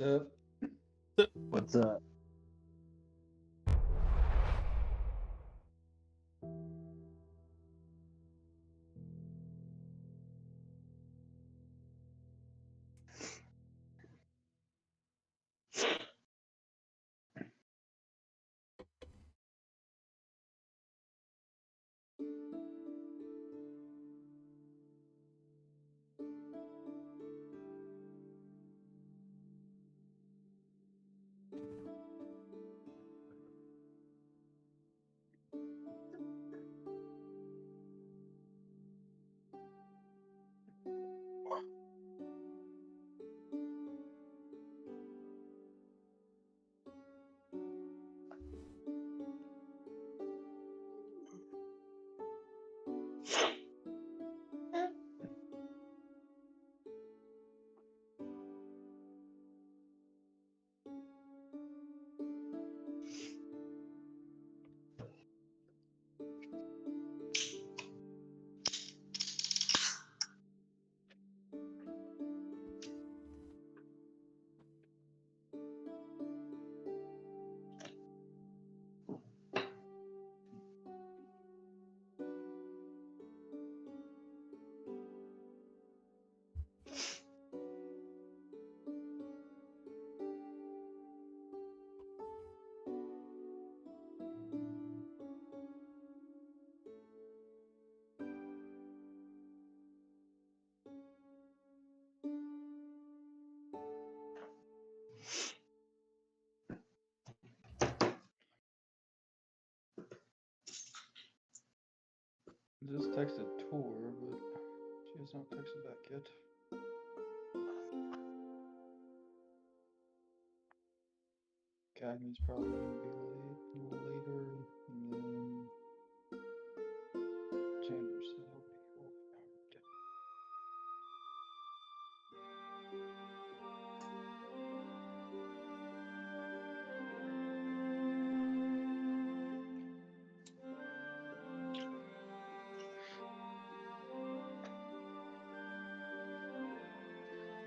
up? What's up? Just texted Tor, but she has not texted back yet. Cagney's probably going to be late, a little later, and then Chandler said he'll be well.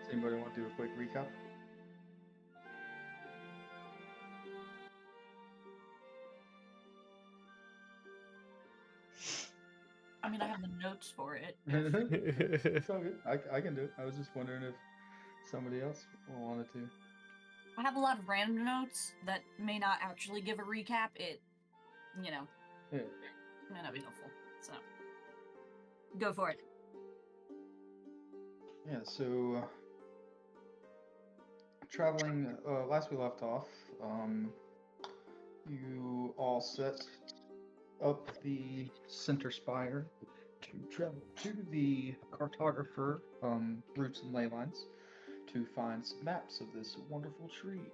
Does anybody want to do a quick recap? I mean, I have the notes for it. It's all good. I can do it. I was just wondering if somebody else wanted to. I have a lot of random notes that may not actually give a recap. It, you know, Yeah. may not be helpful. So, go for it. Yeah, so traveling, last we left off, you all set up the center spire to travel to the cartographer routes and ley lines to find some maps of this wonderful tree.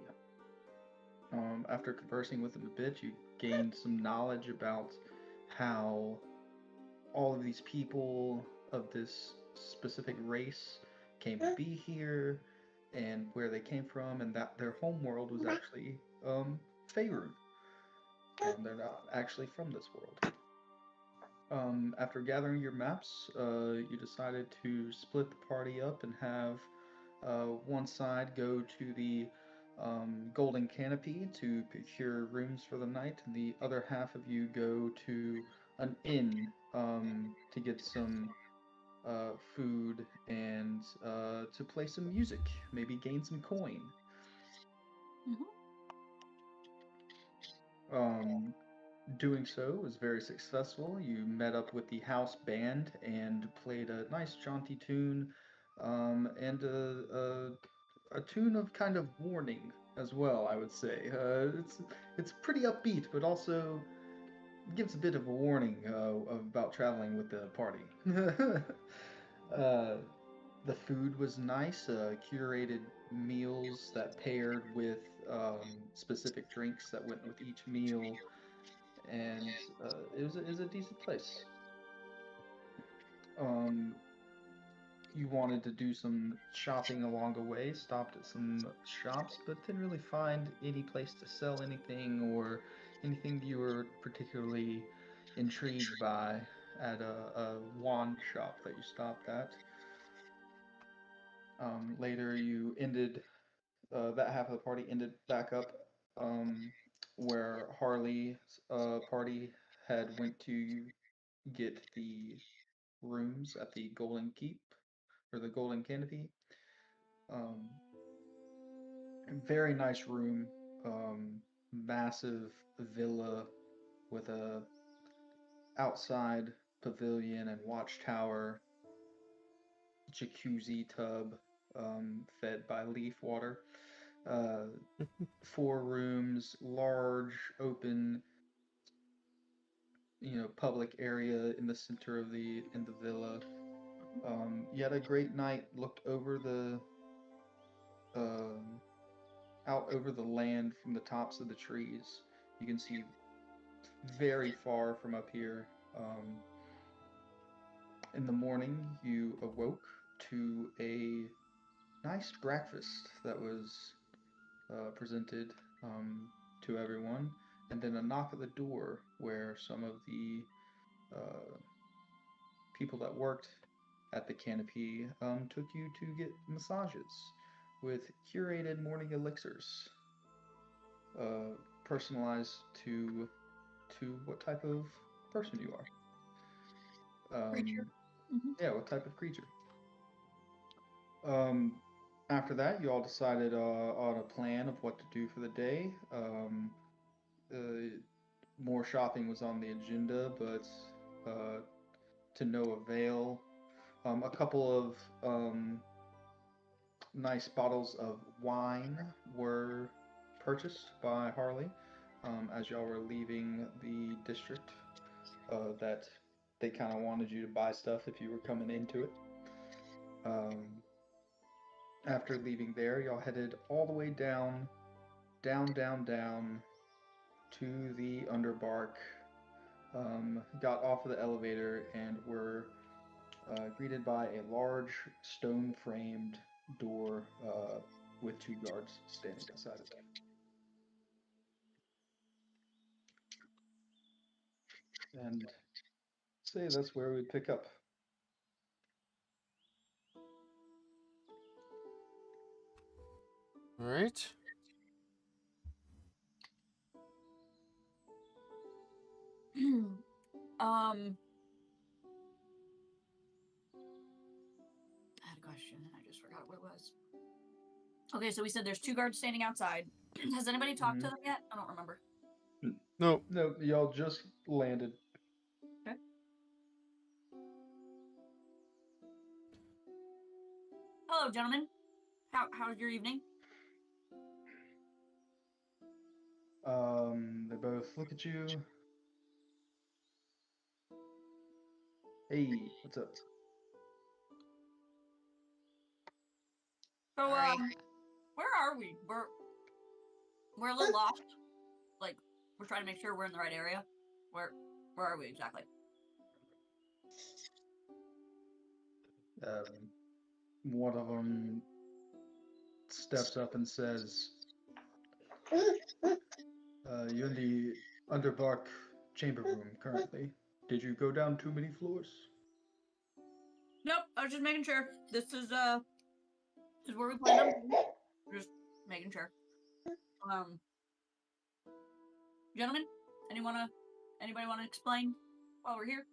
After conversing with him a bit, you gained some knowledge about how all of these people of this specific race came to be here and where they came from, and that their home world was actually Faerun. They're not actually from this world. After gathering your maps, you decided to split the party up and have one side go to the Golden Canopy to procure rooms for the night, and the other half of you go to an inn to get some food and to play some music, maybe gain some coin. Um, Doing so was very successful. You met up with the house band and played a nice jaunty tune, and a tune of kind of warning as well, I would say. It's pretty upbeat, but also gives a bit of a warning about traveling with the party. uh, the food was nice, curated meals that paired with specific drinks that went with each meal, and it was a decent place. Um, you wanted to do some shopping along the way, stopped at some shops, but didn't really find any place to sell anything or anything you were particularly intrigued by at a wand shop that you stopped at. Later, you ended that half of the party ended back up where Harley's party had went to get the rooms at the Golden Keep or the Golden Canopy. Um, Very nice room, massive villa with a outside pavilion and watchtower, jacuzzi tub, fed by leaf water. Uh, 4 rooms, large open, public area in the center of the villa. You had a great night. Looked over the um, out over the land from the tops of the trees. You can see very far from up here. In the morning, you awoke to a nice breakfast that was presented to everyone, and then a knock at the door where some of the uh, people that worked at the canopy took you to get massages with curated morning elixirs, personalized to what type of person you are. Creature. Yeah, what type of creature. Um, After that, you all decided on a plan of what to do for the day. Uh, More shopping was on the agenda, but to no avail. A couple of nice bottles of wine were purchased by Harley as y'all were leaving the district. That they kind of wanted you to buy stuff if you were coming into it. Um, After leaving there, y'all headed all the way down, down to the Underbark. Got off of the elevator and were greeted by a large stone framed door with 2 guards standing beside it. And say that's where we'd pick up. All right. um, I had a question and I just forgot what it was. Okay, so we said there's 2 guards standing outside. Has anybody talked to them yet? I don't remember. No. No, y'all just landed. Okay. Hello, gentlemen. How's your evening? They both look at you. Hey, what's up? So, Sorry. where are we? We're a little lost. Like, we're trying to make sure we're in the right area. Where are we exactly? One of them steps up and says, "You're in the Underbark chamber room currently. Did you go down too many floors?" Nope, I was just making sure. This is where we planned on being. Just making sure. Gentlemen, anybody wanna explain while we're here?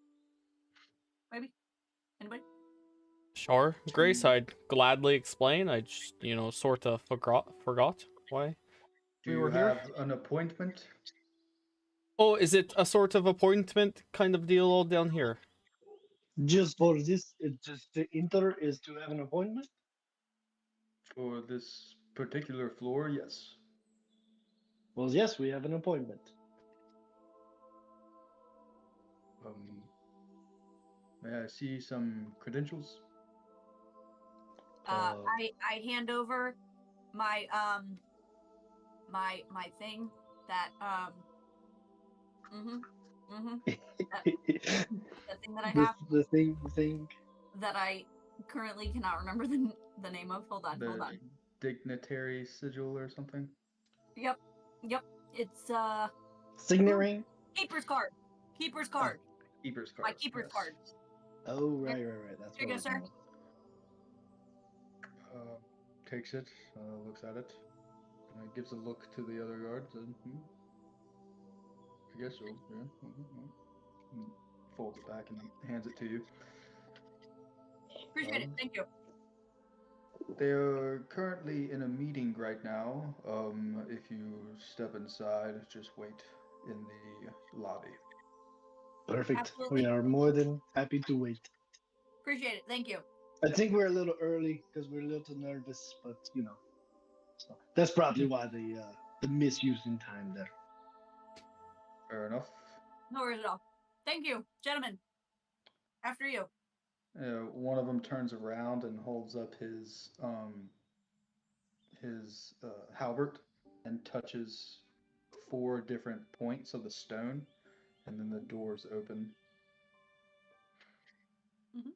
Maybe? Anybody? Sure. Grace, I'd gladly explain. I just, sort of forgot why Do we you were here. have an appointment? Oh, is it a sort of appointment kind of deal all down here? Just for this, it's just to enter is to have an appointment. For this particular floor, yes. Well, yes, we have an appointment. Um, may I see some credentials? I hand over my my thing that that, that thing that I have the thing. that I currently cannot remember the name of. Hold on. The dignitary sigil or something? Yep. It's Signet ring. keeper's card. Keeper's card. Keeper's card. My keeper's yes. card. Oh, right. That's Here you what go, sir. Uh, takes it, looks at it, gives a look to the other guards, and I guess so. Yeah. And folds it back and hands it to you. Appreciate it. Thank you. They're currently in a meeting right now. If you step inside, just wait in the lobby. Perfect. Absolutely. We are more than happy to wait. Appreciate it. Thank you. I think we're a little early because we're a little nervous, but so that's probably why the misuse in time there. Fair enough. No worries at all. Thank you, gentlemen. After you. One of them turns around and holds up his halberd and touches 4 different points of the stone, and then the doors open.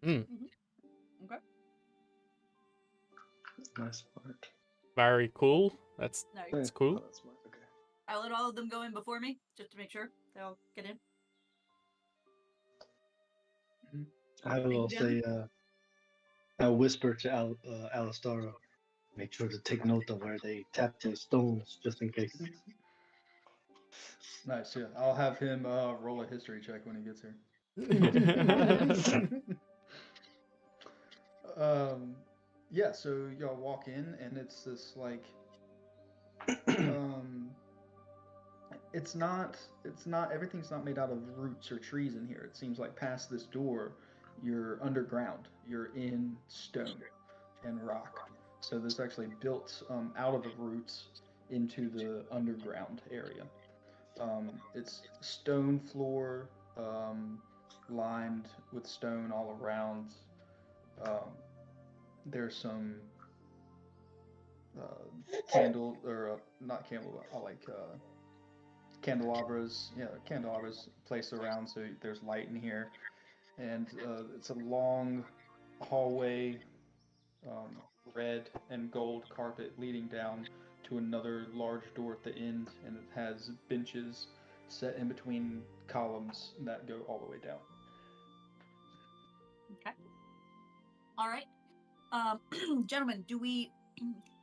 Okay. Nice work. Very cool. That's Nice. cool. Oh, that's smart. Okay. I let all of them go in before me, just to make sure they all get in. I will say, I'll whisper to Alistar, make sure to take note of where they tap the stones, just in case. Nice, yeah. I'll have him roll a history check when he gets here. Yeah, so y'all walk in, and it's this like, it's not everything's not made out of roots or trees in here. It seems like past this door, you're underground. You're in stone and rock. So this actually built out of the roots into the underground area. It's stone floor, lined with stone all around. There's some candle or not candle, like candelabras. Yeah, candelabras placed around so there's light in here, and it's a long hallway, um, red and gold carpet leading down to another large door at the end, and it has benches set in between columns that go all the way down. Okay. All right. Gentlemen, do we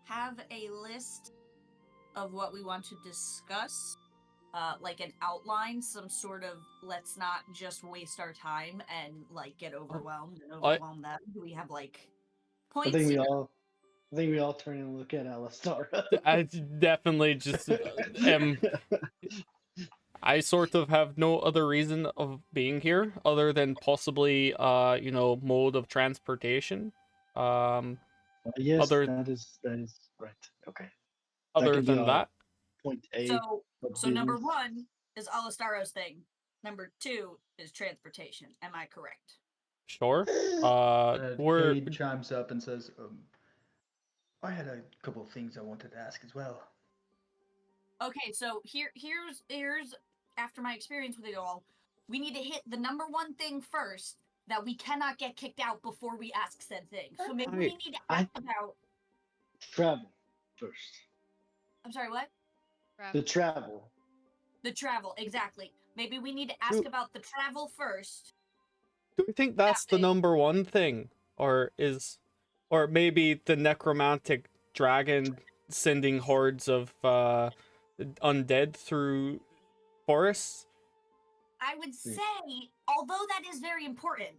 have a list of what we want to discuss? Like an outline, some sort of, let's not just waste our time and like get overwhelmed and overwhelm them. Do we have like points? I think we all turn and look at Alistar. I definitely just am. I sort of have no other reason of being here other than possibly, mode of transportation. Yes, Other that is right. Okay. other than that, Point A. So number 1 is Alistaro's thing. Number 2 is transportation. Am I correct? sure. We're Cade chimes up and says, I had a couple of things I wanted to ask as well. Okay, so here's after my experience with it all, we need to hit the number 1 thing first that we cannot get kicked out before we ask said thing. So maybe we need to ask about travel first. I'm sorry, what? The travel. The travel, exactly. Maybe we need to ask about the travel first. Do you think that's the number 1 thing, or maybe the necromantic dragon sending hordes of undead through forests? I would say, although that is very important,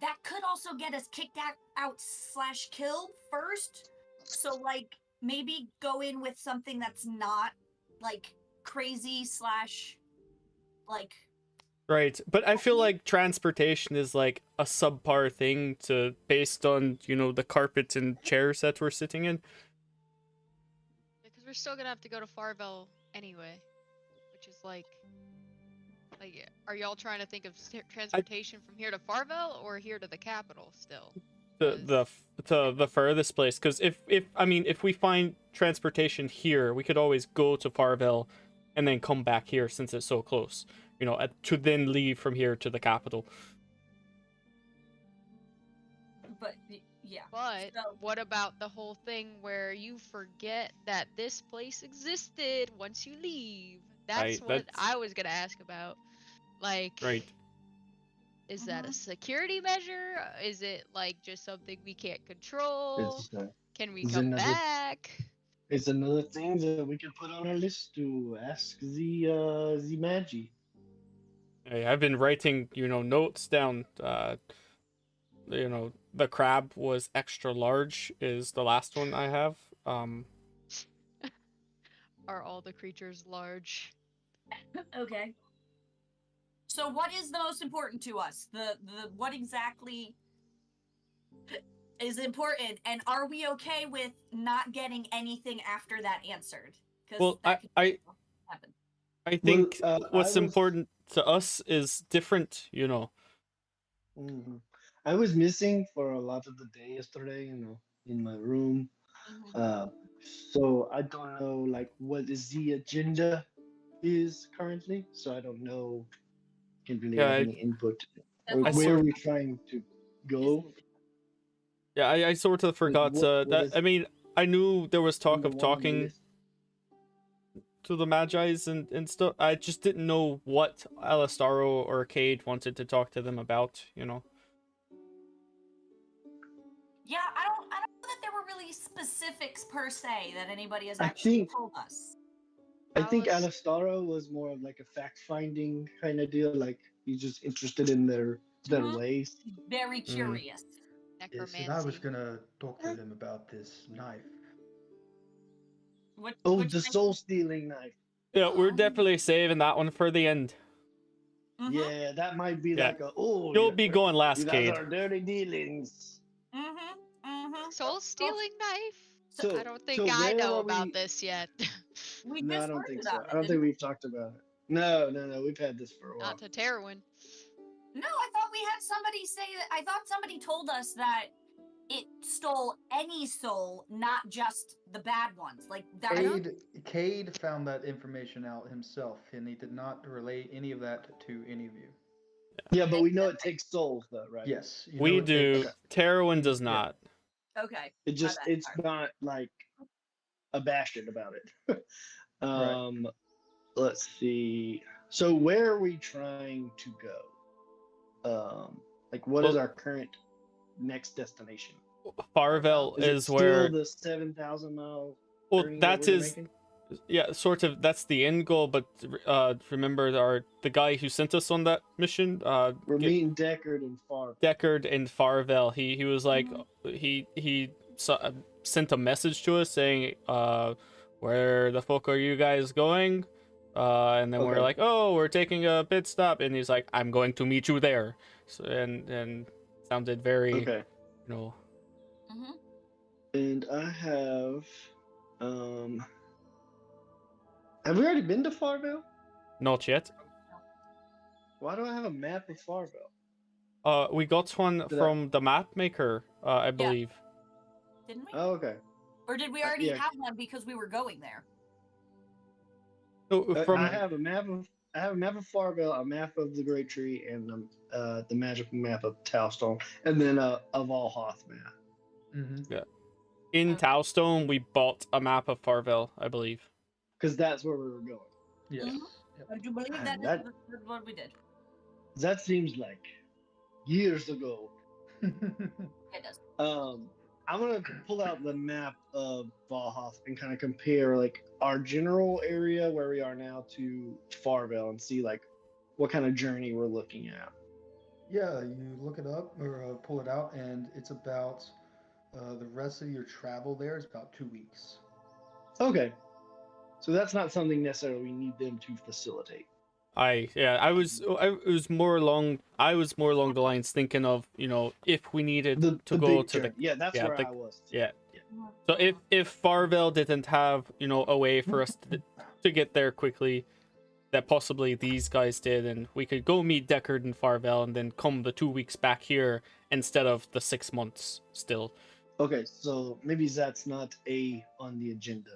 that could also get us kicked out / killed first. So, like, maybe go in with something that's not, like, crazy / like... Right, but I feel like transportation is, like, a subpar thing based on, the carpets and chairs that we're sitting in. Because we're still gonna have to go to Farvel anyway, which is like, are y'all trying to think of transportation from here to Farvel or here to the capital still? The furthest place, because if we find transportation here, we could always go to Farvel and then come back here since it's so close, to then leave from here to the capital. But yeah. But what about the whole thing where you forget that this place existed once you leave? That's what I was gonna ask about. Like, right. Is that a security measure? Is it like just something we can't control? Can we Is come another- back? It's another thing that we can put on our list to ask the Magi. Hey, I've been writing, notes down. The crab was extra large is the last one I have. Are all the creatures large? Okay. So what is the most important to us? The what exactly is important, and are we okay with not getting anything after that answered? Because Well, that could happen. I think I what's was- important to us is different, Mhm. I was missing for a lot of the day yesterday, in my room. Mhm. So I don't know like what is the agenda is currently. So I don't know can really Yeah, have any input. That's Or all where sort- are we trying to go? Yeah, I sort of forgot what that. is I mean, I knew there was talk number of one on the talking list? to the Magi's and stuff. I just didn't know what Alistaro or Cade wanted to talk to them about, Yeah, I don't know that there were really specifics per se that anybody has I actually think- told us. I think Alice- Alistaro was more of like a fact-finding kind of deal. Like he's just interested in their Mhm. ways. Very curious. Yes, and I was Necromancy. gonna talk to him about this knife. Oh, Which the soul-stealing knife. Yeah, we're definitely saving that one for the end. Mhm. Yeah, that might be Yeah. like You'll be going you last, guys Cade. are dirty dealings. Mhm. Mhm. Soul stealing knife? So I don't think so I where know are about we? this yet. We No, I just don't learned think so. about I don't it. think we've talked about it. No, we've had this for a while. Not to Terwin. No, I thought we had somebody say that. I thought somebody told us that it stole any soul, not just the bad ones. Like that. Cade found that information out himself, and he did not relay any of that to any of you. Yeah, but we know it takes souls, though, right? Yes, you We know it do. takes- Terwin does Yeah. not. Okay. It just My bad, it's sorry. not like abashed about it. Right. Let's see. So where are we trying to go? Like what is Well- our current next destination? Farvel Is it is still where. the 7,000 mile Well, journey that we're is. making? Yeah, sort of. That's the end goal. But remember, the guy who sent us on that mission, We're meeting Deckard and Far. Deckard and Farvel. He was like, he sent a message to us saying, where the fuck are you guys going? And then we're Okay. like, oh, we're taking a pit stop, and he's like, I'm going to meet you there. So and sounded very, Okay. Mhm. And I have we already been to Farville? not yet. Why do I have a map of Farville? We got one Did I- from the map maker, I believe. Didn't we? Oh, okay. Or did we already yeah. have one because we were going there? No, from I have a map of Farville, a map of the Great Tree, and the magical map of Talstone, and then a Valhoth map. Mm-hmm. in Okay. Towstone, we bought a map of Farvel, I believe. Because that's where we were going. Yes. Mhm. Yep. I do believe Man, that that- is what we did. That seems like years ago. It does. I'm gonna pull out the map of Valhoth and kind of compare like our general area where we are now to Farville and see like what kind of journey we're looking at. Yeah, you look it up or pull it out, and it's about the rest of your travel there is about 2 weeks. Okay, so that's not something necessarily we need them to facilitate. I was more along the lines thinking of, if we needed to The go big to the journey. Yeah, that's yeah, where the- I was. yeah. So if Farvel didn't have, a way for us to get there quickly, that possibly these guys did, and we could go meet Deckard and Farvel and then come the 2 weeks back here instead of the 6 months still. Okay, so maybe that's not on the agenda.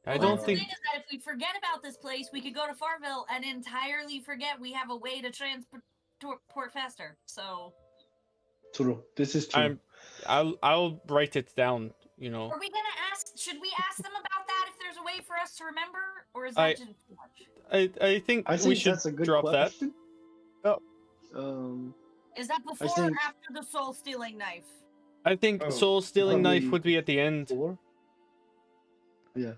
I Well, don't that's the think thing is that if we forget about this place, we could go to Farville and entirely forget we have a way to transport faster. So, True. This is true. I'll write it down, are we gonna ask? Should we ask them about that if there's a way for us to remember, or is that I- just too much? I think I we think should that's a good drop question. that. Um, Is that before think- or after the soul stealing knife? I think Oh, soul stealing knife probably would be at the end. 4. Yeah.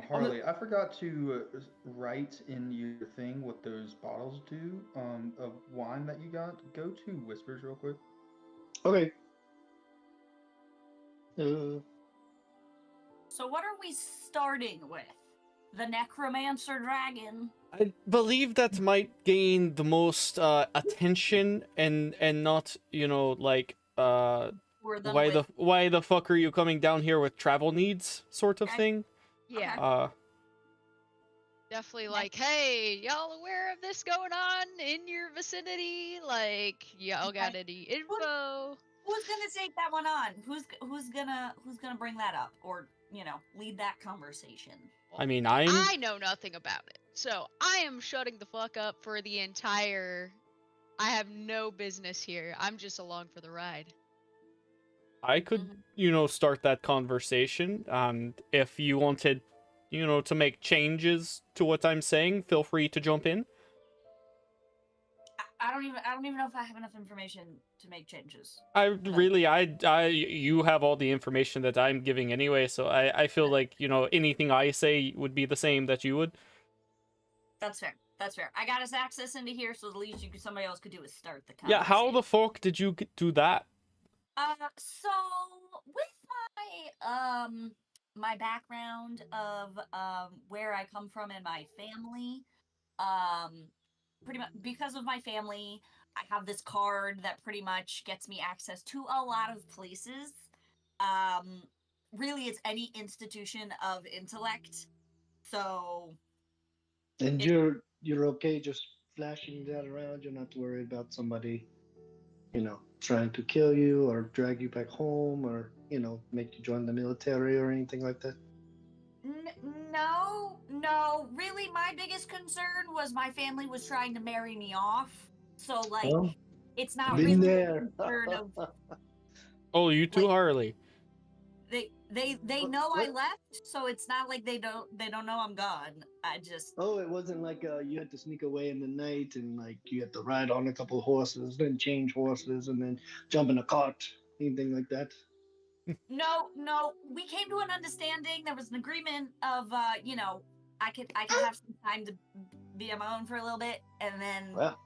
Harley, I forgot to write in your thing what those bottles do of wine that you got. Go to Whispers real quick. Okay. Uh, So what are we starting with? The necromancer dragon. I believe that might gain the most attention and not, you know, like Or them why with the fuck are you coming down here with travel needs sort of Okay. thing. Yeah. Okay. Definitely like, hey, y'all aware of this going on in your vicinity? Like, y'all got any info? Who's gonna take that one on? Who's gonna bring that up, or lead that conversation? I mean, I know nothing about it, so I am shutting the fuck up for the entire. I have no business here. I'm just along for the ride. I could, you know, start that conversation, and if you wanted, you know, to make changes to what I'm saying, feel free to jump in. I don't even know if I have enough information to make changes. You have all the information that I'm giving anyway, so I feel like, you know, anything I say would be the same that you would. That's fair. That's fair. I got us access into here, so the least somebody else could do is start the Yeah, conversation. how the fuck did you do that? So with my background of where I come from and my family, pretty much because of my family, I have this card that pretty much gets me access to a lot of places. Really, it's any institution of intellect. So, and you're okay just flashing that around. You're not worried about somebody, trying to kill you or drag you back home or make you join the military or anything like that. No. Really, my biggest concern was my family was trying to marry me off. So, like, Well, it's not been really there. a concern of Oh, you too, Like- Harley. they know I What? left, so it's not like they don't know I'm gone. I just Oh, it wasn't like you had to sneak away in the night and like you had to ride on a couple of horses, then change horses, and then jump in a cart, anything like that. no. We came to an understanding. There was an agreement of I could have some time to be on my own for a little bit, and then Well,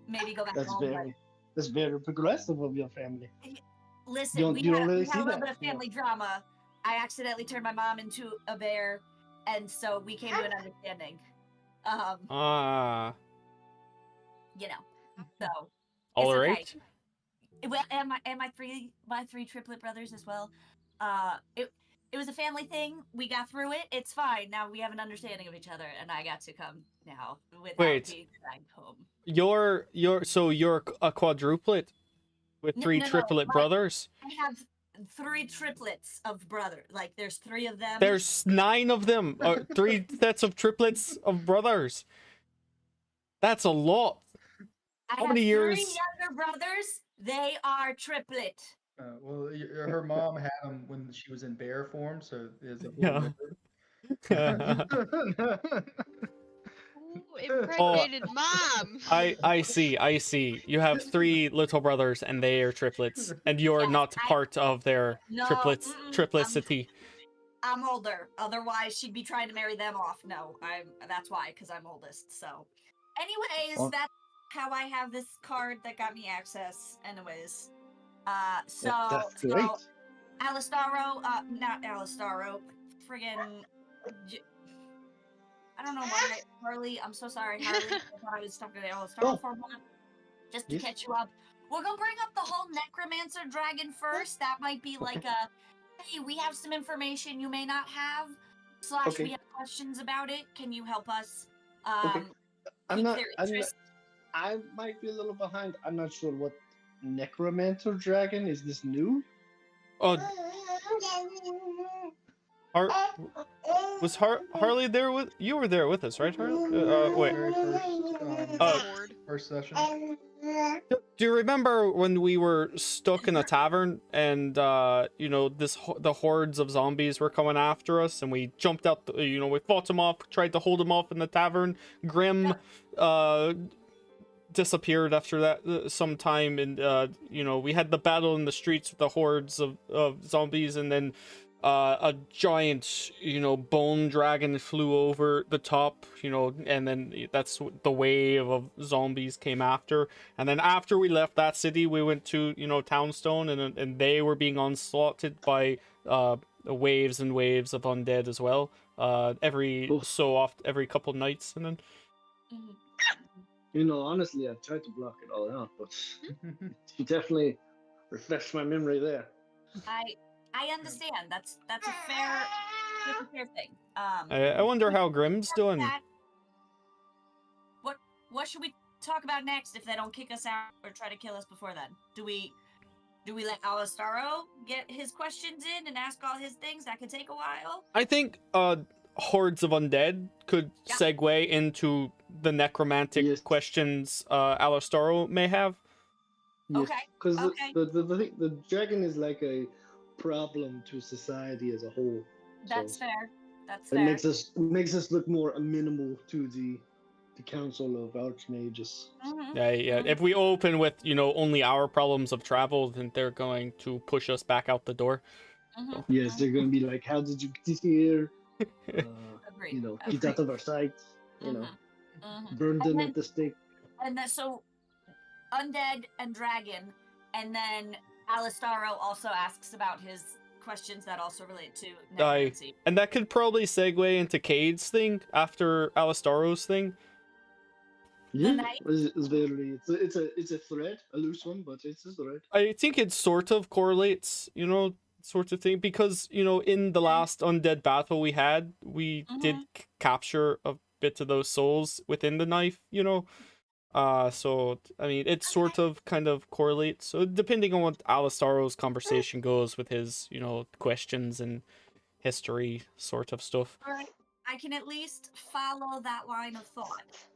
maybe go back that's home. very progressive of your family. Listen, You we don't really had see a little that, bit of family drama. I accidentally turned my mom into a bear, and so we came to an understanding. Ah, So all it's okay. right. Well, and my three triplet brothers as well. It was a family thing. We got through it. It's fine. Now we have an understanding of each other, and I got to come now without Wait. being dragged home. You're a quadruplet with three No, triplet brothers. I have 3 triplets of brother. Like there's 3 of them. There's 9 of them. 3 sets of triplets of brothers. That's a lot. I How have many 3 years? younger brothers. They are triplet. Well, her mom had them when she was in bear form, so there's a Yeah. different. Ooh, impregnated mom. I see. You have 3 little brothers and they are triplets, and you're Yes, not part of their No, triplicity. I'm older. Otherwise, she'd be trying to marry them off. No, that's why, because I'm oldest. So, anyways, Oh. that's how I have this card that got me access. Anyways, That's so great. Alistaro, not Alistaro, friggin'. I don't know why, Harley. I'm so sorry, Harley. I thought I was talking to Alistaro for a moment. Just to Yes. catch you up. We're gonna bring up the whole necromancer dragon first. That might be like a, hey, we have some information you may not have. / Okay. we have questions about it. Can you help us? Okay. Pique their interest? I might be a little behind. I'm not sure what necromancer dragon is. This new? Oh, was Harley there with you? Were there with us, right, Harley? Wait. Very first session. Do you remember when we were stuck in a tavern and the hordes of zombies were coming after us and we jumped out, we fought them off, tried to hold them off in the tavern. Grim disappeared after that some time, and you know, we had the battle in the streets with the hordes of zombies, and then a giant, you know, bone dragon flew over the top, you know, and then that's the wave of zombies came after. And then after we left that city, we went to, you know, Townstone, and they were being onslaughted by waves and waves of undead as well. Every Oof. so often, every couple nights, and then Mhm. You know, honestly, I've tried to block it all out, but you definitely refreshed my memory there. I understand. That's a fair thing. I wonder how Grimm's doing. That, what should we talk about next if they don't kick us out or try to kill us before then? Do we let Alistaro get his questions in and ask all his things? That could take a while. I think hordes of undead could segue into the necromantic questions Alistaro may have. Yes, Okay, because okay. the dragon is like a problem to society as a whole. That's so fair. That's It fair. makes us look more amenable to the council of archmages. Mhm, Yeah. mhm. If we open with, you know, only our problems of travel, then they're going to push us back out the door. Mhm, Yes, mhm. they're going to be like, "How did you get here? Agreed. You know, get Agreed. out of our sight. You know, Mhm. burn And them then, at the stake." and then, so undead and dragon, and then Alistaro also asks about his questions that also relate to necromancy. And that could probably segue into Cade's thing after Alistaro's thing. Yeah, night? it's very it's a thread, a loose one, but it's a thread. I think it sort of correlates, you know, sort of thing, because, you know, in the last undead battle we had, we did capture a bit of those souls within the knife, you know. So I mean, it sort of kind of correlates. So depending on what Alistaro's conversation goes with his, you know, questions and history sort of stuff. All right. I can at least follow that line of thought.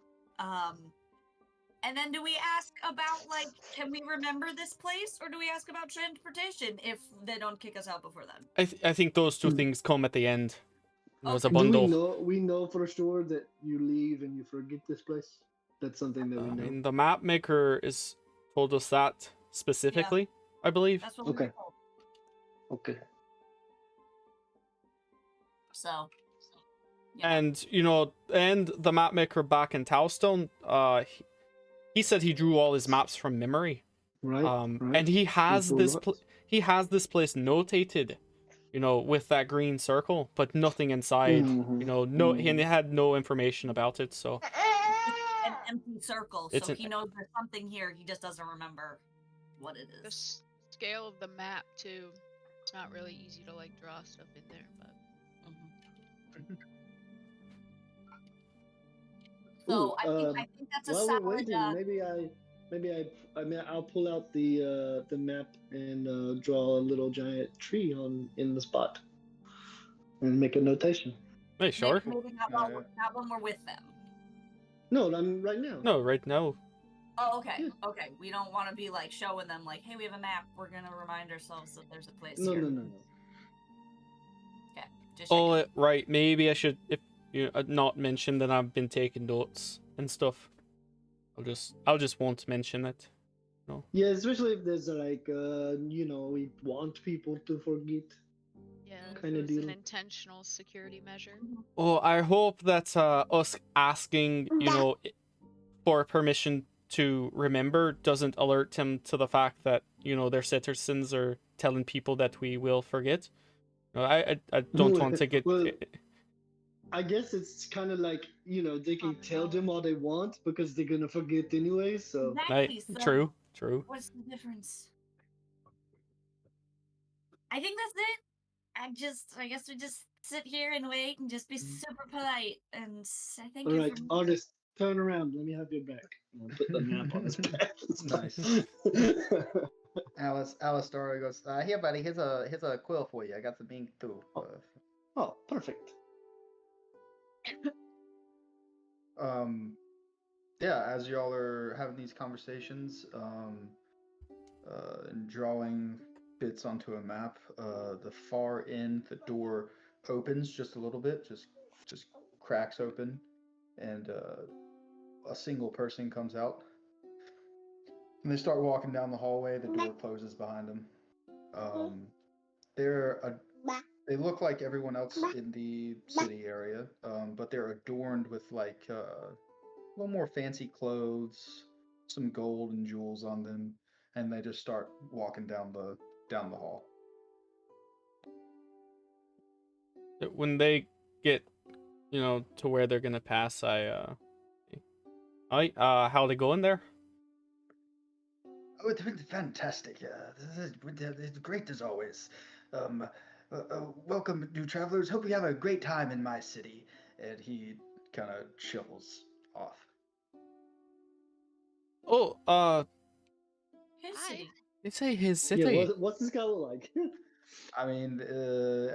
And then do we ask about, like, can we remember this place, or do we ask about transportation if they don't kick us out before then? I think those two things come at the end. You know, as a Okay. bundle. We know for sure that you leave and you forget this place? That's something that we I know. mean, the map maker is told us that specifically, I believe. That's what we were told. Okay. So. And you know, and the map maker back in Towstone, he said he drew all his maps from memory. Right. And he has this place notated, you know, with that green circle, but nothing inside. You know, he had no information about it. So an empty circle. So he knows there's something here. He just doesn't remember what it is. The scale of the map too. It's not really easy to like draw stuff in there, but. So I think that's a while solid. we're waiting, maybe I'll pull out the map and draw a little giant tree in the spot and make a notation. Hey, sure. Maybe not when we're with them. No, I'm right now. No, right now. Oh, okay. Yeah. Okay. We don't want to be like showing them like, hey, we have a map. We're gonna remind ourselves that there's a place here. No. Okay. Just right. Maybe I should, if you not mention that I've been taking notes and stuff. I'll just won't mention it. No. Yeah, especially if there's like you know, we want people to forget. Yeah, kind of deal. An intentional security measure. Oh, I hope that us asking, you know, for permission to remember doesn't alert him to the fact that, you know, their citizens are telling people that we will forget. No, I don't want to get. Well, I guess it's kind of like, you know, they can tell them all they want because they're gonna forget anyway. So exactly. True. What's the difference? I think that's it. I guess we just sit here and wait and just be super polite. And I think. All right, artist, turn around. Let me have your back. I'll put the map on his back. Nice. Alistaro goes, here, buddy. Here's a quill for you. I got some ink too. Oh, perfect. Yeah. As y'all are having these conversations, and drawing bits onto a map, the far end, the door opens just a little bit, just cracks open, and a single person comes out. And they start walking down the hallway. The door closes behind them. They're they look like everyone else in the city area, but they're adorned with like a little more fancy clothes, some gold and jewels on them, and they just start walking down the hall. When they get, to where they're gonna pass, how they going there? Oh, it's been fantastic. It's great as always. Um, Welcome, new travelers. Hope you have a great time in my city. And he kind of shuffles off. Oh, His Hi. city. they say his city. Yeah, what's this guy look like? I mean,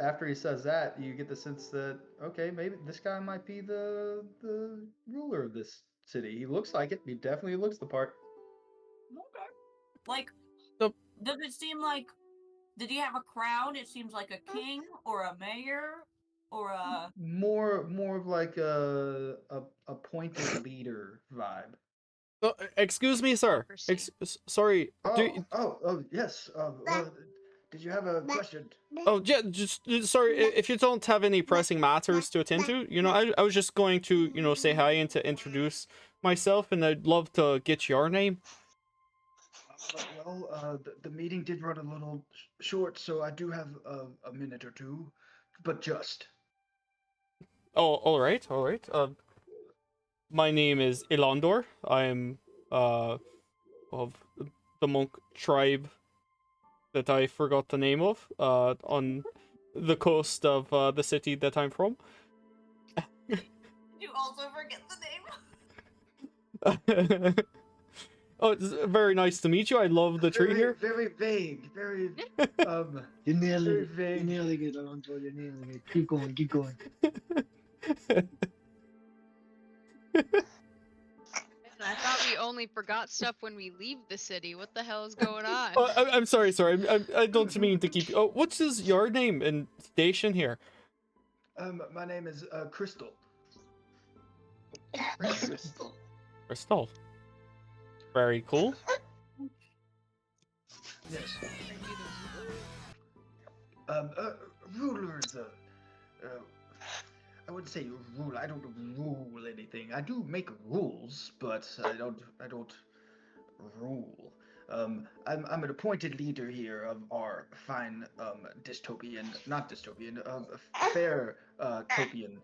after he says that, you get the sense that okay, maybe this guy might be the ruler of this city. He looks like it. He definitely looks the part. Okay. Like, So- does it seem like? Did he have a crown? It seems like a king or a mayor or a. More of like a appointed leader vibe. Excuse me, sir. Democracy. Sorry. Yes. Did you have a question? Oh, yeah. Just sorry. If you don't have any pressing matters to attend to, I was just going to, say hi and to introduce myself, and I'd love to get your name. The meeting did run a little short, so I do have a minute or two, but just. Oh, all right. My name is Ilondor. I'm of the monk tribe that I forgot the name of on the coast of the city that I'm from. You also forget the name? Oh, it's very nice to meet you. I love the tree here. Very vague. Very You're nailing very it. You're vague. nailing it, Alonso. You're nailing it. Keep going. Keep going. Man, I thought we only forgot stuff when we leave the city. What the hell is going on? Oh, I'm sorry. I don't mean to keep you. Oh, what's your name and station here? My name is Crystal. Crystal. Crystal. Very cool. Yes. Are you the ruler? Rulers. I wouldn't say rule. I don't rule anything. I do make rules, but I don't rule. I'm an appointed leader here of our fine not dystopian, fair topian,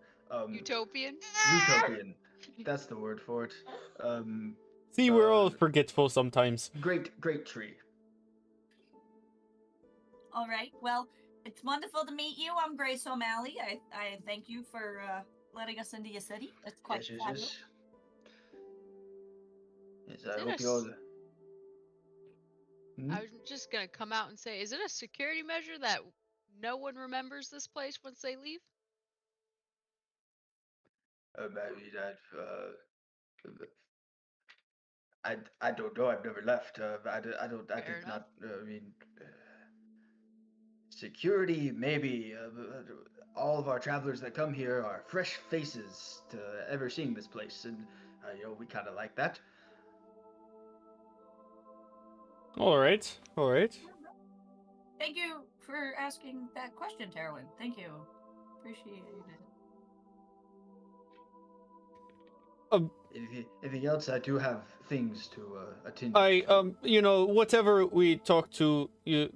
Utopian? utopian. That's the word for it. See, we're all Uh, forgetful sometimes. great tree. All right. Well, it's wonderful to meet you. I'm Grace O'Malley. I thank you for letting us into your city. It's quite Yes, fabulous. Yes, Is I it hope a you all. s- I was just gonna come out and say, is it a security measure that no one remembers this place once they leave? I mean, I don't know. I've never left. I don't. I Fair did enough. not. I mean, security maybe. All of our travelers that come here are fresh faces to ever seeing this place, and we kind of like that. All right. Thank you for asking that question, Terwin. Thank you. Appreciate it. Anything else? I do have things to attend Whatever we talk to you,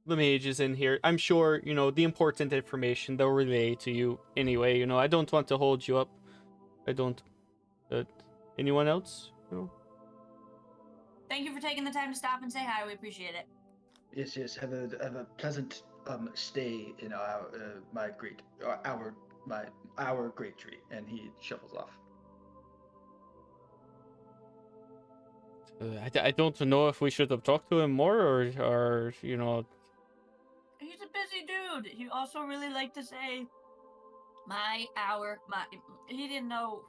the mages in here, I'm sure the important information they'll relay to you anyway. I don't want to hold you up. I don't. Anyone else? Thank you for taking the time to stop and say hi. We appreciate it. Yes. Have a pleasant stay in our great tree, and he shuffles off. I don't know if we should have talked to him more, or He's a busy dude. He also really liked to say my. He didn't know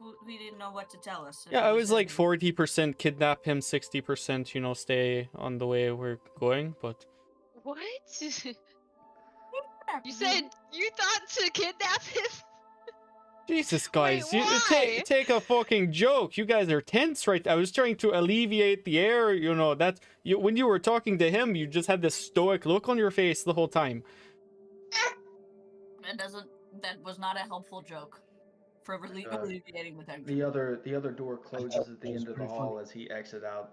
what to tell us. yeah, I was like 40. 40% kidnap him, 60% stay on the way we're going. But What? You said you thought to kidnap him? Jesus, Wait, guys, you why? take a fucking joke. You guys are tense, right? I was trying to alleviate the air. You know that when you were talking to him, you just had this stoic look on your face the whole time. That was not a helpful joke for alleviating the tension. The other door closes at the That was end of the pretty hall funny. as he exits out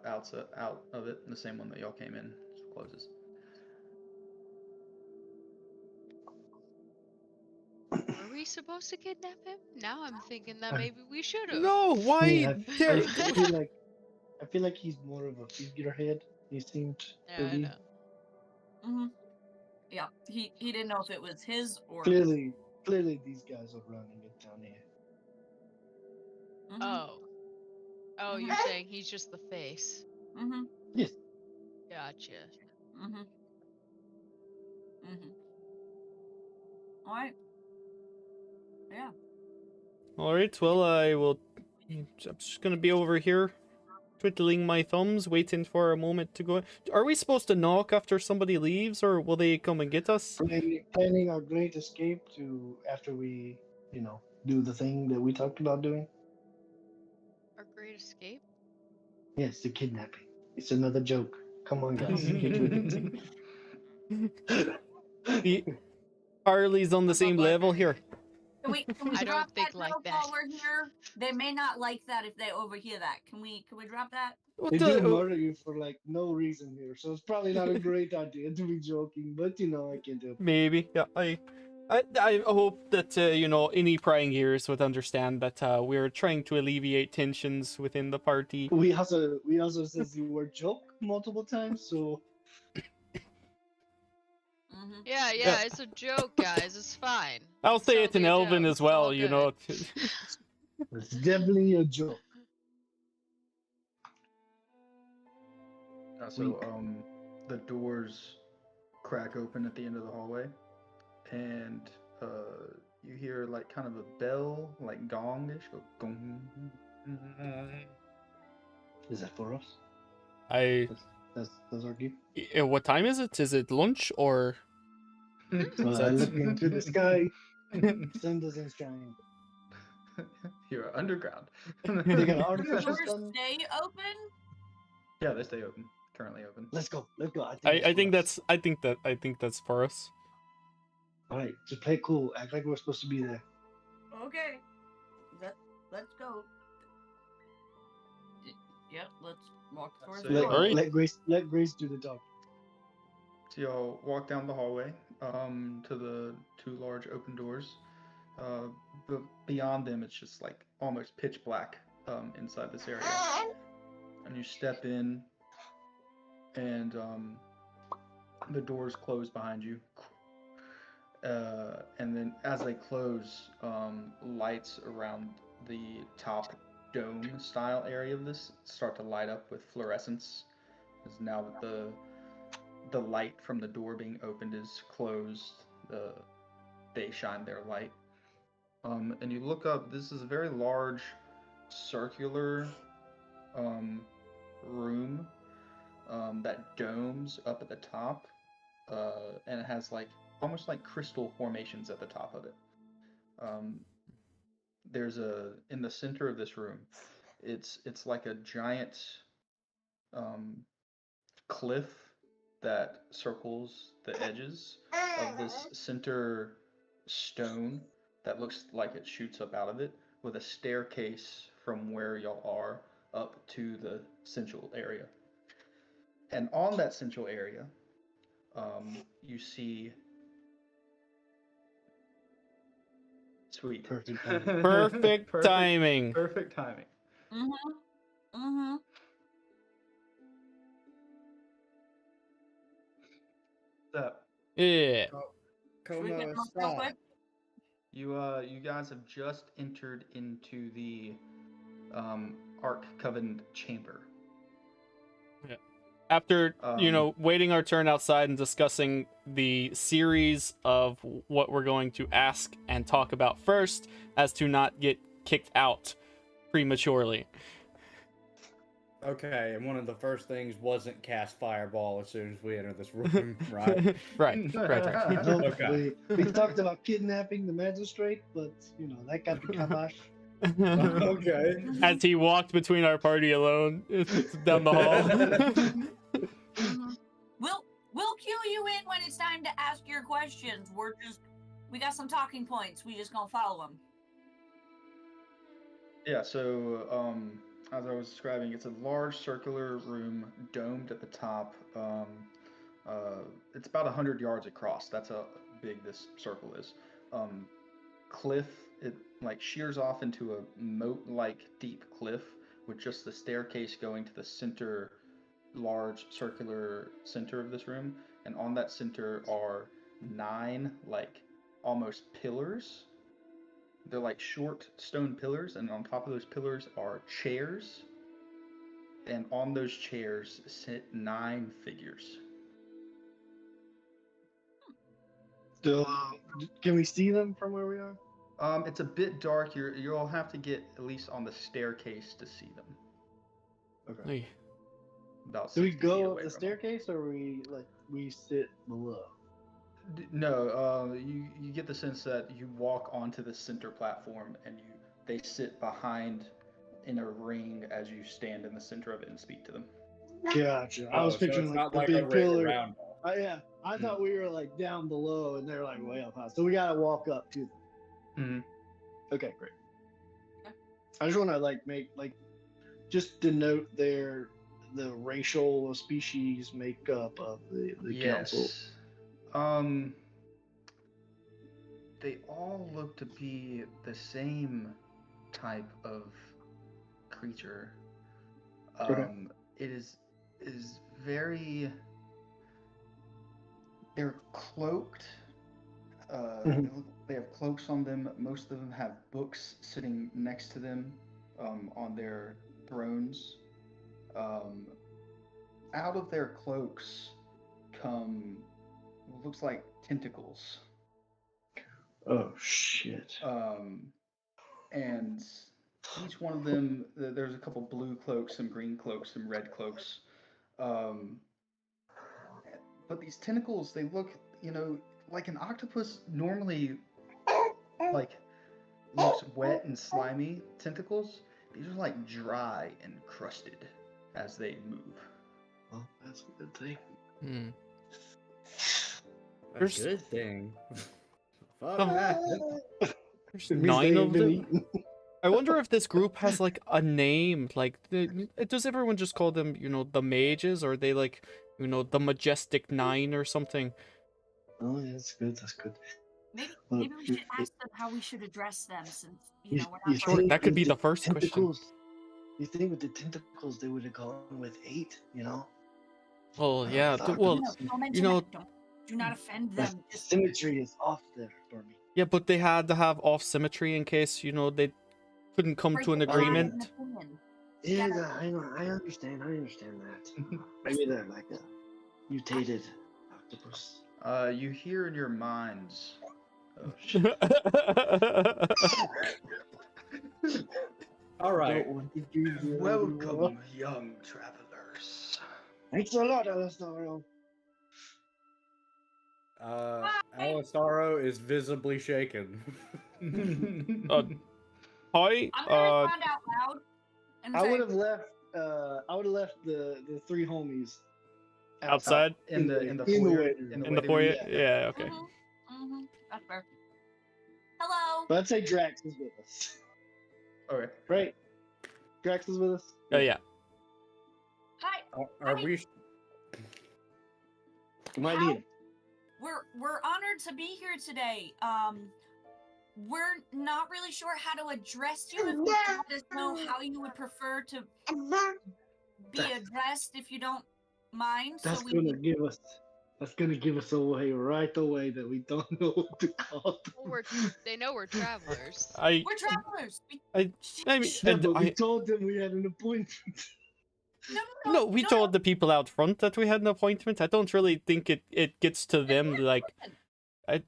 of it. The same one that y'all came in closes. Were we supposed to kidnap him? Now I'm thinking that maybe we should have. No, why? Yeah, There- I feel like he's more of a figurehead. He seemed Yeah, to I be. know. Mm-hmm. Yeah, he didn't know if it was his or. Clearly, these guys are running it down here. Mm-hmm. Oh, you're saying he's just the face. Mm-hmm. Yes. Gotcha. Mm-hmm. Mm-hmm. All right. Yeah. All right. Well, I'm just gonna be over here, twiddling my thumbs, waiting for a moment to go. Are we supposed to knock after somebody leaves, or will they come and get us? Planning our great escape to after we, do the thing that we talked about doing. Our great escape? Yes, the kidnapping. It's another joke. Come on, guys, get with it. The Harley's on the same level here. Can we I drop don't think that like joke that. while we're here? They may not like that if they overhear that. Can we drop that? What They do the? murder you for like no reason here, so it's probably not a great idea to be joking. But I can't do it. Maybe. Yeah. I hope that any prying ears would understand that we're trying to alleviate tensions within the party. We also says you were joke multiple times, so Mm-hmm. Yeah, it's a joke, guys. It's fine. I'll say It's it in only a Elven joke. as It's all well. You know. good. it's definitely a joke. So the doors crack open at the end of the hallway, and you hear like kind of a bell, like gong-ish, go gong. Is that for us? That's our gift. What time is it? Is it lunch or? Well, I look into the sky. Sun doesn't shine. You're underground. They got Do artificial doors sun. stay open? Yeah, they stay open. Currently open. Let's go. I think that's. I think that's for us. All right, just play cool. Act like we're supposed to be there. Okay. Let's go. Yep, let's walk towards So the yeah. door. Alright. Let Grace do the talk. So y'all walk down the hallway to the two large open doors. But beyond them, it's just like almost pitch black inside this area. And you step in, and the doors close behind you. And then as they close, lights around the top dome style area of this start to light up with fluorescence. Because now that the light from the door being opened is closed, they shine their light. And you look up, this is a very large circular room that domes up at the top, and it has like almost like crystal formations at the top of it. There's in the center of this room, it's like a giant cliff that circles the edges of this center stone that looks like it shoots up out of it, with a staircase from where y'all are up to the central area. And on that central area, you see. Sweet. Perfect timing. Perfect timing. Perfect timing. Mm-hmm. Mm-hmm. So Yeah. Should we Come hit them up real quick? you guys have just entered into the Ark Coven chamber. After waiting our turn outside and discussing the series of what we're going to ask and talk about first, as to not get kicked out prematurely. Okay, and one of the first things wasn't cast fireball as soon as we enter this room, right? right. No, Okay. we talked about kidnapping the magistrate, but you know that got the kibosh. Okay. As he walked between our party alone down the hall. Mhm. We'll cue you in when it's time to ask your questions. We got some talking points. We just gonna follow them. Yeah, so as I was describing, it's a large circular room, domed at the top. It's about 100 yards across. That's how big this circle is. Cliff, it like shears off into a moat-like deep cliff with just the staircase going to the center, large circular center of this room. And on that center are 9 like almost pillars. They're like short stone pillars, and on top of those pillars are chairs. And on those chairs sit 9 figures. So, can we see them from where we are? It's a bit dark. You'll have to get at least on the staircase to see them. Okay. Hey, About Do we 60 feet go up away the from them. staircase, or we sit below? No, you get the sense that you walk onto the center platform, and they sit behind in a ring as you stand in the center of it and speak to them. Gotcha. I was so picturing it's like not the like a big ring pillar. around. Yeah, I thought we were like down below, and they're like way up high. So we gotta walk up to them. Mm-hmm. Okay, great. I just want to like make like just denote the racial species makeup of the council. Yes. They all look to be the same type of creature. Okay. It is very. They're cloaked. They have cloaks on them. Most of them have books sitting next to them on their thrones. Out of their cloaks come what looks like tentacles. Oh shit. And each one of them, there's a couple blue cloaks, some green cloaks, some red cloaks. But these tentacles, they look, like an octopus normally, like, looks wet and slimy. Tentacles, these are like dry and crusted as they move. Well, that's a good thing. hmm. A There's- good thing. Fuck Oh. that. There's It means 9 they of ain't been them. eaten. I wonder if this group has like a name. Like, does everyone just call them, the mages, or are they like, the Majestic 9 or something? Oh, yeah, that's good. That's good. Maybe we should ask them how we should address them, since we're not you Sure, very that could with be the first question. tentacles, You think with the tentacles they would have gone with 8? Oh yeah. Without Well, octopus. Don't mention that. Do not offend The them. Just symmetry is off there for me. yeah, but they had to have off symmetry in case they couldn't come to an break the line of an agreement. opinion. Yeah, Yeah. I understand. I understand that. Maybe they're like a mutated octopus. You hear in your minds. Oh shit. All right. Don't want to do that anymore. Welcome, young travelers. Thanks a lot, Alessandro. Alessaro is visibly shaken. Hi. I'm gonna respond out loud and I say, would have left. I would have left the 3 homies Outside in the In the foyer. waiting room. in the waiting foyer. room. Yeah. Okay. That's fair. Hello. But I'd say Drax is with us. Okay. Right? Drax is with us? Oh yeah. Hi. Are we? You might How- need him. We're honored to be here today. We're not really sure how to address you. If you could let us know how you would prefer to be addressed, if you don't mind. That's so we gonna give us. That's gonna give us away right away that we don't know what to call them. Well, they know we're travelers. I we're travelers. I mean, Yeah, and but we I told them we had an appointment. no, we told the people out front that we had an appointment. I don't really think it gets to them like I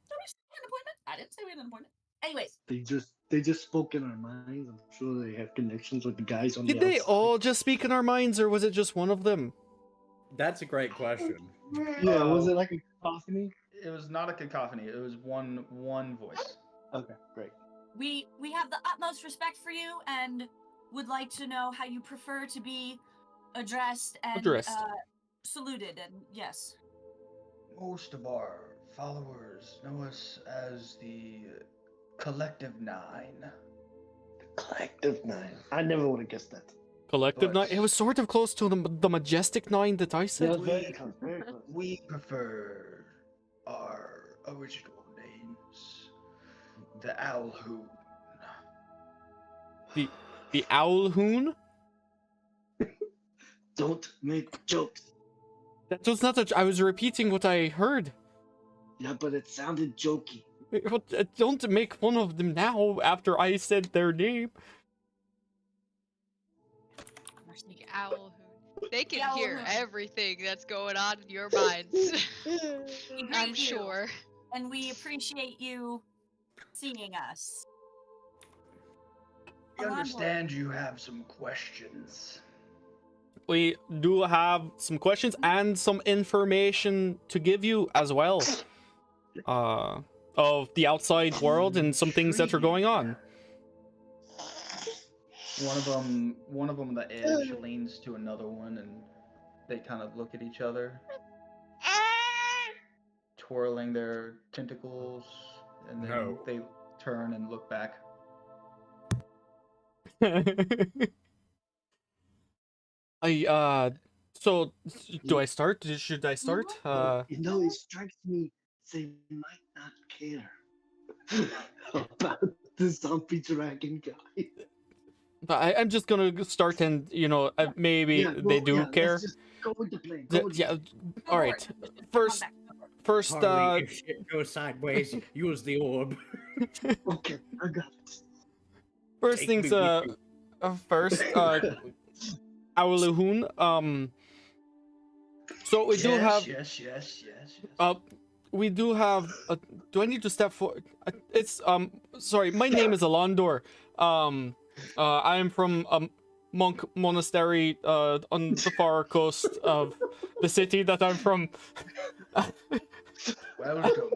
didn't say we had an appointment. Anyways, They just They just spoke in our minds. I'm sure they have connections with the guys on Did the they outside. all just speak in our minds, or was it just one of them? That's a great question. Yeah, was it like a cacophony? It was not a cacophony. It was one voice. Okay, great. We have the utmost respect for you and would like to know how you prefer to be addressed and saluted. And yes, Most of our followers know us as the Collective Nine. Collective 9. I never would have guessed that. Collective But- Nine. It was sort of close to the Majestic Nine that I Yeah, said. very close, very close. We prefer our original names. The Owlhoon. The Owl Hoon. Don't make jokes. That was not a. I was repeating what I heard. Yeah, but it sounded jokey. Don't make fun of them now after I said their name. The owl who they can The owl hear who- everything that's going on in your minds. we I'm greet you, sure. and we appreciate you seeing us. We Elaborate. understand you have some questions. We do have some questions and some information to give you as well. Of the outside world and some things that are going on. One of them, the edge leans to another one, and they kind of look at each other, twirling their tentacles, and then No. they turn and look back. So do I start? Should I start? You know, it strikes me they might not care about the zombie dragon guy. But I'm just gonna start, and maybe they do care. Let's just go with the plan. Yeah. All right. First, Harley, if shit goes sideways, use the orb. Okay, I got it. first Take things me with you. first, Awalahoon. So we do have. Yes. We do have. Do I need to step forward? It's Sorry, my name is Alondor. I am from a monk monastery on the far coast of the city that I'm from. Welcome.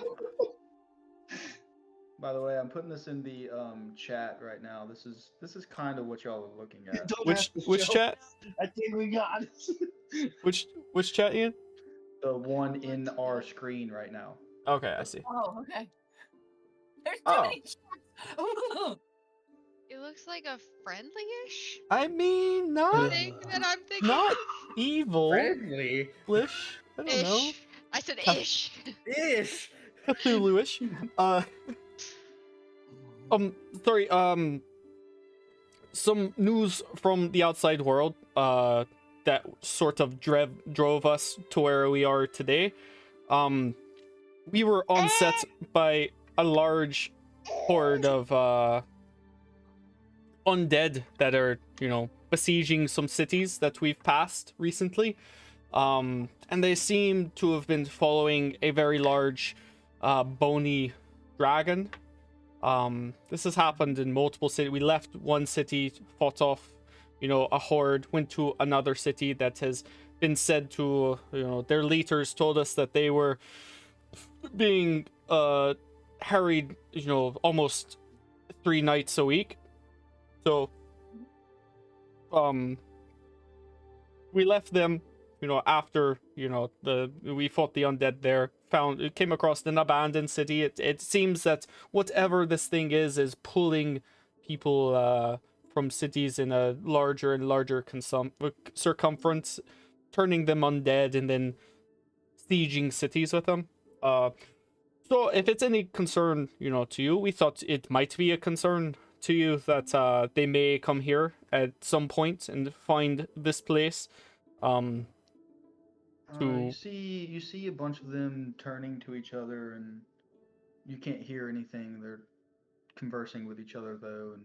By the way, I'm putting this in the chat right now. This is kind of what y'all are looking at. Don't Which have to which show. chat? I think we got it. Which chat, Ian? The one in our screen right now. Okay, I see. Oh, okay. There's too Oh. many chats. It looks like a friendly-ish I mean, not thing that I'm thinking. not evil. Friendly. Ish. I don't know. Ish. I said Huh. ish. Ish. Cthulhu-ish. Sorry, some news from the outside world, that sort of drove us to where we are today. We were on set by a large horde of, undead that are, besieging some cities that we've passed recently. And they seem to have been following a very large, bony dragon. This has happened in multiple cities. We left one city, fought off, a horde, went to another city that has been said to, their leaders told us that they were being, harried, almost 3 nights a week. So, we left them, after, we fought the undead there, came across an abandoned city. It seems that whatever this thing is pulling people, from cities in a larger and larger circumference, turning them undead and then sieging cities with them. So if it's any concern, to you, we thought it might be a concern to you that they may come here at some point and find this place. You see a bunch of them turning to each other, and you can't hear anything. They're conversing with each other though, and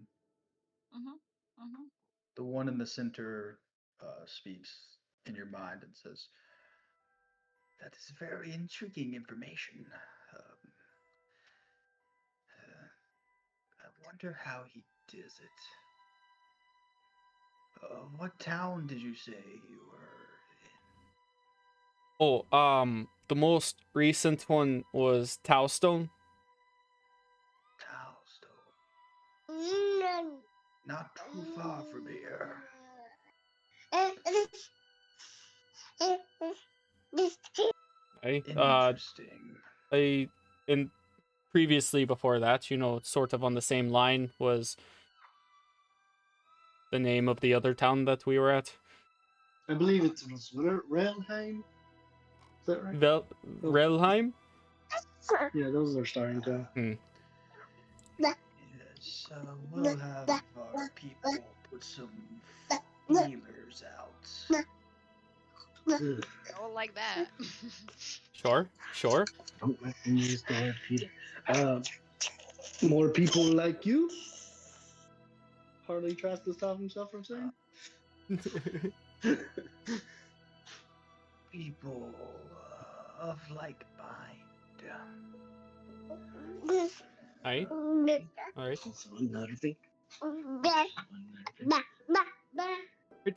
the one in the center speaks in your mind and says, "That is very intriguing information. I wonder how he does it. What town did you say you were in? Oh, the most recent one was Towstone. Towstone. Not too far from here. Interesting. And previously before that, sort of on the same line was the name of the other town that we were at. I believe it was Relheim. Is that right? Relheim? Yeah, those are starting to. Yes, we'll have our people put some feelers out. Ugh. Oh, like that. Sure. Don't let me use the word Peter. More people like you. Harley tries to stop himself from saying. People of like mind. Alright. Also another thing.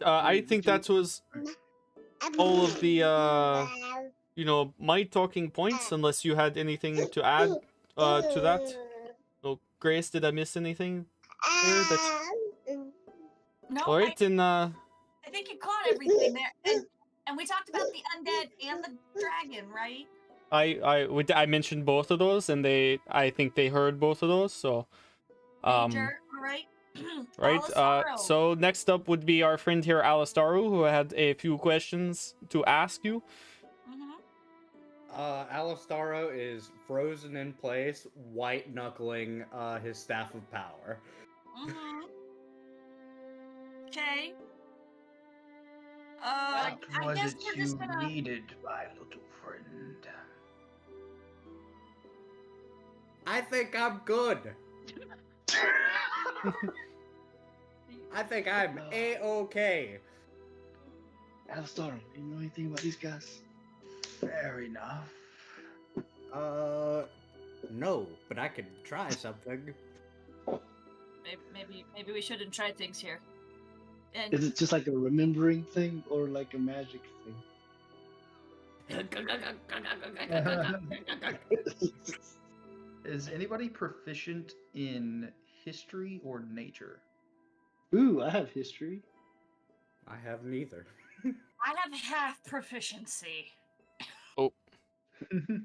I think that was all of the my talking points, unless you had anything to add to that. Oh, Grace, did I miss anything there? No, Alright, then I think you caught everything there. And we talked about the undead and the dragon, right? I mentioned both of those, and I think they heard both of those. So, Major, all right. right. Alisaro. So next up would be our friend here, Alistaru, who had a few questions to ask you. Alistaro is frozen in place, white knuckling his staff of power. Okay. What I was guess it we're you just gonna. needed, my little friend? I think I'm good. I think I'm A-okay. Alistar, you know anything about these guys? Fair enough. No, but I could try something. Maybe we shouldn't try things here. And Is it just like a remembering thing or like a magic thing? Is anybody proficient in history or nature? Ooh, I have history. I have neither. I have half proficiency. Oh.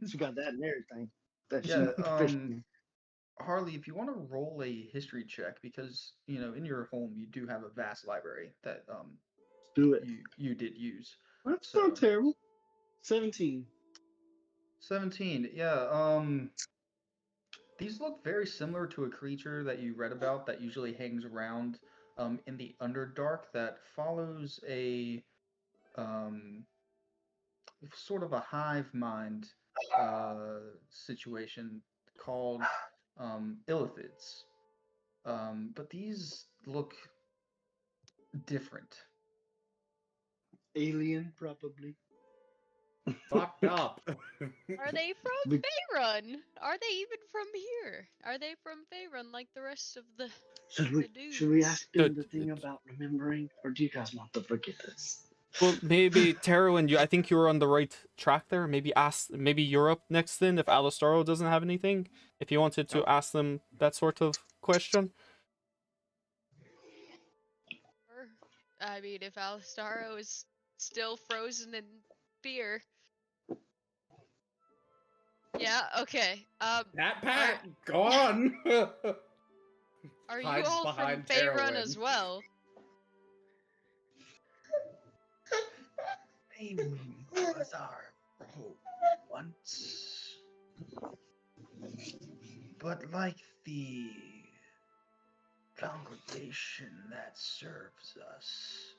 She got that and everything. That Yeah, she's proficient in. Harley, if you want to roll a history check, because in your home you do have a vast library that Do it. you did use. That's So not terrible. 17. 17. Yeah. These look very similar to a creature that you read about that usually hangs around in the Underdark that follows a sort of a hive mind situation called illithids. But these look different. Alien, probably. Fucked up. Are they from Faerun? Are they even from here? Are they from Faerun like the rest of the Should we ask them Good. the thing about remembering, or do you guys want to forget this? Well, maybe Taro and you. I think you were on the right track there. Maybe you're up next then. If Alistaro doesn't have anything, if you wanted to ask them that sort of question. I mean, if Alistaro is still frozen in fear. Yeah, okay. Pat, gone! Are you Hides all from behind Faerun Terwin. as well? Faerun was our home once. But like the congregation that serves us,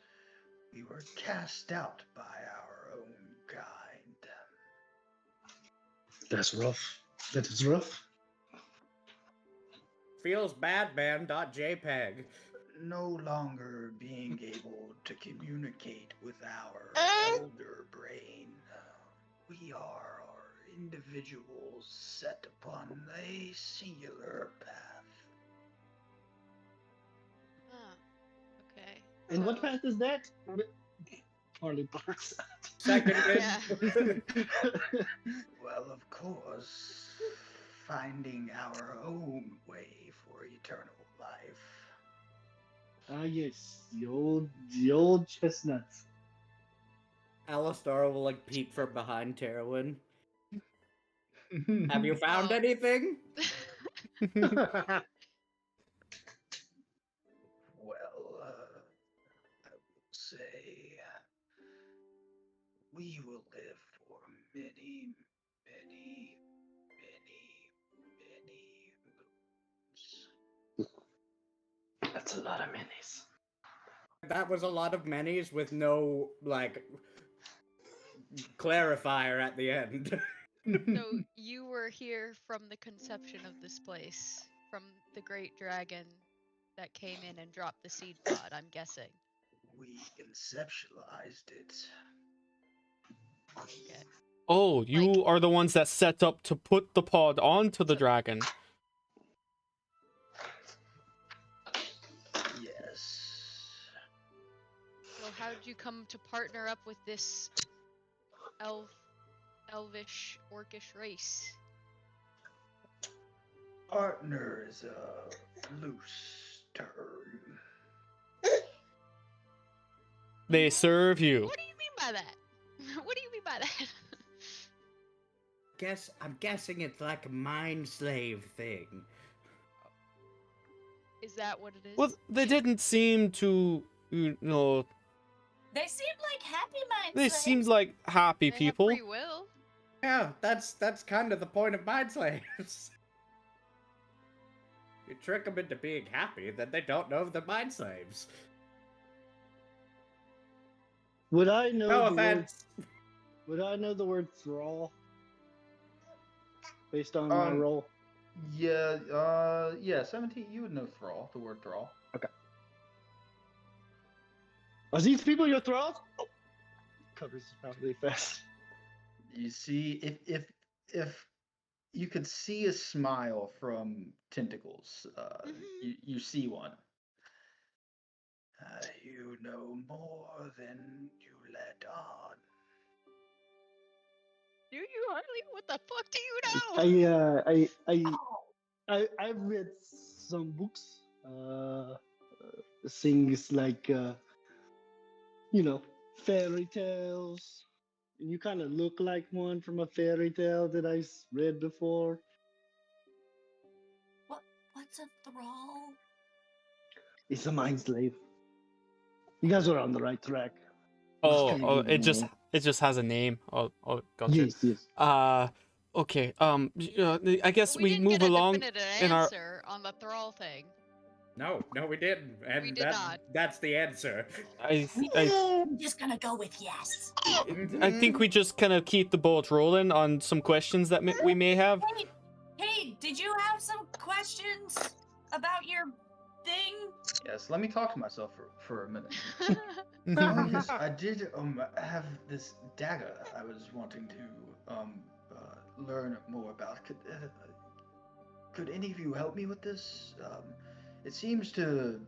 we were cast out by our own kind. That's rough. That is rough. Feels bad, man. .jpg. No longer being able to communicate with our elder brain, we are individuals set upon a singular path. And what path is that? Harley barks. Second Yeah. Well, of course, finding our own way for eternal life. Ah, yes, the old chestnuts. Alistar will like peek from behind Terwin. Have you found Oh. anything? Well, I will say we will live for many, many, many moons. That's a lot of minis. That was a lot of minis with no like clarifier at the end. So you were here from the conception of this place, from the great dragon that came in and dropped the seed pod, I'm guessing. We conceptualized it. Okay. Oh, you are the ones that set up to put the pod onto the So- dragon. Yes. So how did you come to partner up with this elvish, orcish race? Partner is a loose term. They serve you. What do you mean by that? What do you mean by that? I'm guessing it's like a mind slave thing. Is that what it is? Well, they didn't seem to, you know, They seemed like happy minds. they seemed like happy They people. have free will. Yeah, that's kind of the point of mind slaves. You trick them into being happy, then they don't know they're mind slaves. Would I know No the word? offense. Would I know the word thrall? Based on my Um, role. Yeah, 17, you would know thrall, the word thrall. Are these people your thralls? Oh. Covers his mouth really fast. You see, if you could see a smile from Tentacles, you see one. You know more than you let on. Do you, Harley? What the fuck do you know? I've read some books. Things like fairy tales. And you kind of look like one from a fairy tale that I read before. What's a thrall? It's a mind slave. You guys are on the right track. Oh, it just has a name. Oh, gotcha. Yes. Okay. I guess But we didn't move get a along definitive in our. answer on the thrall thing. No, we didn't. And We did not. That's the answer. I I'm just gonna go with yes. I think we just kind of keep the boat rolling on some questions that we may have. Hey, did you have some questions about your thing? Yes, let me talk to myself for a minute. Mhm. Yes, I did have this dagger I was wanting to learn more about. Could any of you help me with this? It seems to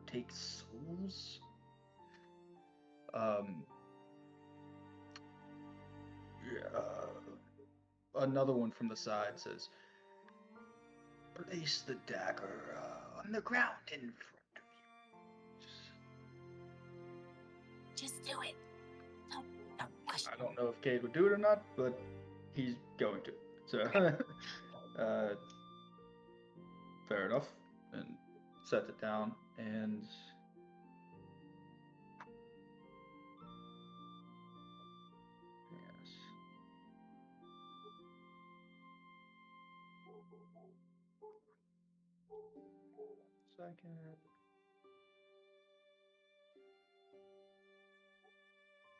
take souls. Another one from the side says, "Place the dagger on the ground in front of you." Just do it. No question. I don't know if Cade would do it or not, but he's going to. So, fair enough. And sets it down, and yes. Second.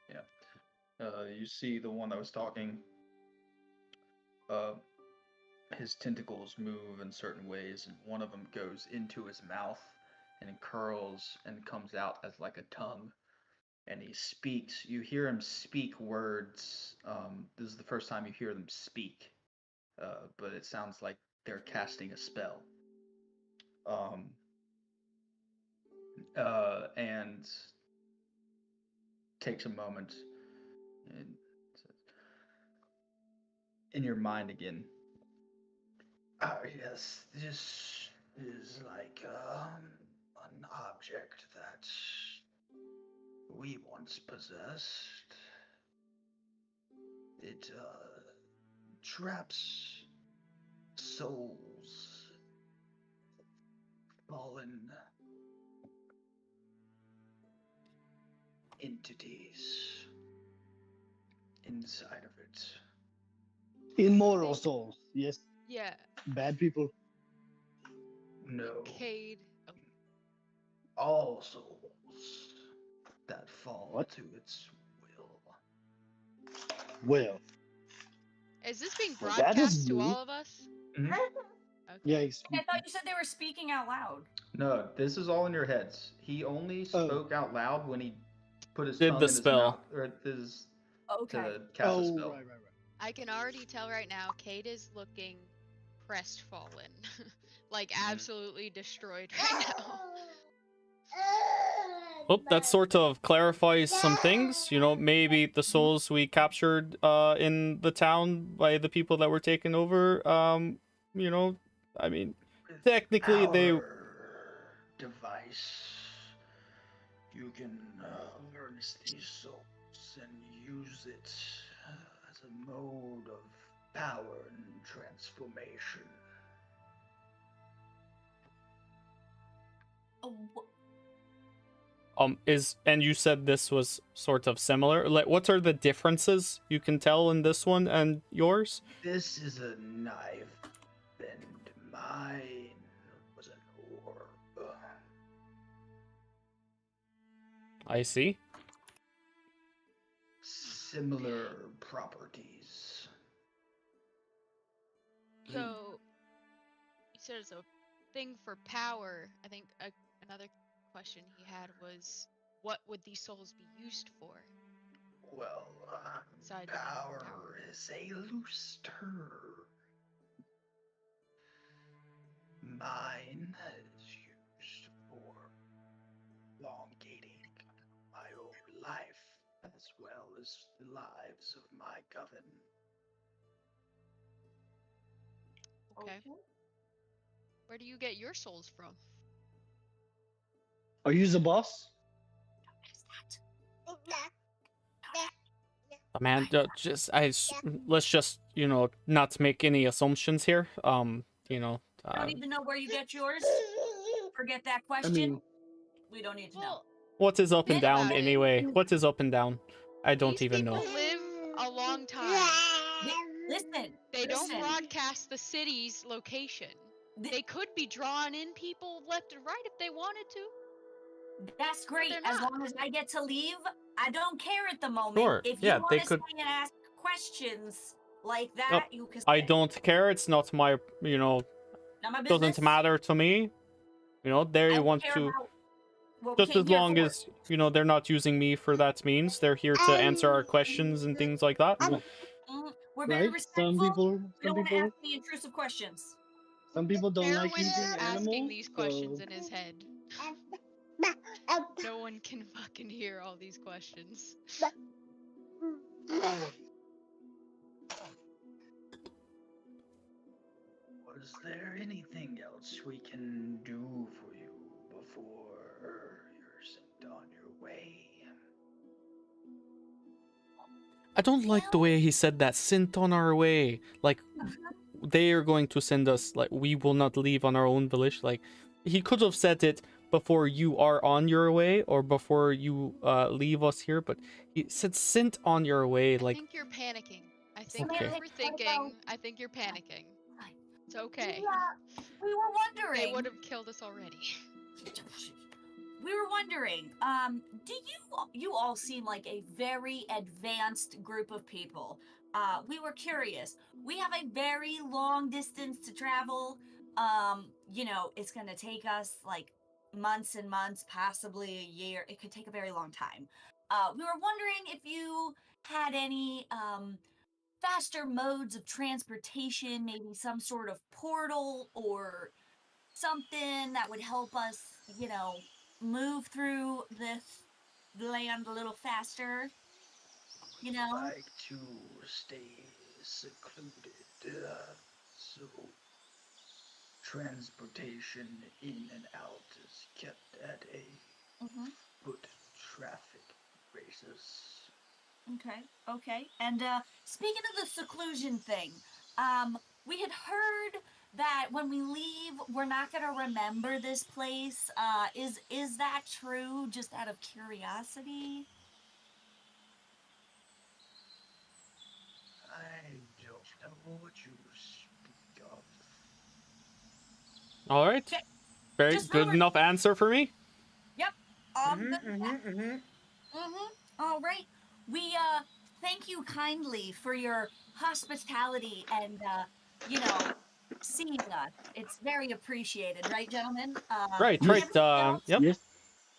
Yeah. You see the one that was talking. His tentacles move in certain ways, and one of them goes into his mouth and curls and comes out as like a tongue. And he speaks. You hear him speak words. This is the first time you hear them speak, but it sounds like they're casting a spell. and takes a moment and says, in your mind again. Oh yes, this is like an object that we once possessed. It traps souls, fallen entities inside of it. Immoral souls. Yes. Yeah. Bad people. No, Cade. Oh, all souls that fall What? to its will. Well, is this being well, that is broadcast to new. all of us? Mhm. Okay. Yeah, he's I thought speaking. you said they were speaking out loud. No, this is all in your heads. He only Oh. spoke out loud when he put his Did tongue the in his spell. mouth, or his Okay. to cast a Oh, spell. right. I can already tell right now, Cade is looking crestfallen. like Mhm. absolutely destroyed right now. Oh, that sort of clarifies some things. You know, maybe the souls we captured in the town by the people that were taken over. You know, I mean, With technically they. our device, you can harness these souls and use it as a mode of power and transformation. Oh, Is and you said this was sort of similar. Like, what are the differences you can tell in this one and yours? This is a knife, and mine was an orb. I see. Similar properties. So, you said it's a thing for power. I think another question he had was, what would these souls be used for? Well, Besides power is a loose term. Mine is used for elongating my own life as well as the lives of my coven. Okay. Where do you get your souls from? Are you the boss? Man, let's just not make any assumptions here. You know, I don't need to know where you get yours. Forget that I question. mean, We don't need to know. Well, what is up and think down about it. anyway? What is up and down? I don't These even people know. live a long time. Listen. They don't listen. broadcast the city's location. They could be drawing in people left and right if they wanted to. That's great. they're As not. long as I get to leave, I don't care at the moment. Sure, If yeah, you want they to could- stay and ask questions like Nope, that, you can. I stay. don't care. It's not my, Not my business. doesn't matter to me. You know, I they don't want care to. about what Just we as came here long for. as they're not using me for that means, they're here to answer our questions and things like that. We're very right? respectful. Some people, We don't want to ask any intrusive questions. some people don't like Erwin's using asking animals. these questions so... in his head. No one can fucking hear all these questions. Was there anything else we can do for you before you're sent on your way? I don't like the way he said that. Sent on our way. Like, they are going to send us. Like, we will not leave on our own volition. Like, he could have said it before you are on your way or before you leave us here, but he said sent on your way. I Like, think you're panicking. I think Okay. you're overthinking. I think you're panicking. It's okay. We were wondering. They would have killed us already. We were wondering, do you all seem like a very advanced group of people? We were curious. We have a very long distance to travel. It's gonna take us like months and months, possibly a year. It could take a very long time. We were wondering if you had any faster modes of transportation, maybe some sort of portal or something that would help us, move through this land a little faster? You know? Like to stay secluded, so transportation in and out is kept at a Mm-hmm. foot traffic basis. Okay. Okay. And speaking of the seclusion thing, we had heard that when we leave, we're not gonna remember this place. Is that true? Just out of curiosity. I don't know what you speak of. All right. Okay. Very Just good rumor. enough answer for me. Yep. Good. Mm-hmm. All right. We thank you kindly for your hospitality and you know seeing us. It's very appreciated, right, gentlemen? Right, Yes. right. Everybody else. Yep, Yes.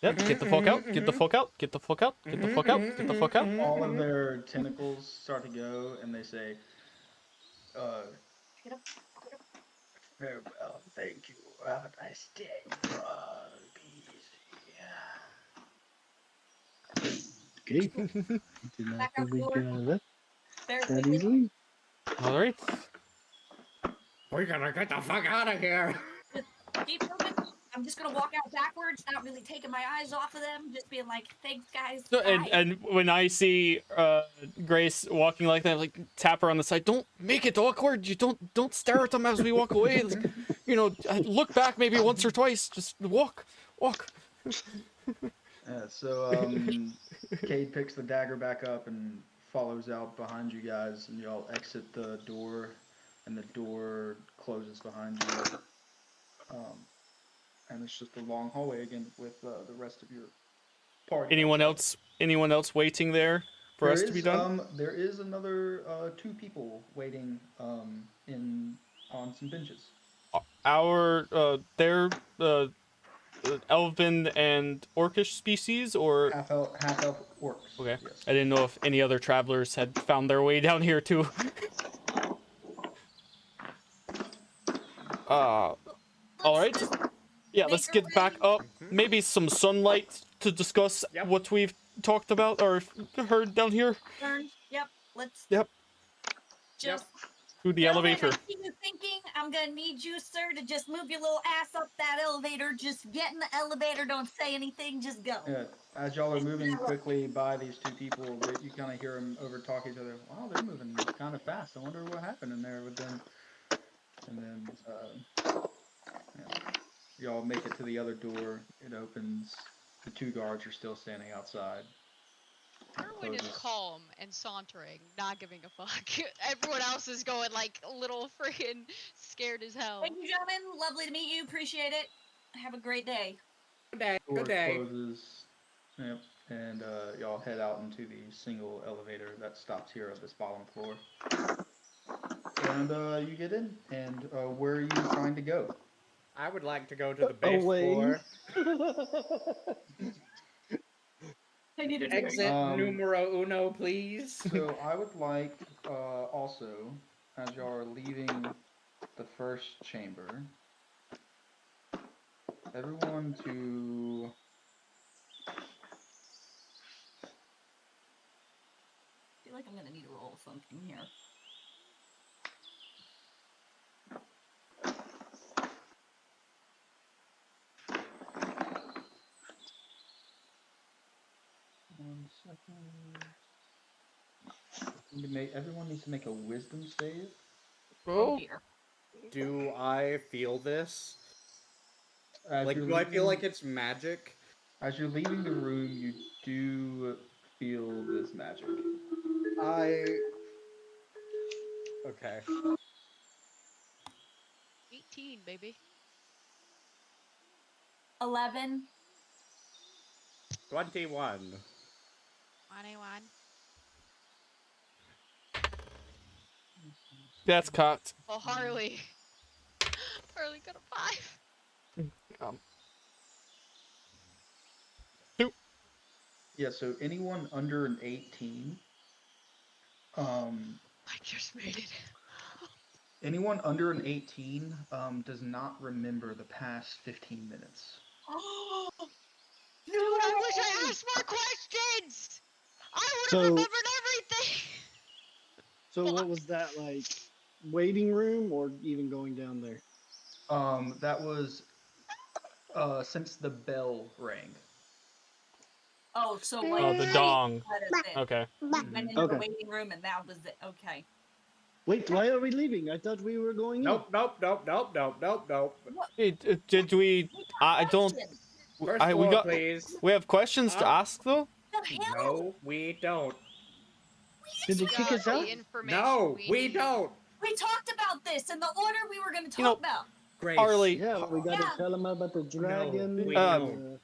yep. Get the fuck out. Get the fuck out. Get the fuck out. Get the fuck out. Get the fuck out. All of their tentacles start to go, and they say, uh, Get up. farewell, thank you, have a nice day, be easy. Okay. Did not Back out think the we door left very that quickly. easily. All right. We're gonna get the fuck out of here. Keep moving. I'm just gonna walk out backwards, not really taking my eyes off of them, just being like, "Thanks, guys." So, Bye. and when I see Grace walking like that, like tap her on the side. Don't make it awkward. You don't stare at them as we walk away. Like, you know, look back maybe once or twice. Just walk. So Cade picks the dagger back up and follows out behind you guys, and y'all exit the door, and the door closes behind you. And it's just a long hallway again with the rest of your party. Anyone outside. else? Anyone else waiting there for us to be done? There is another two people waiting in on some benches. They're elven and orcish species, or Half elf orcs. okay. Yes. I didn't know if any other travelers had found their way down here too. All right. Just Yeah, make let's our get back way. up. Maybe some sunlight to discuss Yep. what we've talked about or heard down here. Turn. Yep. Let's Yep. just. Through the Gentlemen, elevator. I see you thinking. I'm gonna need you, sir, to just move your little ass up that elevator. Just get in the elevator. Don't say anything. Just go. Yeah. As y'all are moving quickly by these two people, you kind of hear them over talk each other. Wow, they're moving kind of fast. I wonder what happened in there with them. And then y'all make it to the other door. It opens. The two guards are still standing outside. Erwin is calm and sauntering, not giving a fuck. Everyone else is going like a little freaking scared as hell. Thank you, gentlemen. Lovely to meet you. Appreciate it. Have a great day. Good day. Door Good day. closes. Yep. And y'all head out into the single elevator that stops here at this bottom floor. And you get in. And where are you trying to go? I would like to go to the base Away. floor. I need a Exit numero uno, please. So I would like also, as y'all are leaving the first chamber, everyone to I feel like I'm gonna need to roll something here. One second. Everyone needs to make a wisdom save. Oh dear. Do I feel this? As Like, you're do I feel leaving- like it's magic? As you're leaving the room, you do feel this magic. Okay. 18, baby. 11. 21. 21. That's cocked. Oh, Harley. Harley got a 5. Yeah, so anyone under an 18, I just made it. anyone under an 18 does not remember the past 15 minutes. Dude, I wish I asked more questions. I would So- have remembered everything. So what Fuck. was that like? Waiting room or even going down there? That was since the bell rang. Oh, so Oh, like the they dong. let us in. Okay. We went into the Okay. waiting room and that was it. Okay. Wait, why are we leaving? I thought we were going Nope, nope, nope, nope, nope, nope, nope. What? Hey, did we? I don't. Question. First We floor, got. please. We have questions to ask though. The hell? No, we don't. We Did they We kick got us out? the information No, we need. don't. We talked about this in the order we were going to You talk know, about. Grace. Harley, Yeah, we got to Yeah. tell them about the dragon. we and, don't.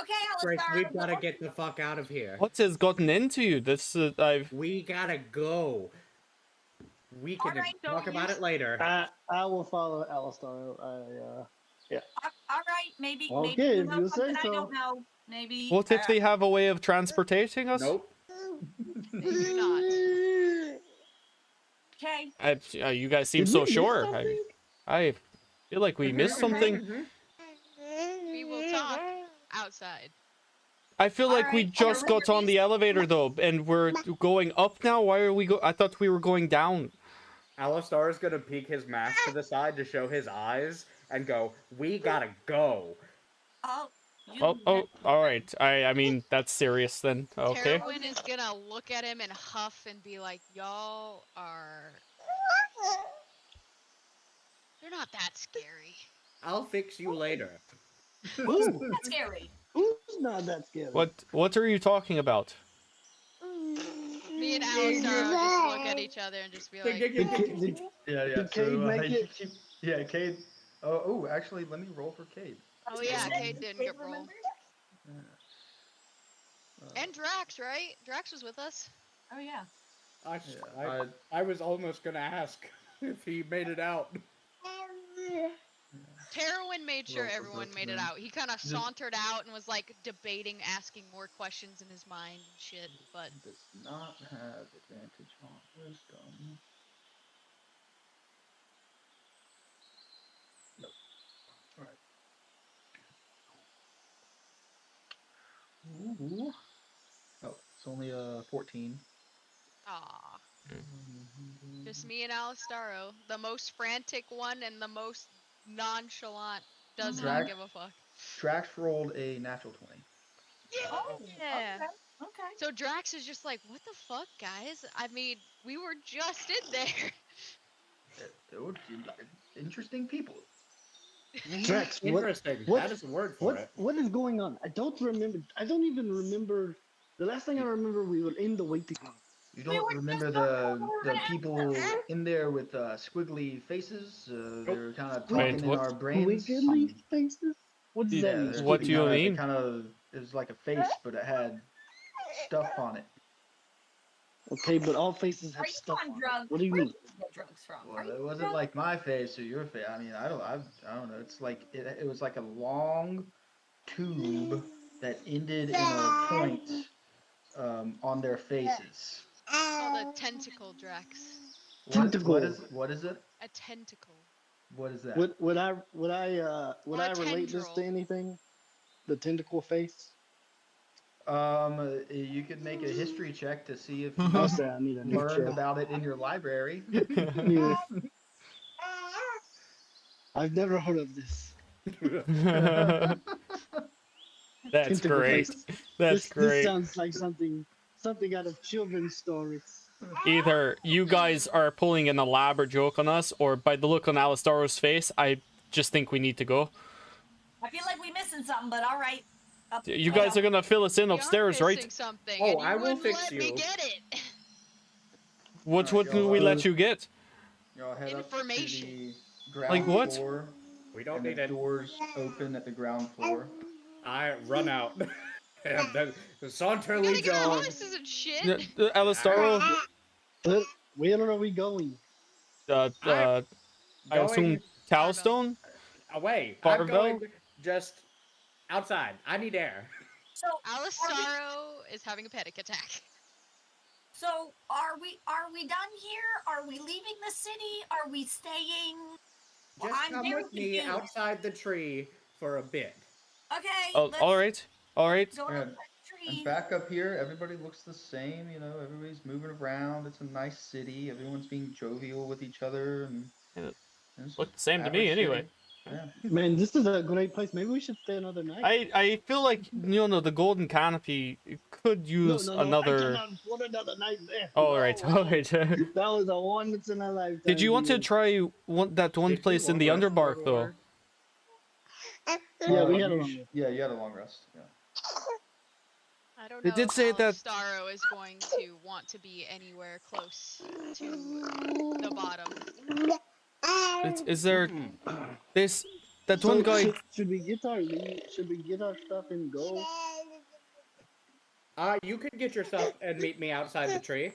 Okay, Grace, Alistar. we've got to get the fuck out of here. what has gotten into you? This I've. We gotta go. We can Alright, so talk about you- it later. I will follow Alistar. All right, maybe Okay, maybe you if know you say something I so. don't know. Maybe. What if they have a way of transporting us? Nope. Maybe not. Okay. You guys seem Did so we miss sure. something? I feel like we missed something. We will talk outside. I feel like we Alright, just got on the elevator though, and we're going up now. Why are we I thought we were going down. Alistar is gonna peek his mask to the side to show his eyes and go, "We gotta go." Oh. Oh, all right. I mean that's serious then. Okay. Terwin is gonna look at him and huff and be like, "Y'all are. They're not that scary." I'll fix you later. Ooh, That's scary. who's not that scary? What are you talking about? Me and Alistar will just look at each other and just be like, Did, did, Yeah, Did Cade make you it? yeah, Cade. Oh, actually, let me roll for Cade. "Oh yeah, Cade didn't get roll." Yeah. And Drax, right? Drax was with us. Oh yeah. I was almost gonna ask if he made it out. Terwin made sure Roll for everyone both of made it them. out. He kind of sauntered out and was like debating, asking more questions in his mind and shit. But Does not have advantage on wisdom. Nope. Alright. Ooh. Oh, it's only 14. ah, just me and Alistaro, the most frantic one and the most nonchalant. Does not Drag- give a fuck. Drax rolled a natural 20. Oh. Yeah. Okay. Okay. So Drax is just like, "What the fuck, guys? I mean, we were just in there." They were interesting people. Drax, what, Interesting. what- That is a word for it. what is going on? I don't remember. I don't even remember. The last thing I remember, we were in the waiting room. You We don't were remember just the talking the about people in there with squiggly faces? They're kind of Wait, talking in what? our brains. Wiggly faces? What does that Yeah, mean? What do you They mean? kind of it was like a face, but it had stuff on it. Okay, but all faces Are have you stuff on on it. drugs? What do you Where mean? did you get drugs from? Are Well, you it on wasn't drugs? like my face or your face. I mean, I don't know. It's like it was like a long tube that ended in a point on their faces. Called a tentacle, Drax. What is it? A tentacle. What is that? Would I Or a relate this tendril. to anything? The tentacle face. You could make a history check to see if I'll you say I need a new learned check. about it in your library. Yeah. I've never heard of this. That's Tentacle great. face. That's This great. sounds like something out of children's stories. Either you guys are pulling an elaborate joke on us, or by the look on Alistaro's face, I just think we need to go. I feel like we're missing something, but all right. You guys are gonna fill us in We upstairs, are right? missing something, Oh, and you I will wouldn't fix let me you. get it. What Alright, would we y'all, let you get? Y'all head up to Information. the ground Like what? floor. We don't And need the it. doors open at the ground floor. I run out. And then saunter We gotta leads get our on. horses and shit. Alistaro, Where are we going? I assume Going Cowstone? away. Farvel? I'm going just outside. I need air. So Alistaro is having a panic attack. So are we done here? Are we leaving the city? Are we staying? Well, Just I'm come very with me confused. outside the tree for a bit. Okay, Oh, let's all right, all right. go Yeah, up the and tree. back up here, everybody looks the same. You know, everybody's moving around. It's a nice city. Everyone's being jovial with each other, and It it's looked an the same to me average anyway. city. Yeah. Man, this is a great place. Maybe we should stay another night. I feel like the Golden Canopy could No, use no, no. I another. cannot afford another night there. All No, right, all no. right. That was a once in a lifetime. Did you want to deal. try that one Did we place in the long rest Underbark while we though? were- Yeah, we had a You long rest. yeah, you had a long rest. Yeah. I don't They know did if say that- Alexstaro is going to want to be anywhere close to the bottom. Is there Hmm. this that So one guy? should we get our stuff and go? You can get your stuff and meet me outside the tree.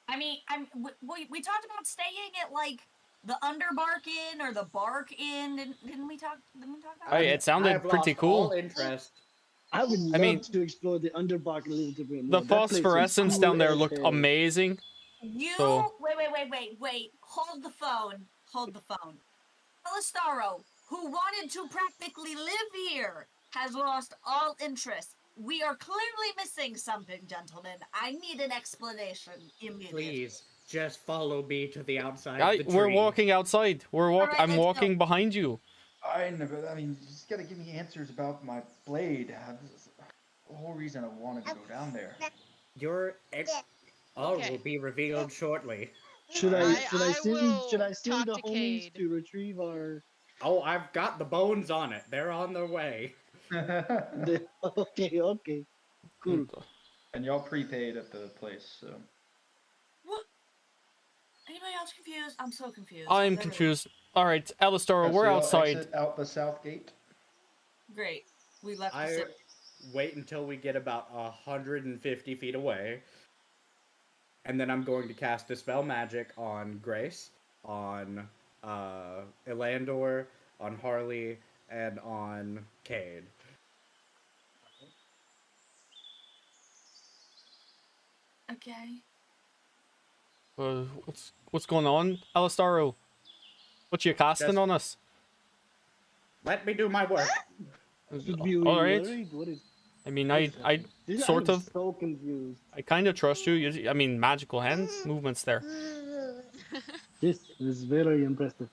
I mean, we talked about staying at like the Underbark Inn or the Bark Inn. Didn't we talk? Didn't we talk about Oh, that? yeah, it sounded I've pretty lost all cool. interest. I would love mean, to explore the Underbark a little bit more. The That place was phosphorescence cool down there as looked hell. amazing. You So- wait. Hold the phone. Hold the phone. Alistaro, who wanted to practically live here, has lost all interest. We are clearly missing something, gentlemen. I need an explanation immediately. Please, just follow me to the outside of the tree. We're walking outside. Alright, I'm let's walking go. behind you. I mean, you just gotta give me answers about my blade. This is the whole reason I wanted to go down there. Your all Okay. will be revealed shortly. Should I I send will the talk to homies Cade. to retrieve our? Oh, I've got the bones on it. They're on their way. Okay, cool. And y'all prepaid at the place, so. What? Anybody else confused? I'm so confused. I'm Literally. confused. All right, Alistoro, Yeah, so we're y'all outside. exit out the south gate. Great. We left the I city. wait until we get about 150 feet away. And then I'm going to cast Dispel Magic on Grace, on Elandor, on Harley, and on Cade. Okay. What's going on, Alistaro? What you casting Just- on us? Let me do my work. Should we All right. worried? What is? I mean, what is I happening? This- sort I'm of- so confused. I kind of trust you. I mean, magical hands, movements there. This is very impressive.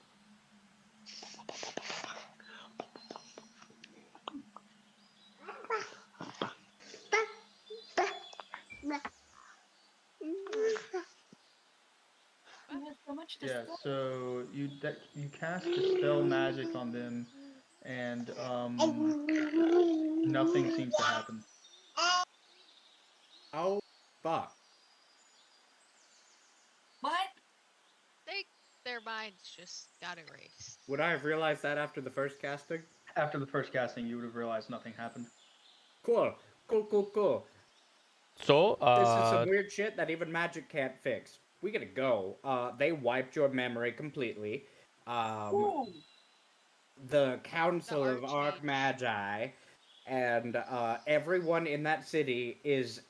We had so much to Yeah, say. so you cast Dispel Magic on them, and nothing seems to happen. Oh, fuck. What? Their minds just got erased. Would I have realized that after the first casting? After the first casting, you would have realized nothing happened. Cool. So, This is some weird shit that even magic can't fix. We gotta go. They wiped your memory completely. Ooh. The Council The of Archmage. Archmagi and everyone in that city is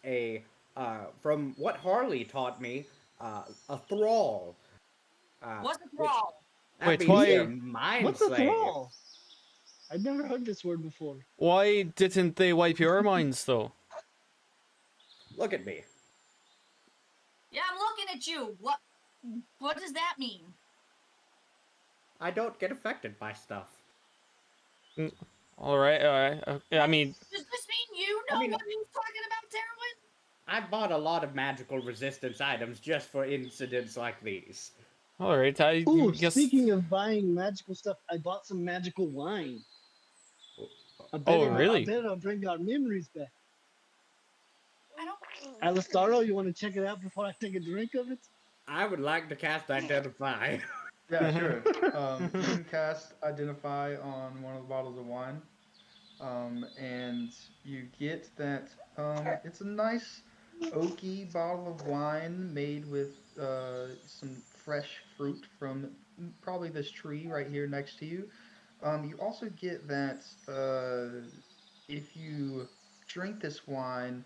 from what Harley taught me, a thrall. What's the which- problem? That Wait, means why- they're mind What's a slave. thrall? I've never heard this word before. why didn't they wipe your minds though? Look at me. Yeah, I'm looking at you. What does that mean? I don't get affected by stuff. All right. I mean, Does this mean you know I mean- what he's talking about, Terwin? I bought a lot of magical resistance items just for incidents like these. all right. I Ooh, guess. speaking of buying magical stuff, I bought some magical wine. Really? I bet it'll bring our memories back. I don't. Alistaro, you want to check it out before I take a drink of it? I would like to cast Identify. Yeah, sure. You can cast Identify on one of the bottles of wine, and you get that. It's a nice oaky bottle of wine made with some fresh fruit from probably this tree right here next to you. You also get that if you drink this wine,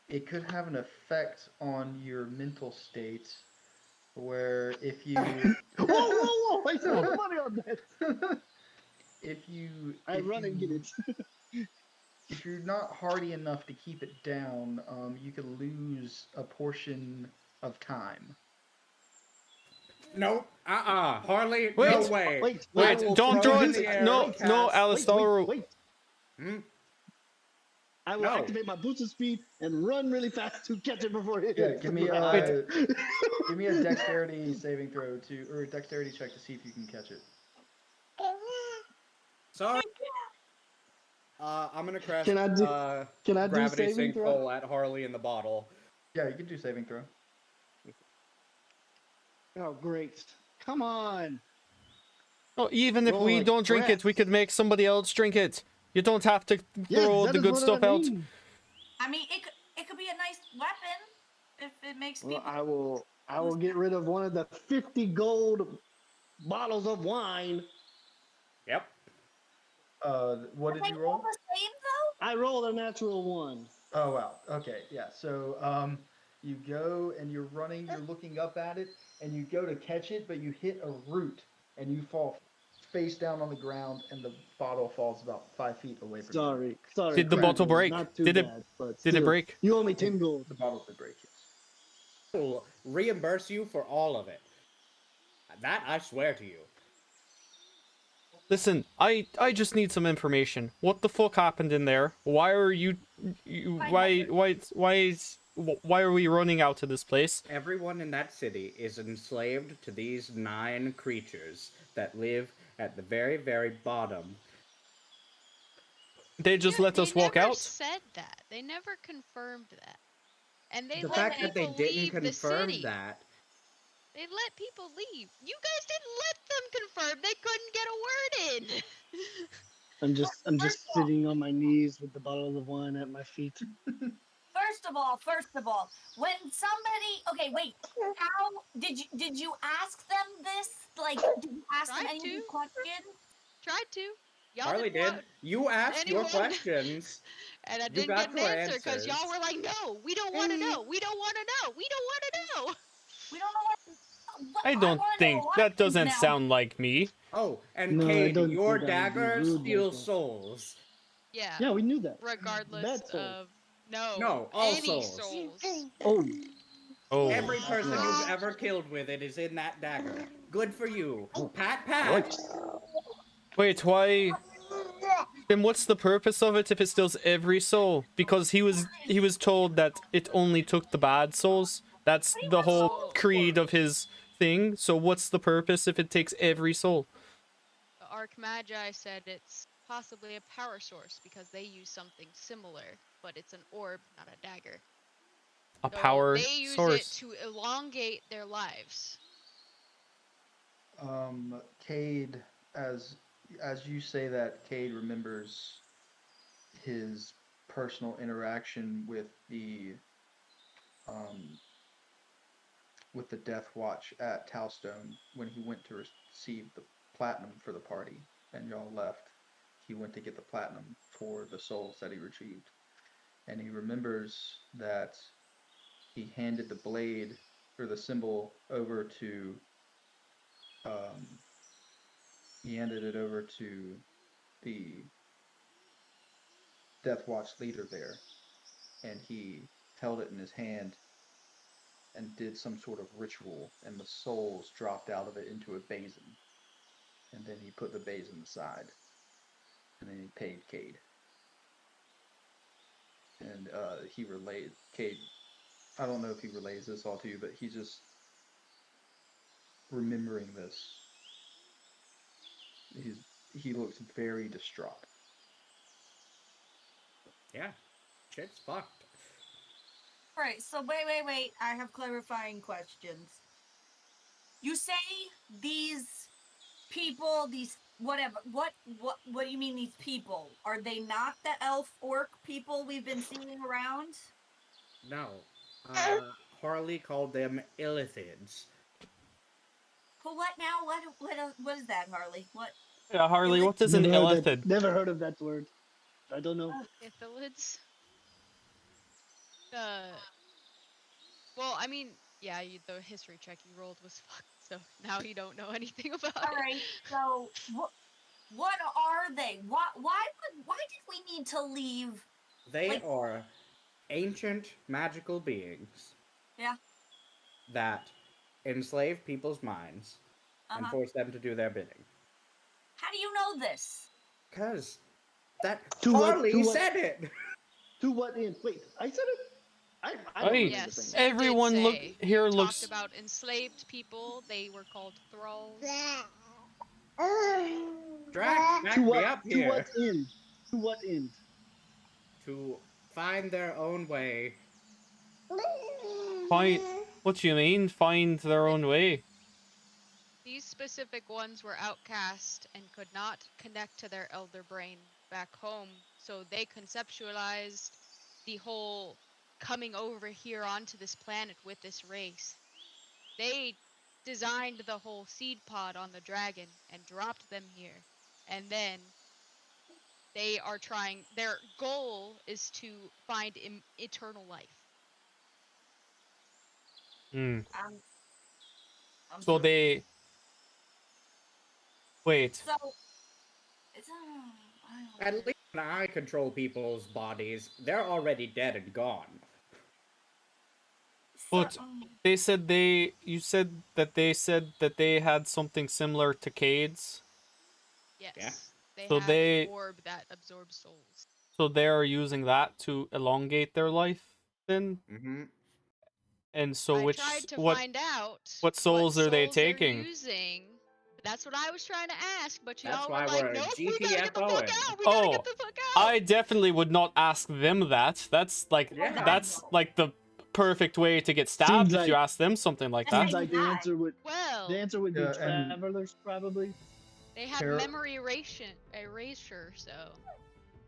it could have an effect on your mental state. Where if you Whoa! I spent money on that. if you I if run and get you it. if you're not hardy enough to keep it down, you could lose a portion of time. Nope. Harley, no Wait, way. Wait, I wait. wait, will don't Can I throw throw it do in it. the this? air and Wait, No, cast. wait, wait, Alistair. wait. Hmm? I will No. activate my boosted speed and run really fast to catch it before it Yeah, hits give the me ground. give me a dexterity saving throw or a dexterity check to see if you can catch it. Sorry. I'm gonna cast Can I do gravity saving throw? sinkhole at Harley in the bottle. Yeah, you can do saving throw. Oh, great. Come on. No, even if Roll we like don't drink it, we crap. could make somebody else drink it. You don't have to Yes, throw that the is good what I stuff out. mean. I mean, it could be a nice weapon if it makes Well, people. I will get rid of one of the 50 gold bottles of wine. Yep. What Are did they you all roll? the same though? I rolled a natural one. Oh wow. Okay, yeah. So you go and you're running, you're looking up at it, and you go to catch it, but you hit a root and you fall face down on the ground, and the bottle falls about 5 feet away from you. Sorry, Did the Crack. bottle Pringles. break? Not too Did it? bad, but Did it still, break? you owe me 10 gold. The bottle did break. Yes. Will reimburse you for all of it. That I swear to you. Listen, I just need some information. What the fuck happened in there? Why are why are we running out to this place? Everyone in that city is enslaved to these 9 creatures that live at the very, very bottom. They just let They us walk never out? said that. They never confirmed that. And they The let fact that they people didn't leave the confirm city. that. They let people leave. You guys didn't let them confirm. They couldn't get a word in. I'm First just of all, sitting on my knees with the bottle of wine at my feet. first of all, when somebody, okay, wait, how did you ask them this? Like, did you ask them Tried any of to. these questions? Tried to. Y'all Harley didn't want did. You asked your anyone. questions. And I You didn't get got an your answer because answers. y'all were like, no, we don't want to know. We don't want to know. We don't want to know. We don't know what. I I don't want to know a think lot that of things doesn't now. sound like me. Oh, and No, I Cade, don't your think I would be dagger rude like steals that. souls. Yeah, Yeah, we knew that. regardless Bad soul. of no, No, all any souls. souls. Oh, Oh. Every person you've Right. ever killed with it is in that dagger. Good for you. Pat, pat. Wait, why? Then what's the purpose of it if it steals every soul? Because he was told that it only took the bad souls. That's the whole So creed of his thing. So what's the purpose if it takes every soul? the Archmagi said it's possibly a power source because they use something similar, but it's an orb, not a dagger. A So power they use it source. to elongate their lives. Cade, as you say that, Cade remembers his personal interaction um, with the Death Watch at Talstone when he went to receive the platinum for the party, and y'all left. He went to get the platinum for the souls that he retrieved, and he remembers that he handed the blade or the symbol over to um, he handed it over to the Death Watch leader there, and he held it in his hand and did some sort of ritual, and the souls dropped out of it into a basin. And then he put the basin aside, and then he paid Cade. And he relayed Cade. I don't know if he relays this all to you, but he's just remembering this. He looks very distraught. Yeah, shit's fucked. Right. So wait. I have clarifying questions. You say these people, these whatever. What do you mean these people? Are they not the elf orc people we've been seeing around? No. Harley called them illithids. Well, what now? What is that, Harley? What? Yeah, Harley, Illit- what is an illithid? Never heard of that word. I don't know. Ithalids. Uh, well, I mean, yeah, the history check you rolled was fucked, so now you don't know anything about All it. right. So what are to leave. They Like- are ancient magical beings. Yeah. That enslave people's minds and force them to do their bidding. How do you know this? Cause that To what- Harley to what- said it. To what end? Wait, I said it. I don't Hey, remember Yes, saying you that. did Everyone look say. here You looks. talked about enslaved people. They were called thralls. Drax, back To me what? up To here. what end? To what end? To find their own way. Find. What do you mean? Find their own way. These specific ones were outcast and could not connect to their elder brain back home, so they conceptualized the whole coming over here onto this planet with this race. They designed the whole seed pod on the dragon and dropped them here. And then they are trying, their goal is to find eternal life. Hmm. I'm So sorry. they. Wait. So it's I At don't least when I control people's bodies, they're already dead and gone. But they said they. You said that they said that they had something similar to Cade's. Yes. Yeah. They So have they- an orb that absorbs souls. So they are using that to elongate their life, then. Mm-hmm. And so I which tried to what find out what souls are they souls they're taking? using. That's what I was trying to ask, but That's y'all why were like, we're nope, we gotta get the fuck GTFOing. out. We gotta Oh, get the fuck out. I definitely would not ask them that. That's like Yeah. that's like the perfect way to get stabbed if you like- ask them something like Seems Seems that. like the die. answer would Well, the answer would be Yeah, and- travelers probably. they have Terra- memory erasure, so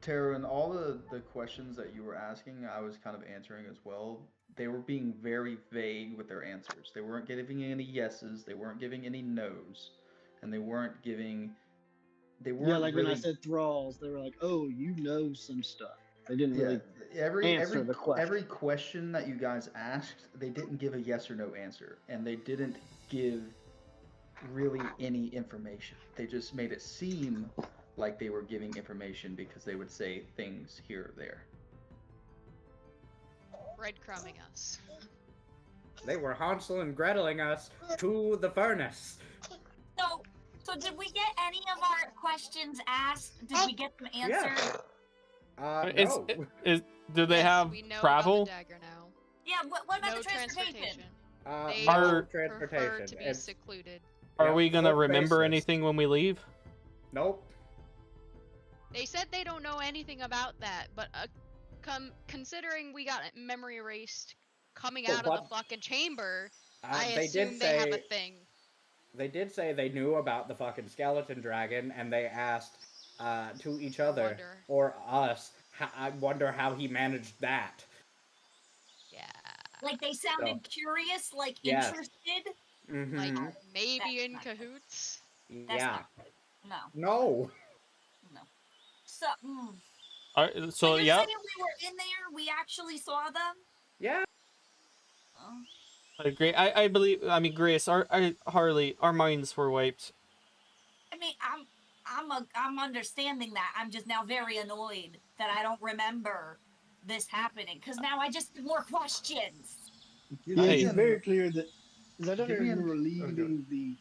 Tara, and all the questions that you were asking, I was kind of answering as well. They were being very vague with their answers. They weren't giving any yeses, they weren't giving any nos, and they weren't giving. They weren't Yeah, like really, when I said thralls, they were like, "Oh, you know some stuff." They didn't yeah, really. every answer the question. every question that you guys asked, they didn't give a yes or no answer, and they didn't give really any information. They just made it seem like they were giving information because they would say things here or there. breadcrumbing us. They were Hansel and Greteling us to the furnace. So did we get any of our questions asked? Did we get them answered? Yeah. Is, No. do they Yes, have we know travel? about the dagger now. Yeah, what about No the transportation? They No Are- prefer transportation. to be It's- secluded. Are Yep, we gonna foot remember basis. anything when we leave? Nope. They said they don't know anything about that, but considering we got memory erased coming But out of the what- fucking chamber, I They assume did they have a say thing. they did say they knew about the fucking skeleton dragon, and they asked to each other wonder. or us. I wonder how he managed that. Yeah. Like they sounded curious, like Yes. interested. Mm-hmm. Like maybe That's in not good. cahoots. That's Yeah. not good. No, No. no. So, So you're yeah, saying we were in there? We actually saw them? Yeah. Oh. I agree. I believe. I mean, Grace, Harley, our minds were wiped. I mean, I'm understanding that. I'm just now very annoyed that I don't remember this happening because now I just have more questions. Yeah, Hey. it's very clear that because I don't Give me an- remember oh, leaving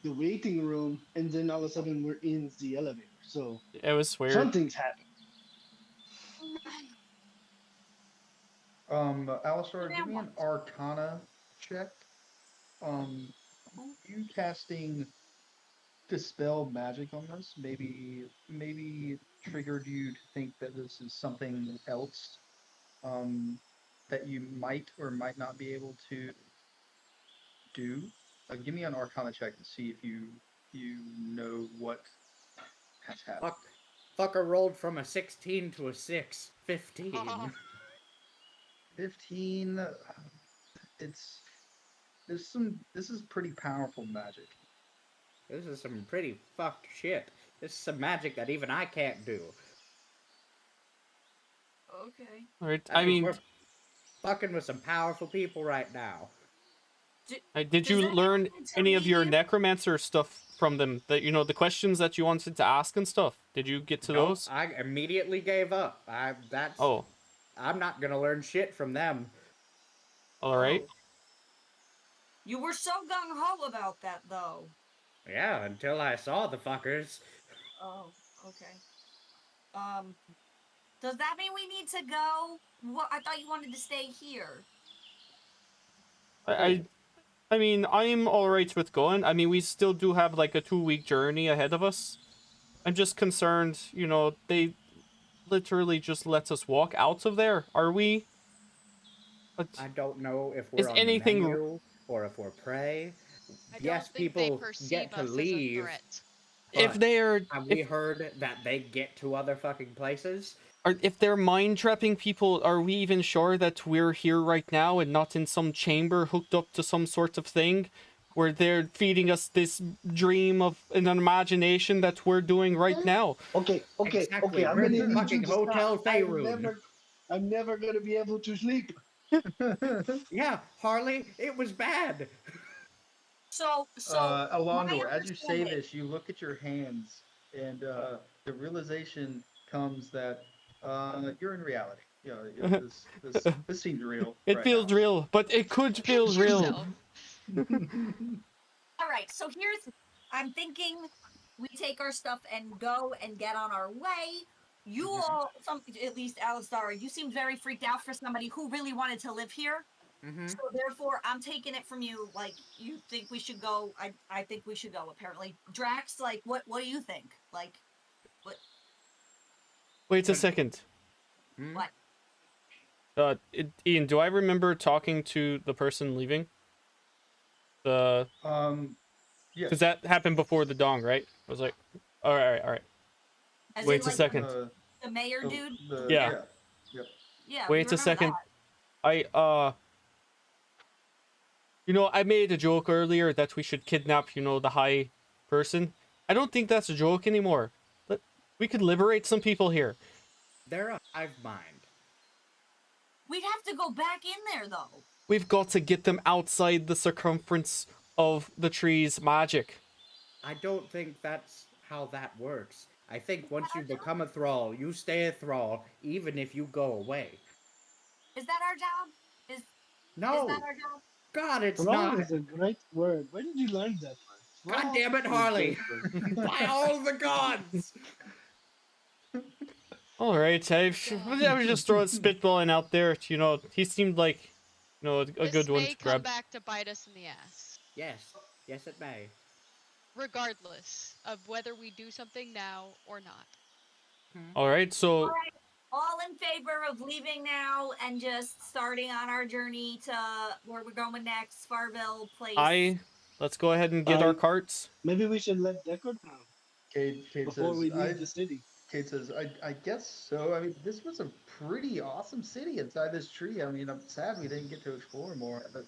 the waiting room, and then all of a sudden we're in the elevator. So It was weird. something's happened. Alistar, Yeah, give me an what? Arcana check. You casting dispel magic on this maybe triggered you to think that this is something else, that you might or might not be able to do. Give me an Arcana check to see if you know what has happened. Fucker rolled from a 16 to a 6. 15. Oh. 15. This is pretty powerful magic. This is some pretty fucked shit. This is some magic that even I can't do. Okay. Right. I mean, I mean, we're fucking with some powerful people right now. Did does you anyone learn need to any of your leave? necromancer stuff from them? That the questions that you wanted to ask and stuff. Did you get to Nope, those? I immediately gave up. Oh, I'm not gonna learn shit from them. all right. Oh. You were so gung ho about that, though. Yeah, until I saw the fuckers. Oh, okay. Does that mean we need to go? What? I thought you wanted to stay here. I I mean, I'm all right with going. I mean, we still do have like a 2-week journey ahead of us. I'm just concerned, they literally just let us walk out of there. Are we? I don't know if Is we're on the anything? menu or if we're prey. I Yes, don't think they people perceive get to us as a leave, threat. If but they are, have we heard that they get to other fucking places? if they're mind trapping people, are we even sure that we're here right now and not in some chamber hooked up to some sort of thing, where they're feeding us this dream of an imagination that we're doing right now? Okay. Exactly, I'm we're gonna in need you fucking to stop. Hotel Faerun. I'm never gonna be able to sleep. Yeah, Harley, it was bad. So, my Alondor, as you say understanding. this, you look at your hands, and the realization comes that you're in reality. This seems real It right feels now. real, but it could feel Pinch real. yourself. All right. So I'm thinking we take our stuff and go and get on our way. You all, at least Alistar, you seemed very freaked out for somebody who really wanted to live here. Mm-hmm. So therefore, I'm taking it from you. Like, you think we should go? I think we should go. Apparently, Drax. Like, what do you think? Like, what? Wait a second. Hmm? What? Ian, do I remember talking to the person leaving? Because Yes. that happened before the dong, right? I was like, all right. As Wait in, a like, second. the mayor dude. Yeah. Yep. Yeah. we Wait a remember second. that. I made a joke earlier that we should kidnap, the high person. I don't think that's a joke anymore. We could liberate some people here. They're a hive mind. We'd have to go back in there, though. We've got to get them outside the circumference of the tree's magic. I don't think that's how that works. I think once you become a thrall, you stay a thrall, even if you go away. Is that our job? Is No! that our job? God, it's Thrall not! is a great word. Where did you learn that one? God Thrall damn it, is a Harley! great word. By all the gods! All right, I was just throwing spitballing out there. He seemed like, a This good one may to come grab. back to bite us in the ass, Yes, yes it may. regardless of whether we do something now or not. All right, so All in favor of leaving now and just starting on our journey to where we're going next, Farville Place. let's go ahead and get our I- carts. Maybe we should let Deckard know Cade before says, we leave the city. Cade says, I guess so. I mean, this was a pretty awesome city inside this tree. I mean, I'm sad we didn't get to explore more. But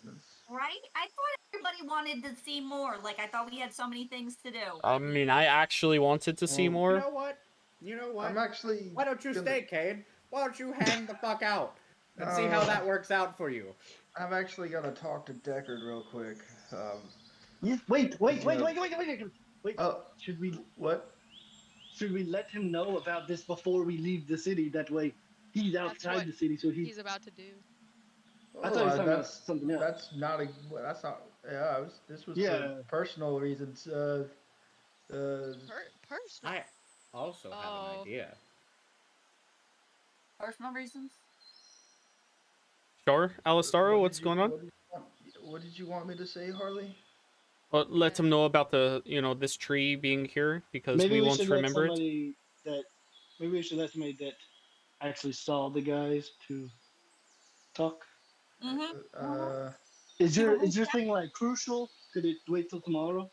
Right? I thought everybody wanted to see more. Like, I thought we had so many things to do. I mean, I actually wanted to see Well, more. You know what? You know what? I'm actually. Why don't you gonna- stay, Cade? Why don't you hang the fuck out and see how that works out for you? I'm actually gonna talk to Deckard real quick. Yes, wait. Oh, Should we what? let him know about this before we leave the city? That way, he's That's outside what the city, so he's about to do. I thought he was talking about that's something else. That's not a. That's not. Yeah, this was Yeah. for personal reasons. Personal. I also have an Oh. idea. Personal reasons? Sure, Alistaro, what's going on? What did you want me to say, Harley? Well, let him know about the, this tree being here because Maybe we we won't should let remember it. somebody that. Maybe we should let somebody that actually saw the guys to talk. Mm-hmm. Is your thing like crucial? Could it wait till tomorrow?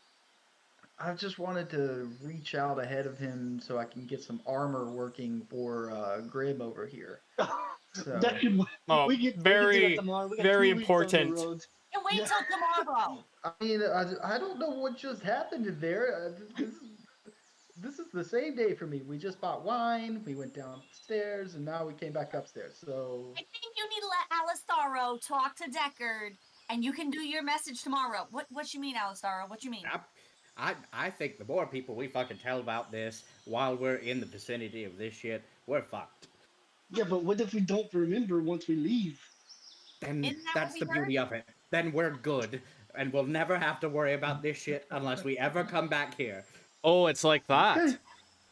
I just wanted to reach out ahead of him so I can get some armor working for Grim over here. So, That could. Oh, We can do very, that tomorrow. We got very 2 weeks on the important. road. And wait till tomorrow. I mean, I don't know what just happened in there. This is the same day for me. We just bought wine, we went downstairs, and now we came back upstairs. So I think you need to let Alistaro talk to Deckard And you can do your message tomorrow. What you mean, Alistara? What you mean? I think the more people we fucking tell about this while we're in the vicinity of this shit, we're fucked. Yeah, but what if we don't remember once we leave? Then Isn't that that's what the we heard? beauty of it. Then we're good, and we'll never have to worry about this shit unless we ever come back here. Oh, it's like that. Okay.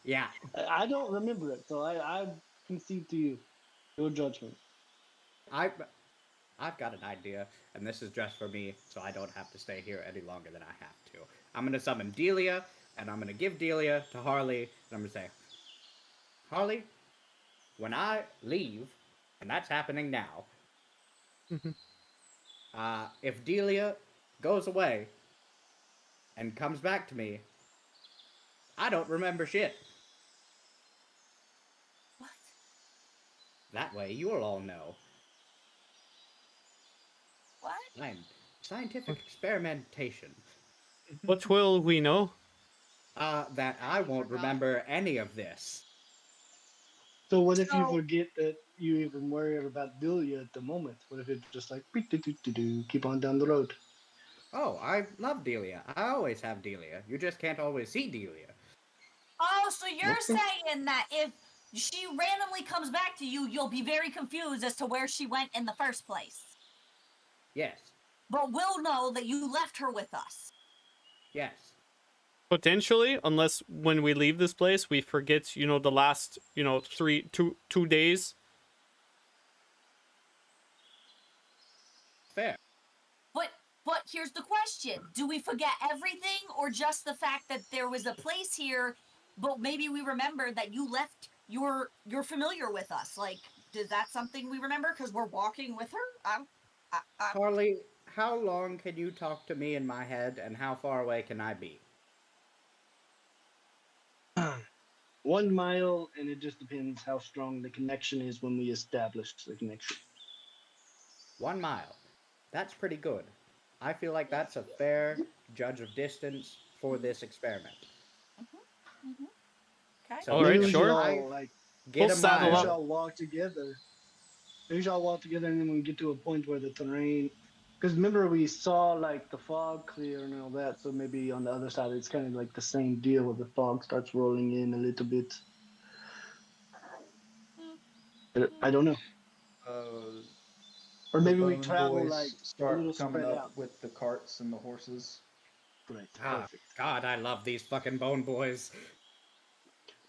Yeah. I don't remember it, so I concede to you. Your judgment. I've got an idea, and this is just for me, so I don't have to stay here any longer than I have to. I'm gonna summon Delia, and I'm gonna give Delia to Harley, and I'm gonna say, Harley, when I leave, and that's happening now, Mhm. if Delia goes away and comes back to me, I don't remember shit. What? That way, you'll all know. What? I'm scientific experimentation. What will we know? That I You won't forgot. remember any of this. So what if you So- forget that you even worry about Delia at the moment? What if it's just like keep on down the road? Oh, I love Delia. I always have Delia. You just can't always see Delia. Oh, so you're Okay. saying that if she randomly comes back to you, you'll be very confused as to where she went in the first place. Yes. But we'll know that you left her with us. Yes. Potentially, unless when we leave this place, we forget, you know, the last, you know, two days. Fair. But here's the question. Do we forget everything or just the fact that there was a place here, but maybe we remember that you left you're familiar with us? Like, is that something we remember because we're walking with her? I'm Harley, how long can you talk to me in my head, and how far away can I be? 1 mile, and it just depends how strong the connection is when we establish the connection. 1 mile. That's pretty good. I feel like that's a fair judge of distance for this experiment. okay. So All right, Maybe we should sure. all like get We'll a saddle we up. should mile. all walk together. Maybe we should all walk together, and then when we get to a point where the terrain, because remember we saw like the fog clear and all that, so maybe on the other side it's kind of like the same deal where the fog starts rolling in a little bit. I don't know. Uh, Or the maybe we Bone travel like Boys a little start coming spread up out. with the carts and the horses. Right, Ah, perfect. God, I love these fucking bone boys.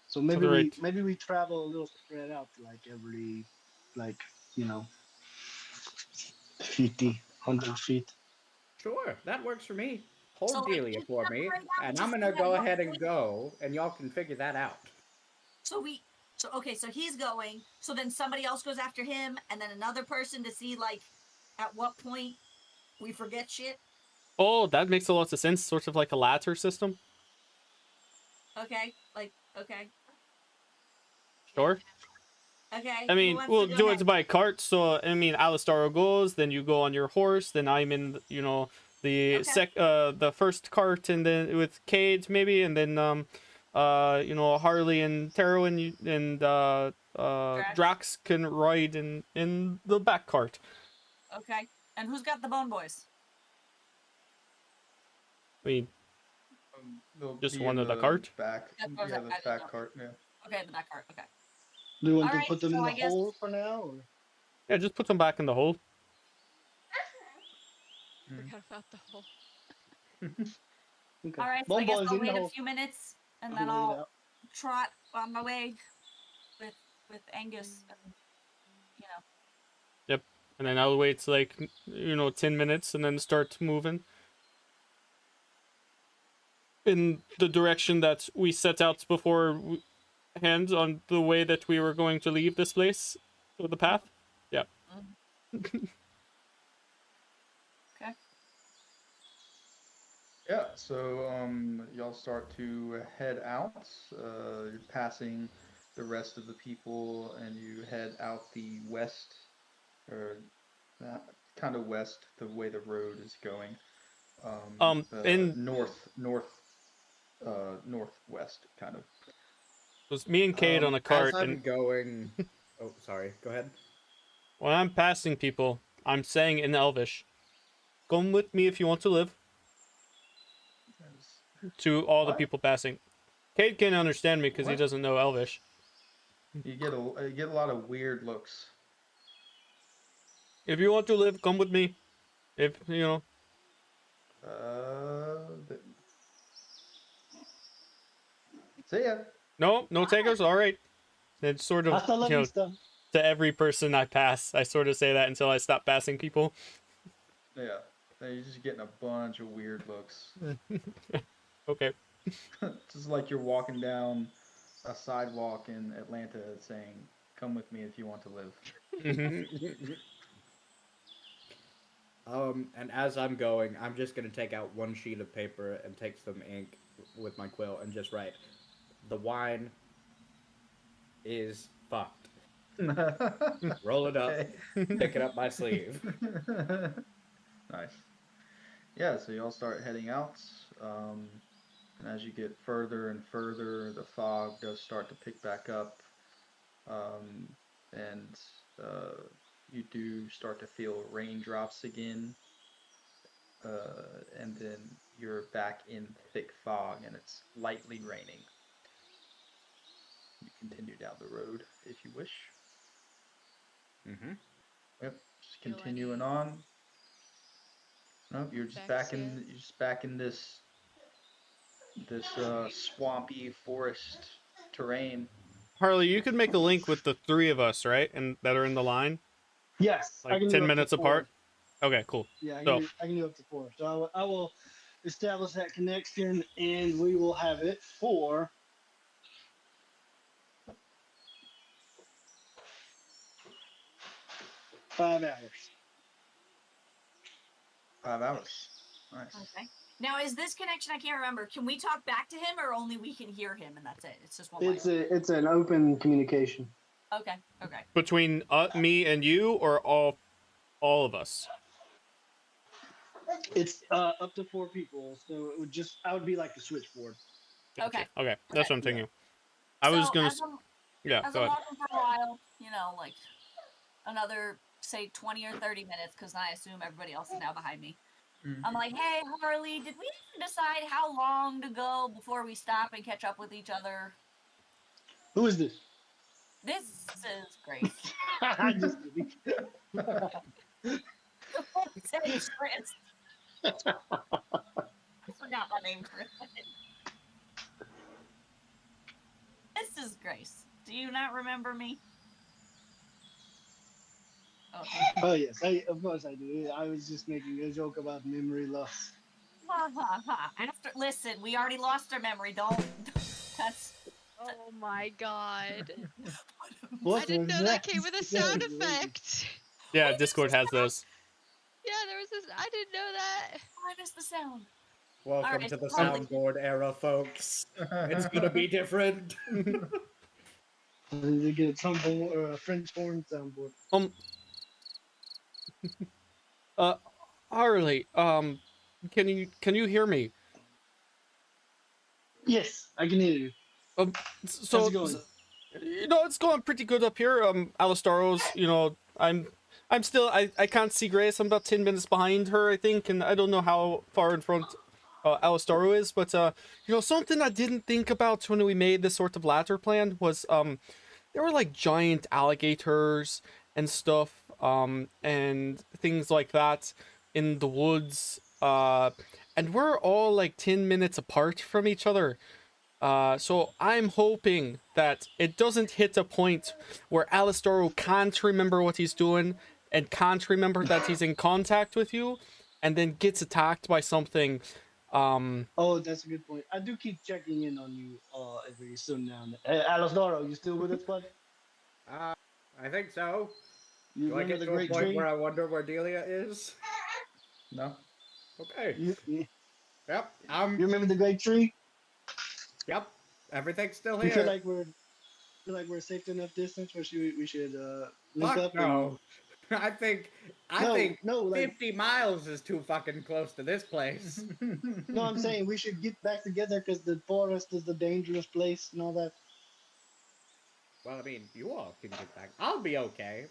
So To maybe the right. maybe we travel a little spread out, like every, like, you know, 50, 100 feet. Sure, that works for me. So Hold like Delia for me, separate out and to I'm see gonna at go what ahead and point- go, and y'all can figure that out. So okay, so he's going, so then somebody else goes after him, and then another person to see like at what point we forget shit. Oh, that makes a lot of sense. Sort of like a ladder system. Okay, like okay, Sure. okay. I Who mean, wants we'll to go do ahead? it by cart. So, I mean, Alistaro goes, then you go on your horse, then I'm in, you know, the Okay. the first cart, and then with Cade maybe, and then you know, Harley and Taro and Drax. Drax can ride in the back cart. Okay, and who's got the Bone Boys? I mean, They'll just be one in of the the cart. back. That's what I was Yeah, like, the I didn't know. back cart. Yeah. Okay, the back cart. Okay. Do you want to Alright, put them so in the I guess- hole for now? Or? Yeah, just put them back in the hole. Forgot about the whole. Okay. All right, so Bone I guess boys I'll in the wait a hole. few minutes, and I'll then wait it I'll out. trot on my way with Angus, and you know. Yep. And then I'll wait like, you know, 10 minutes and then start moving in the direction that we set out beforehand on the way that we were going to leave this place or the path. Yeah. Okay. Yeah, so y'all start to head out. You're passing the rest of the people, and you head out the west, or kind of west, the way the road is going. And Northwest, kind of. it was me and Cade on a cart, As I'm and going. Oh, sorry. Go ahead. when I'm passing people, I'm saying in Elvish, come with me if you want to live. To all the What? people passing. Cade can't understand me because he What? doesn't know Elvish. You get a lot of weird looks. If you want to live, come with me. If, you know. Uh, See ya. No, no takers? Alright. It's sort of, Hasta la you know, vista. to every person I pass, I sort of say that until I stop passing people. Yeah. You're just getting a bunch of weird looks. Okay. Just like you're walking down a sidewalk in Atlanta saying, "Come with me if you want to live." Mhm. And as I'm going, I'm just gonna take out one sheet of paper and take some ink with my quill and just write, "The wine is fucked." Roll it up, pick it up my sleeve. Nice. Yeah, so y'all start heading out, and as you get further and further, the fog does start to pick back up, and you do start to feel raindrops again, and then you're back in thick fog, and it's lightly raining. You continue down the road if you wish. Mm-hmm. Yep, just Feel continuing any on. Nope, effects yet? you're just back in this swampy forest terrain. Harley, you could make a link with the three of us, right? And that are in the line, Yes, I like can do 10 up to minutes 4. apart. Okay, cool. Yeah, So, I can do up to 4. So I will establish that connection, and we will have it for 5 hours. 5 hours. Nice. Okay. Now, is this connection? I can't remember. Can we talk back to him, or only we can hear him, and that's it? It's just one It's way. it's an open communication. Okay. Okay. between me and you, or all of us? It's up to 4 people, so it would just I would be like the switchboard. Gotcha. Okay. Okay, that's what I'm Yeah. thinking. I was So gonna. Yeah, as go I'm ahead. walking for a while, like another say 20 or 30 minutes, because I assume everybody else is now behind me. Mm. I'm like, hey Harley, did we decide how long to go before we stop and catch up with each other? Who is this? This is Grace. I'm just kidding. Say Chris. I forgot my name, Chris. This is Grace. Do you not remember me? Okay. Oh yes, of course I do. I was just making a joke about memory loss. Ha ha ha. Listen, we already lost our memory. Don't. That's. Oh my god. What I didn't was know that came with a sound That was amazing. effect. Yeah, Wait, Discord has those. Yeah, there was this. I didn't know that. I missed the sound. Welcome Alright, to the Harley. soundboard era, folks. It's gonna be different. They get a trombone or a French horn soundboard. Uh, Harley, can you hear me? Yes, I can hear you. So, How's it going? it's going pretty good up here. Alistaro's, I'm still, I can't see Grace. I'm about 10 minutes behind her, I think, and I don't know how far in front Alistaro is, but something I didn't think about when we made this sort of ladder plan was there were like giant alligators and stuff, and things like that in the woods, and we're all like 10 minutes apart from each other. So I'm hoping that it doesn't hit a point where Alistoro can't remember what he's doing and can't remember that he's in contact with you, and then gets attacked by something. Oh, that's a good point. I do keep checking in on you every so now and then. Hey, Alasdoro, you still with us, bud? I think so. You Do I remember get the to a great point tree? where I wonder where Delia is? No. Okay. You Yep. remember the great tree? Yep. Everything's still You here. feel like we're safe enough distance where we should link Fuck up no. I think no, like 50 miles is too fucking close to this place. no, I'm saying we should get back together because the forest is a dangerous place and all that. Well, I mean, you all can get back. I'll be okay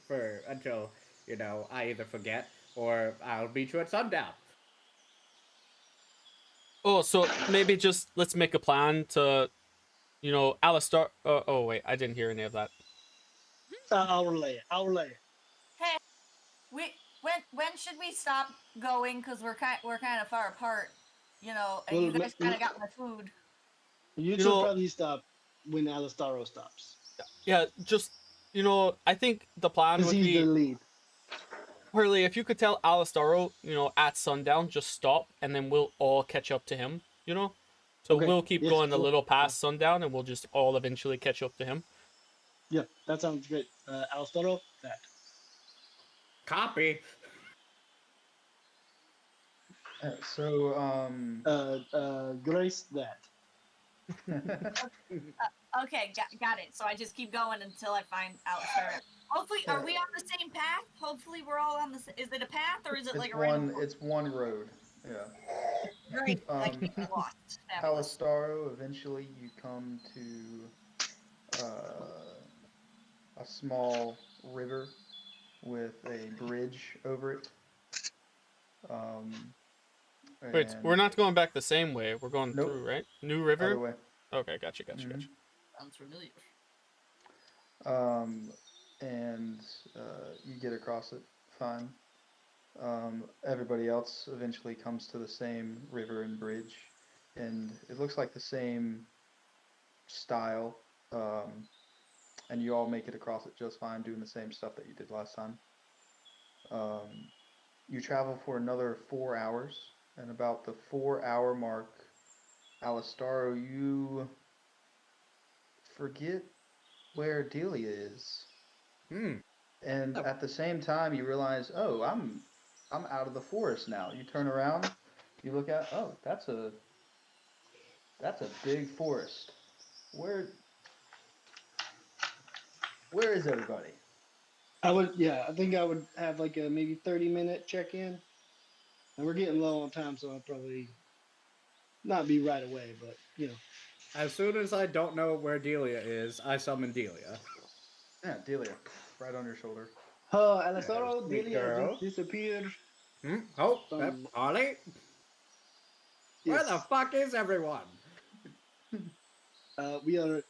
until, I either forget or I'll meet you at sundown. Oh, so maybe just let's make a plan to, Alistar. Oh wait, I didn't hear any of that. I'll relay it. I'll relay it. Hey, when should we stop going? Because we're kind of far apart, and Well, you guys kind of got my food. You You should know, probably stop when Alistaro stops. yeah, just I think the plan Because would he's the be lead. Hurley, if you could tell Alistaro, at sundown, just stop, and then we'll all catch up to him. So Okay. we'll keep Yes, going a sure. little past sundown, and we'll just all eventually catch up to him. Yeah, that sounds great. Alistaro, that. Copy. So, Grace, that. Okay, got it. So I just keep going until I find Alistar. Hopefully, are we on the same path? Hopefully, we're all on the. Is it a path or is it like a random? it's one road. Yeah. Great. I can't get lost. Fabulous. Alistaro, eventually you come to a small river with a bridge over it. Wait, we're And not going back the same way. We're going Nope. through, right? New other River? way. Okay, gotcha. Mhm. Sounds familiar. And you get across it fine. Everybody else eventually comes to the same river and bridge, and it looks like the same style. And you all make it across it just fine, doing the same stuff that you did last time. You travel for another 4 hours, and about the 4 hour mark, Alistaro, you forget where Delia is. And Oh. at the same time, you realize, oh, I'm out of the forest now. You turn around, you look at, oh, that's a big forest. Where where is everybody? I think I would have like a maybe 30-minute check-in. And we're getting low on time, so I'll probably not be right away, but As soon as I don't know where Delia is, I summon Delia. Yeah, Delia, right on your shoulder. Alessandro, sweet Delia girl. just disappeared Oh, from. Ollie? Where Yes. the fuck is everyone? We are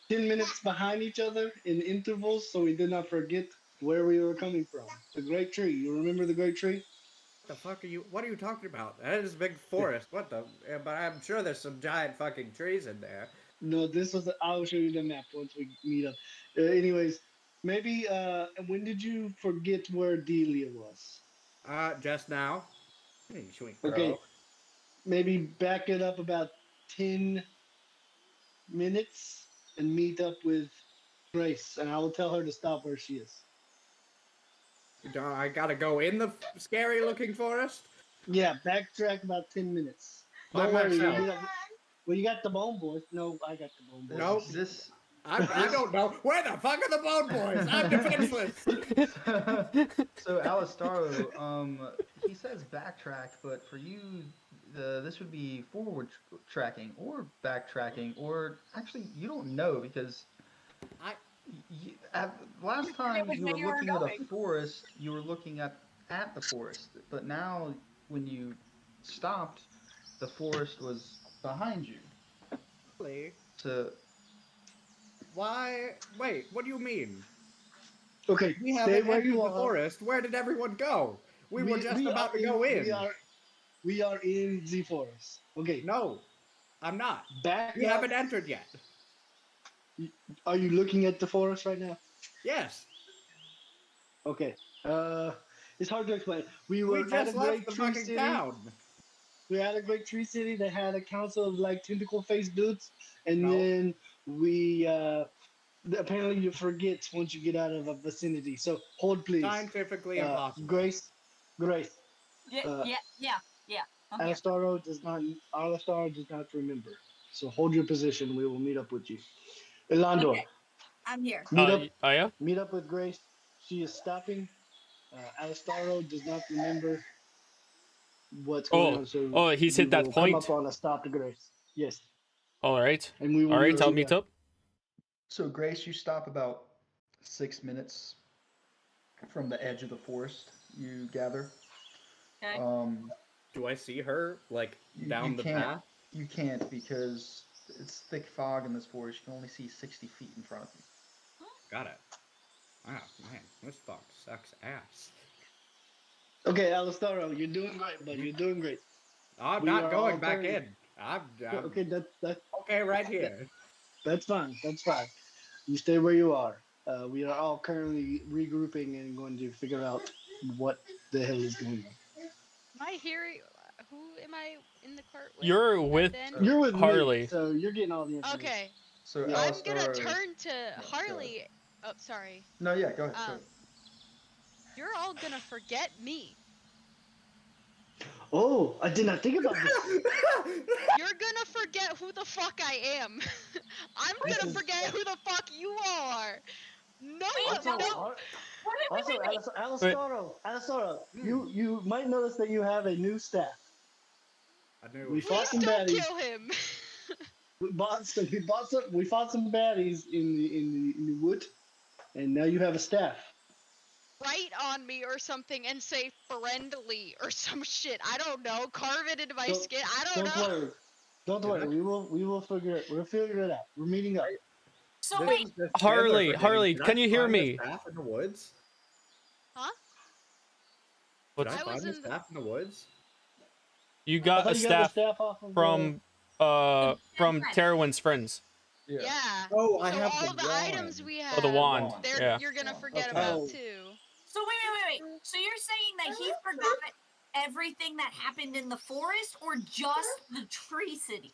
10 minutes behind each other in intervals, so we did not forget where we were coming from. The Great Tree. You remember the Great Tree? What the fuck are you? What are you talking about? That is a big forest. What the? But I'm sure there's some giant fucking trees in there. No, this was. I'll show you the map once we meet up. Anyways, maybe. When did you forget where Delia was? Just now. Hey, sweet Okay, girl. maybe back it up about 10 minutes and meet up with Grace, and I will tell her to stop where she is. I gotta go in the scary looking forest Yeah, backtrack about 10 minutes. by Don't worry. myself. Well, you got the Bone Boys. No, I got the Bone Boys. Nope. This I don't know. Where the fuck are the Bone Boys? I'm defenseless. so Alistaro, he says backtrack, but for you, this would be forward tracking or backtracking, or actually you don't know because I last time which you way were you were looking at a going. forest, you were looking at the forest, but now when you stopped, the forest was behind you. really. So Why? Wait. What do you mean? Okay, We stay haven't where entered you the are. forest. Where did everyone go? We were just We are about to in go we in. are in the forest. Okay, No, I'm not. back We up. haven't entered yet. Are you looking at the forest right now? Yes. Okay. It's hard to explain. We We were at a just left great the tree fucking city. town. We had a great tree city that had a council of like tentacle faced dudes, and No. then we apparently you forget once you get out of a vicinity. So hold please. Scientifically impossible. Grace, Grace. Yeah, Uh, yeah. I'm here. Alastaro does not remember. So hold your position. We will meet up with you. Elandor, Okay, I'm here. Yeah? meet up with Grace. She is stopping. Alastaro does not remember what's going on, so He's we hit that will come up point. on a stop to Grace. Yes, All right. and we will All right, meet I'll you meet there. up. So Grace, you stop about 6 minutes from the edge of the forest. You gather. Okay. Do I see her like You down the can't. path? You can't because it's thick fog in this forest. You can only see 60 feet in front of you. Got it. Wow, man, this fuck sucks ass. Okay, Alistaro, you're doing great, bud. You're doing great. I'm We not are going all back currently- in. I'm Okay, that okay right here. that's fine. That's fine. You stay where you are. We are all currently regrouping and going to figure out what the hell is going on. Am I hearing? Who am I in the cart with? You're at with then? You're with me, Harley. so you're getting all the information. Okay, So Yeah. I'm gonna Alistaro- turn to go ahead. Harley. Oh, sorry. No, yeah, go ahead. Go Um, ahead. you're all gonna forget me. Oh, I did not think about this. You're gonna forget who the fuck I am. I'm This gonna is- forget who the fuck you all are. No, Wait, Also, no. also, Alistaro, you might notice that you have a new staff. I knew it We was fought Please some don't baddies. kill him. We fought some baddies in the wood, and now you have a staff. Write on me or something and say friendly or some shit. I don't know. Carve it into my Don't- skin. I don't Don't know. worry. Don't Did worry. I- We'll figure it. We'll figure it out. We're meeting up. So This wait, is the Harley, Chandler Harley, forgetting. can Did you I hear find the me? staff in the woods? Huh? Did What's I I was find the in the- staff in the woods? you I got thought a you got the staff staff off of from Friends. Terwin's friends. Yeah. Oh, I So have all the the items wand. we Oh, the have, wand. they're Yeah. you're gonna Wand. forget Okay. about Oh. too. So wait. So you're saying that he forgot everything that happened in the forest, or just the tree city?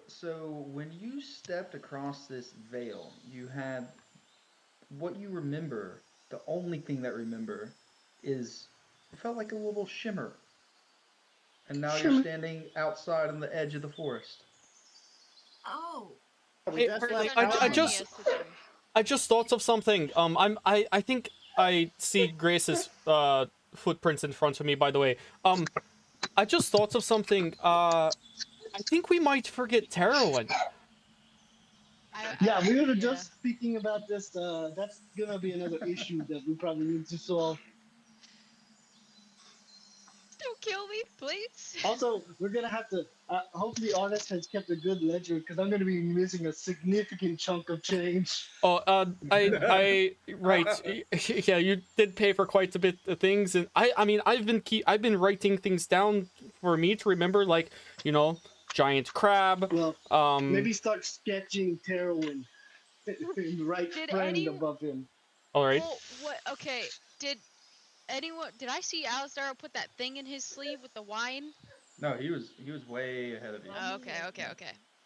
So when you stepped across this veil, you had what you remember. The only thing that remember is it felt like a little shimmer, and now you're Shimmer. standing outside on the edge of the forest. Oh, We Hey, just It's left a I town. just- Narnia situation. I just thought of something. I think I see Grace's footprints in front of me. By the way, I just thought of something. I think we might forget Terwin. Yeah, we were yeah. just speaking about this. That's gonna be another issue that we probably need to solve. Don't kill me, please. Also, we're gonna have to. Hopefully, Honest has kept a good ledger because I'm gonna be missing a significant chunk of change. Oh, right. Yeah, you did pay for quite a bit of things, and I mean, I've been writing things down for me to remember, like, giant crab. Well, maybe start sketching Terwin and write Did friend any- above him. All right. Well, what? Okay. Did anyone? Did I see Alistair put that thing in his sleeve with the wine? No, he was way ahead of you. Oh, okay.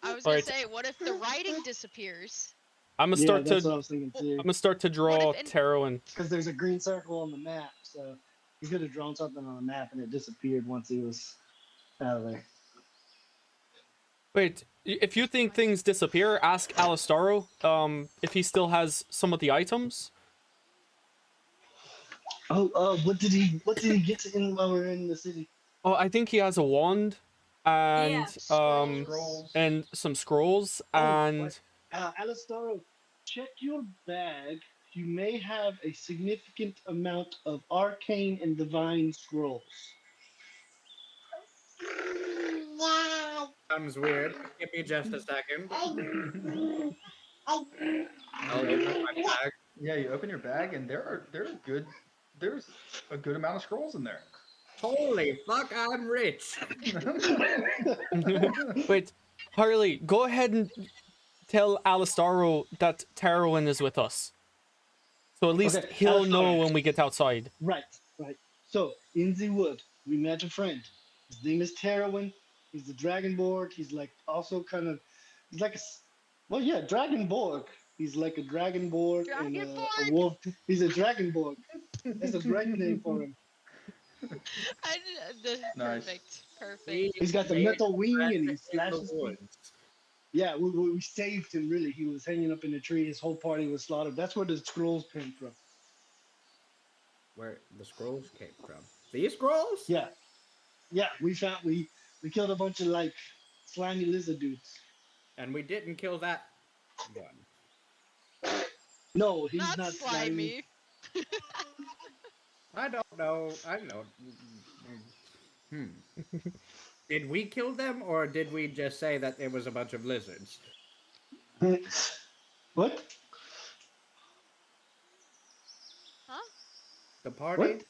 I was All gonna right. say, what if the writing disappears? I'm gonna Yeah, start that's to what I was thinking too. I'm gonna start to draw if in- Terwin. Because there's a green circle on the map, so he could have drawn something on the map and it disappeared once he was out of there. Wait, if you think things disappear, ask Alistaro if he still has some of the items. Oh, what did he get to in while we were in the city? Oh, I think he has a wand and Scrolls. Scrolls. and some scrolls Oh, and Alistaro, check your bag. You may have a significant amount of arcane and divine scrolls. Sounds weird. Give me just a second. I'll open my bag. Yeah, you open your bag and there's a good amount of scrolls in there. Holy fuck, I'm rich. wait, Harley, go ahead and tell Alistaro that Terwin is with us. So at least Okay, he'll know Alistaro. when we get outside. Right. So, in the wood, we met a friend. His name is Terwin. He's the Dragonborg. He's like also kind of, he's like Dragonborg. He's like a Dragonborg and a Dragonborg? wolf. He's a Dragonborg. That's a great name for him. Nice. Perfect. He's got the Made metal wing and friend he in slashes the people. woods. Yeah, we saved him, really. He was hanging up in a tree. His whole party was slaughtered. That's where the scrolls came from. Where the scrolls came from. These scrolls? Yeah. Yeah, we killed a bunch of, like, slimy lizard dudes. And we didn't kill that one. No, he's Not not slimy. slimy. I don't know. Did we kill them, or did we just say that it was a bunch of lizards? What? Huh? The party? What?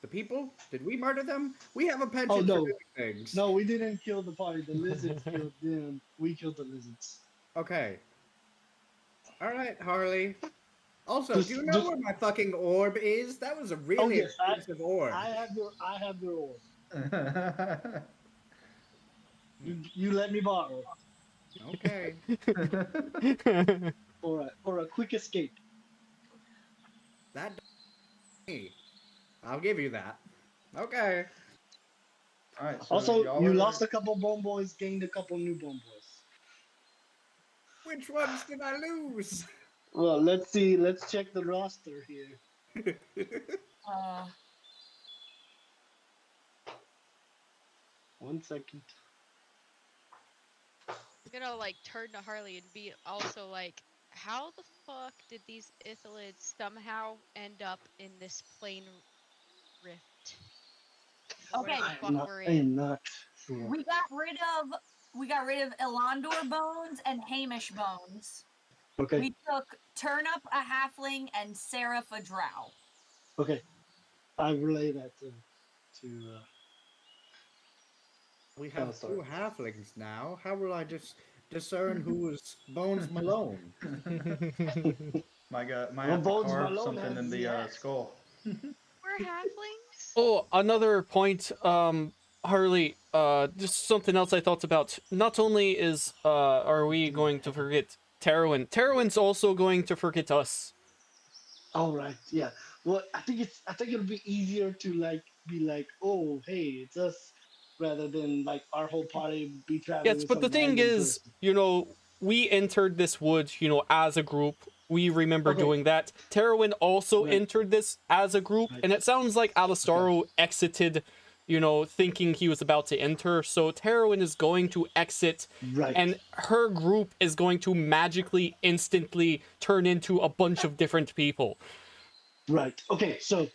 The people? Did we murder them? We have a Oh penchant for no, doing things. no, we didn't kill the party. The lizards killed them. We killed the lizards. Okay. Alright, Harley. Also, Just, do you know just. where my fucking orb is? That was a Oh really yes, expensive orb. I have your orb. You let me borrow Okay. for a quick escape. That me. I'll give you that. Okay. All right. So Also, y'all you are... lost a couple bone boys, gained a couple new bone boys. Which ones did I lose? Well, let's see. Let's check the roster here. Uh, 1 second. I'm gonna like turn to Harley and be also like, how the fuck did these Ithalids somehow end up in this plane rift? Where okay, the I fuck am not. we're I am in? not sure. we got rid of Elandor bones and Hamish bones. Okay. We took Turnup a halfling and Seraph a drow. Okay. I relay that to. We have Oh, sorry. two halflings now. How will I just discern whose bones Malone? Might have Well, to Bones carve Malone something has in the the axe. skull. We're halflings? Oh, another point, Harley, just something else I thought about. Not only are we going to forget Terwin, Terwin's also going to forget us. All right. Yeah. Well, I think it'll be easier to like be like, oh, hey, it's us, rather than like our whole party be traveling Yes, with but the some thing random is, person. we entered this wood, as a group. We remember Okay. doing that. Terwin also Right. entered this as a group, Right. and it sounds like Alistaro exited, thinking he was about to enter. So Terwin is going to exit, Right. and her group is going to magically, instantly turn into a bunch of different people. Right. Okay. So,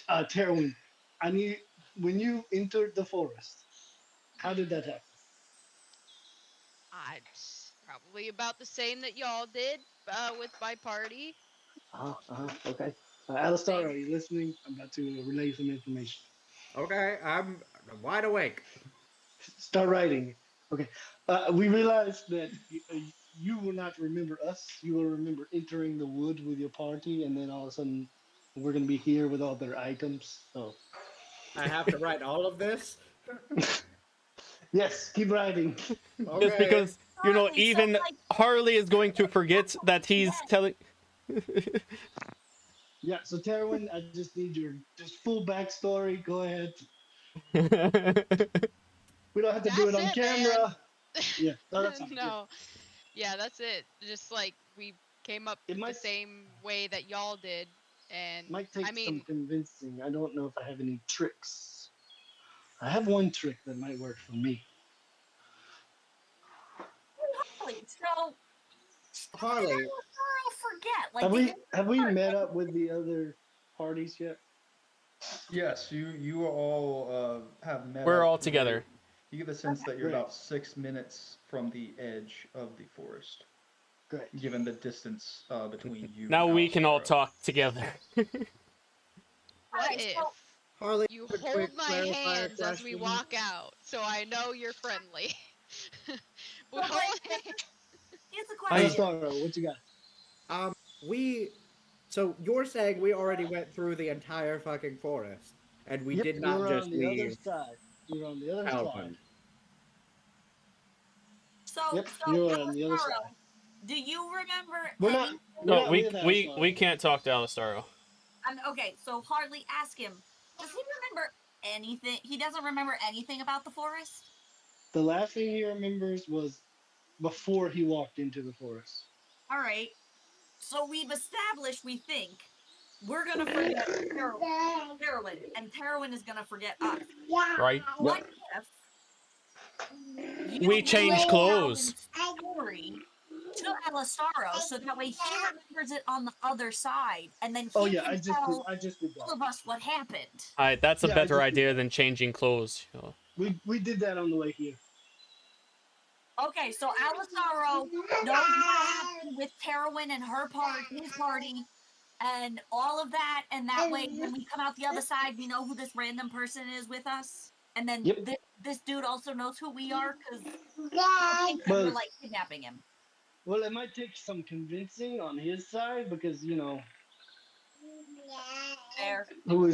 Terwin, I need when you entered the forest. How did that happen? Probably about the same that y'all did with my party. Okay. Alistar, Same. are you listening? I'm about to relay some information. Okay, I'm wide awake. Start writing. Okay. We realized that you will not remember us. You will remember entering the wood with your party, and then all of a sudden, we're going to be here with all their items. So, I have to write all of this. yes, keep writing. Just Okay. because, Harley, so, even like, Harley is going to forget that he's telling. Yeah. So, Terwin, I just need your just full backstory. Go ahead. We don't have to do it That's on it, man. camera. Yeah. No, that's fine. Yeah. No. Yeah, that's it. Just like we came up It the might same way that y'all did, and might take I some mean, convincing. I don't know if I have any tricks. I have one trick that might work for me. Harley, so Harley, I'll forget. Like, Have we met up with the other parties yet? Yes, you all have met We're up. all together. You get the sense that you're Great. about 6 minutes from the edge of the forest, Great. given the distance between you. Now and we can all Alastaro. talk together. what Alright, if so- Harley, you a quick hold my clarifier hands as we question. walk out, so I know you're friendly? we Well, hold but- hands. here's the I- question. Alistar, what you got? So you're saying we already went through the entire fucking forest, and we Yep, did you not were just on the other leave side. You were on the other Alpine. side. So, Yep, so you were on the other Alastaro, side. do you remember We're not. any? We're No, not we with we Alistar. we can't talk to Alistaro. Okay, so Hardly ask him. Does he remember anything? He doesn't remember anything about the forest. The last thing he remembers was before he walked into the forest. All right. So we've established, we think, we're gonna forget Carolyn, and Carolyn is gonna forget us. Right? What if you We change relay clothes. Carolyn's story to Alastaro, so that way he remembers it on the other side, and then Oh he yeah, can I tell just did all that. of us what happened. Alright, that's a Yeah, I better just did idea that. than changing clothes. You know. We did that on the way here. Okay, so Alastaro knows what happened with Terwin and his party, and all of that, and that way, when we come out the other side, we know who this random person is with us. And then Yep. this dude also knows who we are, because he thinks that we're, But like, kidnapping him. well, it might take some convincing on his side because Fair. who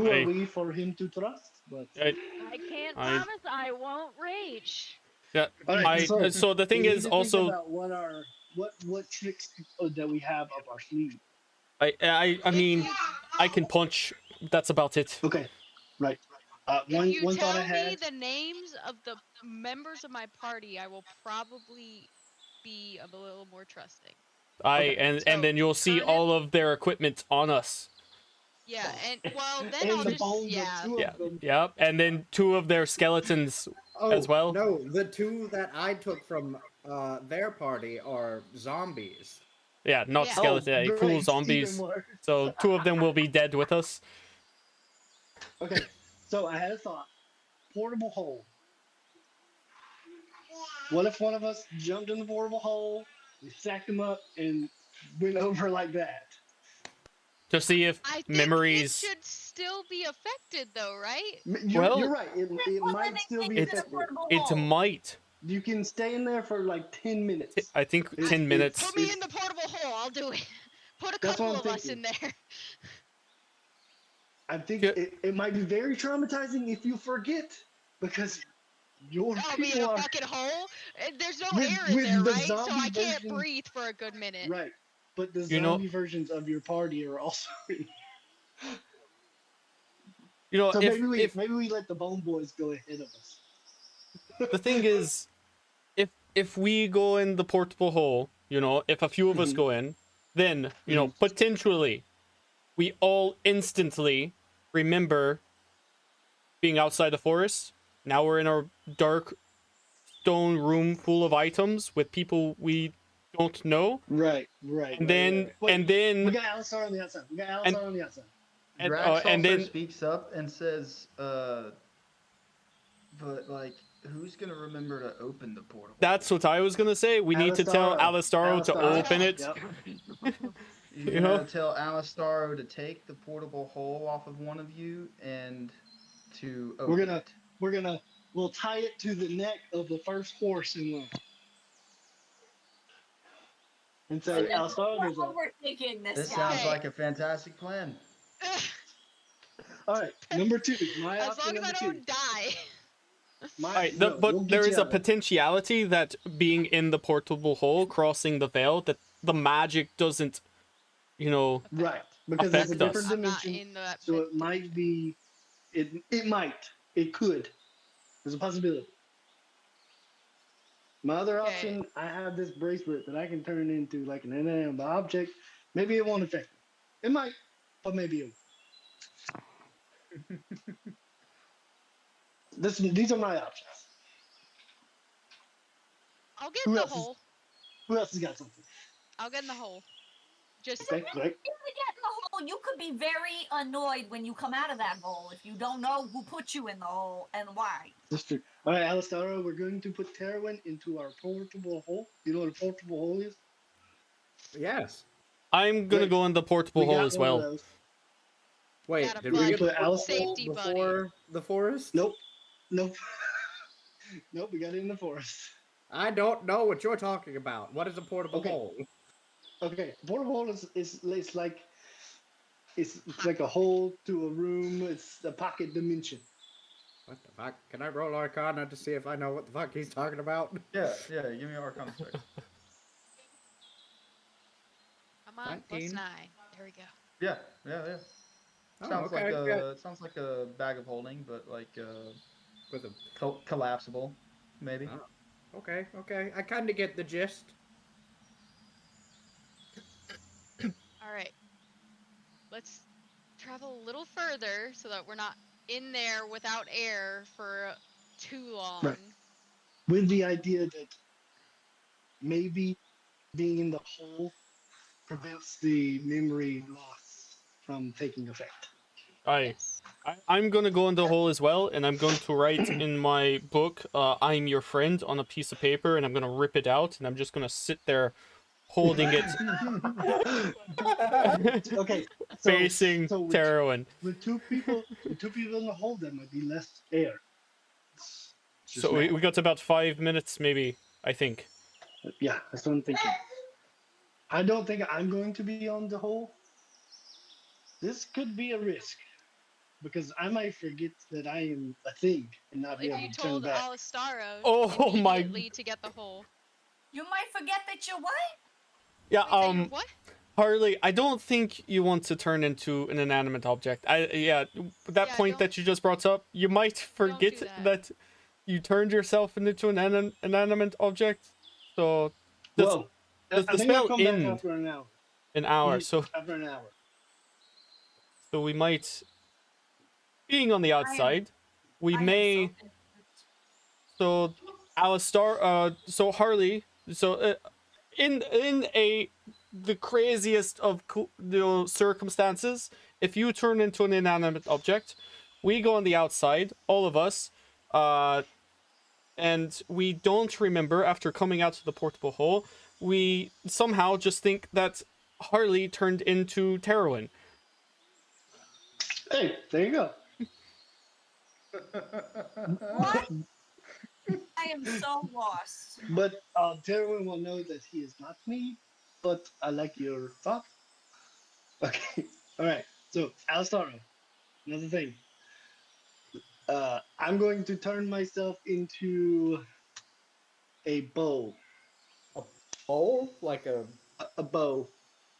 are I, we for him to trust? But I, I can't I, promise I won't rage. yeah, all right, so the we thing need is to also, think about what tricks that we have up our sleeve. I If mean, you I can punch. That's about it. Okay, right. if you One thought I tell me had. the names of the members of my party, I will probably be a little more trusting. Okay. And So, then you'll see Vernon? all of their equipment on us. Yeah, and well then And I'll the just bones yeah. of two Yeah, of them. yep. And then 2 of their skeletons Oh, as well. no, the 2 that I took from their party are zombies. Yeah, not Yeah. skeleton, great, cool even zombies. worse. So 2 of them will be dead with us. Okay, so I had a thought. Portable hole. What if one of us jumped in the portable hole, we sacked him up, and went over like that? To see if I think memories. it should still be affected though, right? You're Well, right. It might still be Into the It's effective. portable it hole. might. You can stay in there for like 10 minutes. I think It's- 10 it's- minutes. Put me in the portable hole, I'll do it. Put a That's what couple I'm of us in there. I think Yeah. it might be very traumatizing if you forget because your I'll be in people a are fucking hole. There's no with, air in with there, the right? So zombie I can't version, breathe for a good minute. right? But the You know- zombie versions of your party are also. You know, So if maybe we let the Bone Boys go ahead of us. the thing is, if we go in the portable hole, you know, if a few of us Mhm. go in, then you know potentially we all instantly remember being outside the forest. Now we're in our dark stone room full of items with people we don't know, Right. and then We got Alistar on the outside. We got Alistar And- on the outside. Drax and also then speaks up and says, but like, who's gonna remember to open the portal? that's what I was gonna say. We need to tell Alastaro to Alastaro. open it. Yep. You're You gonna know? tell Alastaro to take the portable hole off of one of you and to open it. We'll tie it to the neck of the first horse in line. And say, Alistar, there's a. Overthinking this This guy. sounds Okay. like a fantastic plan. All right, number 2. My As option long as I number 2. don't die. Alright, No, we'll but get there you is a out of it. potentiality that being in the portable hole, crossing the veil, that the magic doesn't, you know, Right, because it's a affect us. different I'm not dimension, in that. so it might be. It could. There's a possibility. My other Okay. option, I have this bracelet that I can turn into like an inanimate object. Maybe it won't affect me. It might, but maybe it won't. These are my options. I'll get Who in the else is- hole. Who else has got something? I'll get in the hole. Just Okay, great. If we get in the hole, you could be very annoyed when you come out of that hole if you don't know who put you in the hole and why. That's true. All right, Alistaro, we're going to put Terwin into our portable hole. You know what a portable hole is? Yes. I'm gonna Great. go in the portable We hole got as one of well. those. Wait, Got a did buddy. we get the Put Alice- portal Safety buddy. before the forest? Nope. Nope. Nope, we got it in the forest. I don't know what you're talking about. What is a portable Okay. hole? Okay, portable hole is it's like it's like a hole to a room. It's a pocket dimension. What the fuck? Can I roll Arcana to see if I know what the fuck he's talking about? Yeah, give me an Arcana check. come on, 19. +9. There we go. Yeah. Oh, Sounds okay, like okay. it sounds like a bag of holding, but like With a collapsible, maybe. Oh. Okay. I kind of get the gist. All right. Let's travel a little further so that we're not in there without air for too long. Right. With the idea that maybe being in the hole prevents the memory loss from taking effect. Yes. I'm gonna go in the hole as well, and I'm going to write in my book, "I'm your friend" on a piece of paper, and I'm gonna rip it out, and I'm just gonna sit there holding it, Okay, facing so Terwin. with two people in the hole, there might be less air. It's just So we math. got about 5 minutes, maybe. I think. Yeah, that's what I'm thinking. I don't think I'm going to be on the hole. This could be a risk because I might forget that I am a thing and not be If able you to turn told back. Alistaro Oh my. immediately to get the hole. You might forget that you're what? Yeah. Wait, that you're what? Harley, I don't think you want to turn into an inanimate object. That Yeah, point that you just brought up, you might forget do that. that you turned yourself into an inanimate object. So does Well, does I the think I'll spell come back end after an hour. an hour? After an hour. So we might, being on the outside, we I am so may. confused. So Alistar, so Harley, in the craziest of circumstances, if you turn into an inanimate object, we go on the outside, all of us, and we don't remember after coming out to the portable hole. We somehow just think that Harley turned into Terwin. Hey, there you go. What? I am so lost. But Darwin will know that he is not me. But I like your thought. Okay. All right. So, Alstaro, another thing. I'm going to turn myself into a bow. A bowl? Like A bow.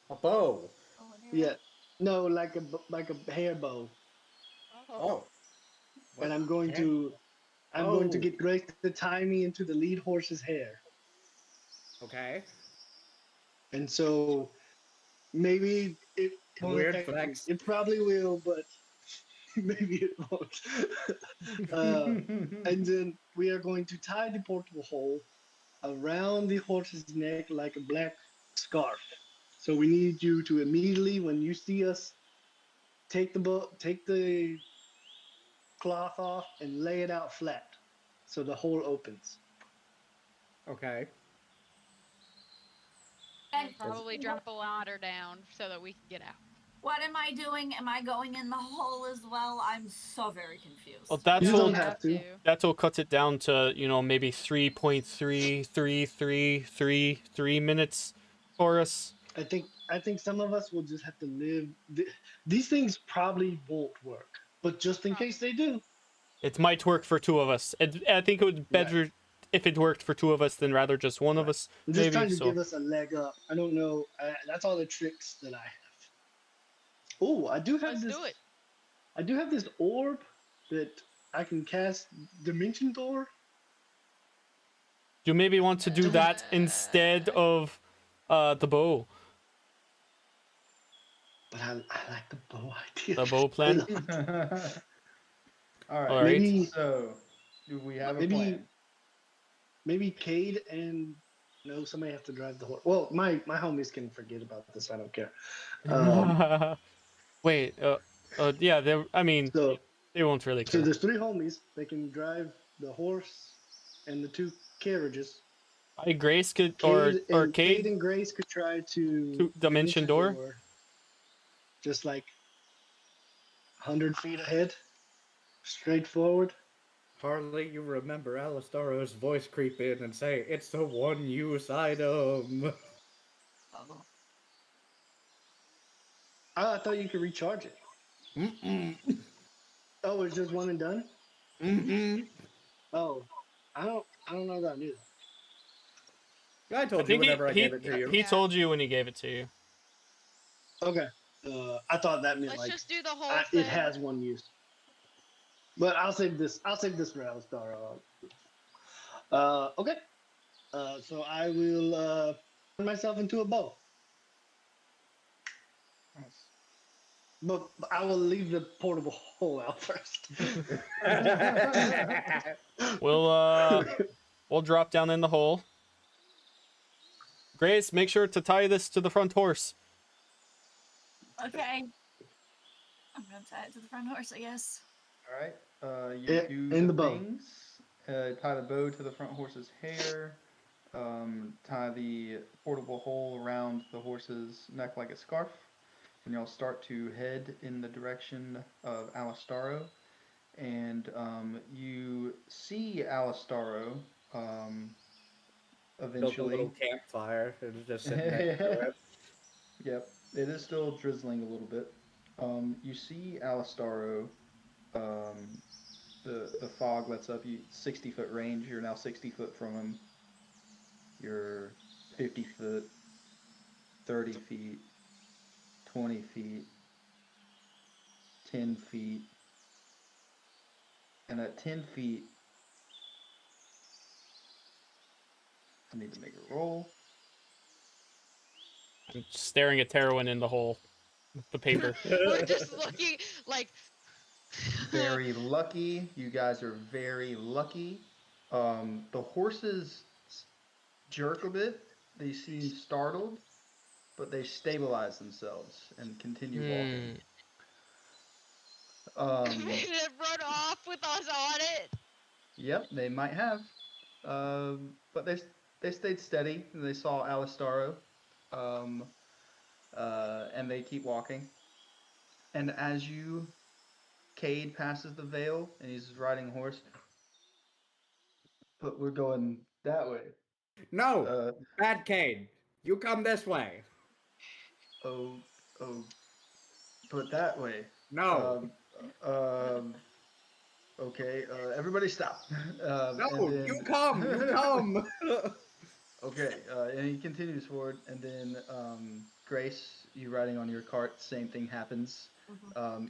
a bow. Oh, an arrow? Yeah. No, like a hair bow. Oh. And What? I'm going Hair- to I'm going to Oh. get Grace to tie me into the lead horse's hair. Okay. And so maybe it won't Weird affect me. flex. It probably will, but maybe it won't. And then we are going to tie the portable hole around the horse's neck like a black scarf. So we need you to immediately, when you see us, take the cloth off and lay it out flat, so the hole opens. Okay. And And probably drop a ladder down so that we can get out. what am I doing? Am I going in the hole as well? I'm so very confused. Well, You that'll don't have to. cut it down to maybe 3.3333 minutes for us. I think some of us will just have to live. These things probably won't work, but just in case they do, It might work for two of us. I think it would be better if it worked for two of us than rather just one of us. I'm just maybe trying to so. give us a leg up. I don't know. That's all the tricks that I have. Oh, I do have Let's this. do it. I do have this orb that I can cast Dimension Door. You maybe want to do that instead of the bow. But I like the bow idea. The bow plan. All right. All right. Maybe So, do we have a plan? maybe Cade and no, somebody has to drive the horse. Well, my homies can forget about this. I don't care. Wait. Yeah. So they won't really care. So there's three homies. They can drive the horse and the two carriages. Grace could or Cade Cade and Grace could try to Dimension Door. Just like 100 feet ahead, straight forward. Harley, you remember Alistaro's voice creep in and say, "It's a one-use item." Oh. Oh, I thought you could recharge it. Mm-mm. Oh, it's just one and done. Mm-hmm. Oh, I don't know that I knew that. I told you whenever I gave it to you. He told you when he gave it to you. Okay. I thought that meant Let's like just do the whole thing. it has one use. But I'll save this. I'll save this for Alistar. Okay. So I will turn myself into a bow. But I will leave the portable hole out first. We'll drop down in the hole. Grace, make sure to tie this to the front horse. Okay. I'm gonna tie it to the front horse, I guess. All right. You Yeah, do and the the bow. things. Tie the bow to the front horse's hair. Tie the portable hole around the horse's neck like a scarf. And y'all start to head in the direction of Alistaro. And you see Alistaro Built a little eventually. campfire. It was just sitting next to it. Yep, it is still drizzling a little bit. You see Alistaro. Um, the fog lets up. You 60-foot range. You're now 60 foot from him. You're 50 foot, 30 feet, 20 feet, 10 feet, and at 10 feet, I need to make a roll. I'm staring at Terwin in the hole with the paper. We're just looking like. Very lucky. You guys are very lucky. The horses jerk a bit. They seem startled, but they stabilize themselves and continue walking. Made it run off with us on it. Yep, they might have. But they stayed steady and they saw Alistaro. Um, and they keep walking. And as Cade passes the veil and he's riding a horse, but we're going that way. No, Bad Cade, you come this way. Oh, oh, but that way. No, Um, okay, everybody stop. no, And then, you come. Okay, and he continues forward, and then Grace, you riding on your cart, same thing happens.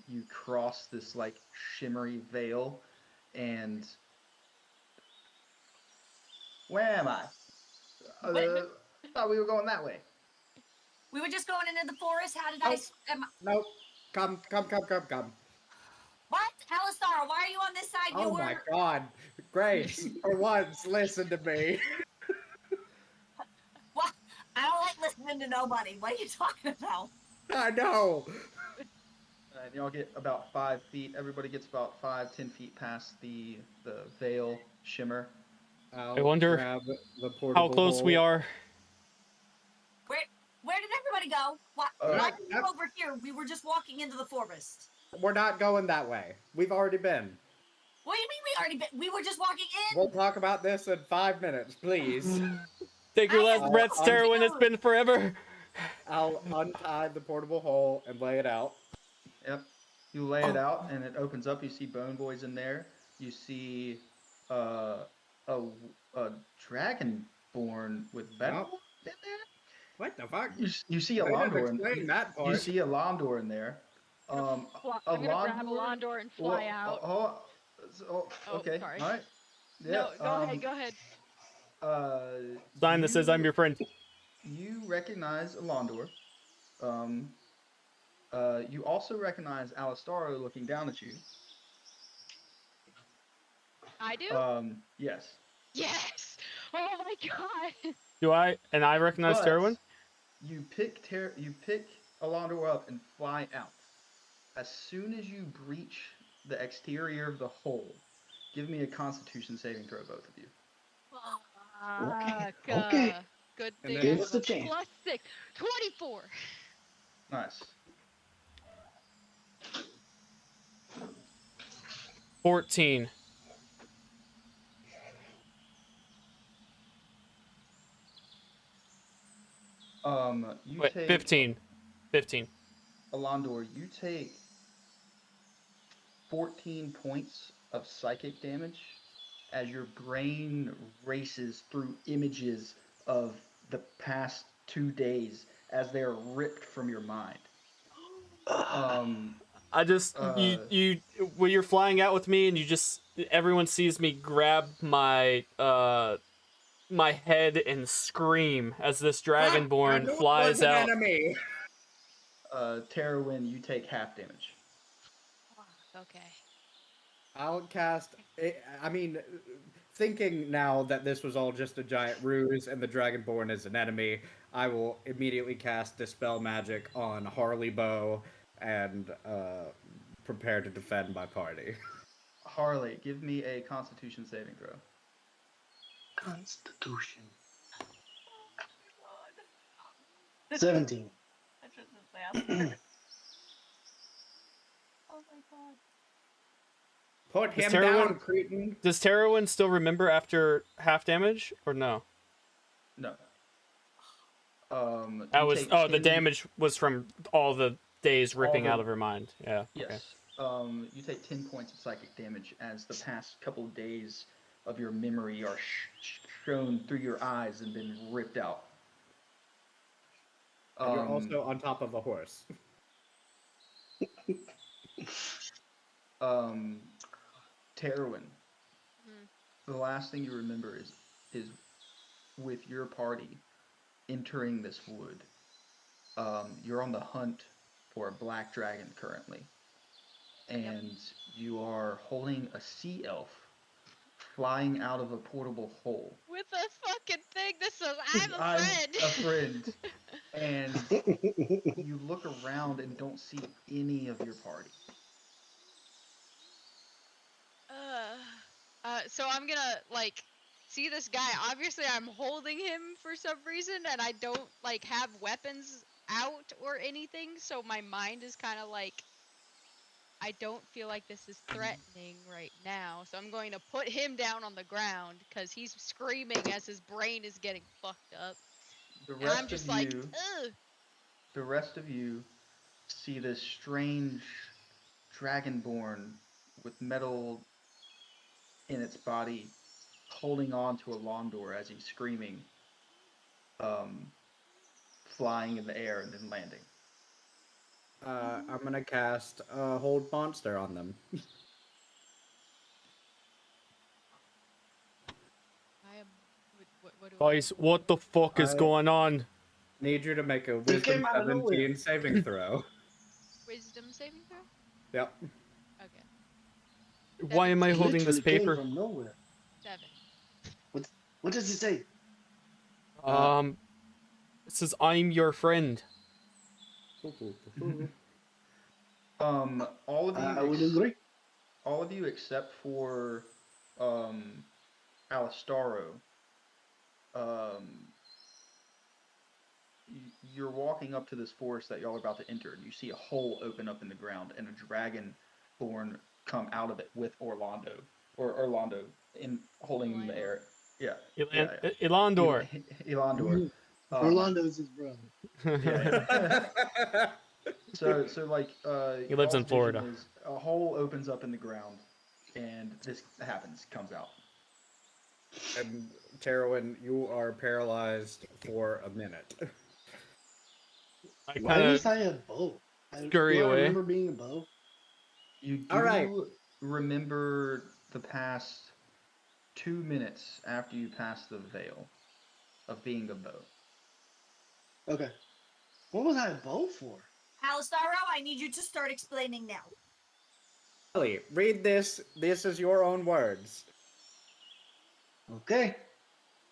You cross this like shimmery veil, and where am I? What? Thought we were going that way. We were just going into the forest. How did Nope. No, come. What? Alistar, why are you on this side? Oh my God, Grace, for once, listen to me. What? I don't like listening to nobody. What are you talking about? I know. And y'all get about 5 feet. Everybody gets about 5-10 feet past the veil shimmer. I'll I wonder grab the portable how close we hole. are. Where did everybody go? Why are you over here? We were just walking into the forest. We're not going that way. We've already been. What do you mean we already been? We were just walking in? We'll talk about this in 5 minutes, please. Take your last breaths, Terwin. It's been forever. I'll untie the portable hole and lay it out. Yep. You lay it out, and it opens up. You see Bone Boys in there. You see a dragonborn with Bedlam in there. What the fuck? You see a They didn't Londor. explain that part. You see a Londor in there. I'm gonna grab a Londor and fly out. Okay. Sorry. All right. Yeah. No, go ahead. Sign that says I'm your friend. You recognize a Londor. You also recognize Alistaro looking down at you. I do? Yes. Yes! Oh my god! Do I? And I recognize But Terwin? You pick a Londor up and fly out. As soon as you breach the exterior of the hole, give me a Constitution saving throw, both of you. Okay. Good And thing. then- Give us the chance. Plus 6. 24. Nice. 14. You Wait, take 15. 15. Alondor, you take 14 points of psychic damage as your brain races through images of the past 2 days as they are ripped from your mind. I just you when you're flying out with me and everyone sees me grab my my head and scream as this dragonborn flies out. Enemy. Terrawin, you take half damage. Okay. I'll cast. I mean, thinking now that this was all just a giant ruse and the Dragonborn is an enemy, I will immediately cast Dispel Magic on Harley Bow and prepare to defend my party. Harley, give me a Constitution saving throw. Constitution. God. 17. Such a disaster. Oh my god. Put him Terror down, one- cretin. Does Terrawin still remember after half damage or no? No. That You was take the 10 damage was from all the days ripping the- out of her mind. Yeah. Okay. Yes. You take 10 points of psychic damage as the past couple of days of your memory are shown through your eyes and been ripped out. And you're also on top of a horse. Terwin, Mhm. the last thing you remember is with your party entering this wood. You're on the hunt for a black dragon currently, and you are holding a sea elf flying out of a portable hole. With a fucking thing that says, I'm a friend. A friend. And you look around and don't see any of your party. So I'm gonna, like, see this guy. Obviously, I'm holding him for some reason, and I don't, like, have weapons out or anything, so my mind is kind of like, I don't feel like this is threatening right now, so I'm going to put him down on the ground, because he's screaming as his brain is getting fucked up. And I'm just like, ugh! The rest of you see this strange dragonborn with metal in its body holding on to a lawn door as he's screaming, flying in the air and then landing. I'm gonna cast Hold Monster on them. I am. What do Guys, what the fuck is going on? Need you to make a They came Wisdom out of nowhere. 17 saving throw. Wisdom saving throw? Yep. Okay. Why am I holding this Literally came paper? from nowhere. 7. What does it say? It says I'm your friend. All of you I would agree. all of you except for Alistaro, you're walking up to this forest that y'all are about to enter, and you see a hole open up in the ground, and a dragon born come out of it with Orlando in holding him in the air. Yeah. Elandor. Elandor. Orlando's his brother. Yeah. So like He lives in y'all's vision Florida. is a hole opens up in the ground, and this comes out. And Terwin, you are paralyzed for a minute. I Why kind was of I a bow? scurry Do I away. remember being a bow? You do All right. remember the past 2 minutes after you pass the veil of being a bow. Okay. What was I a bow for? Alistaro, I need you to start explaining now. Ellie, read this. This is your own words. Okay.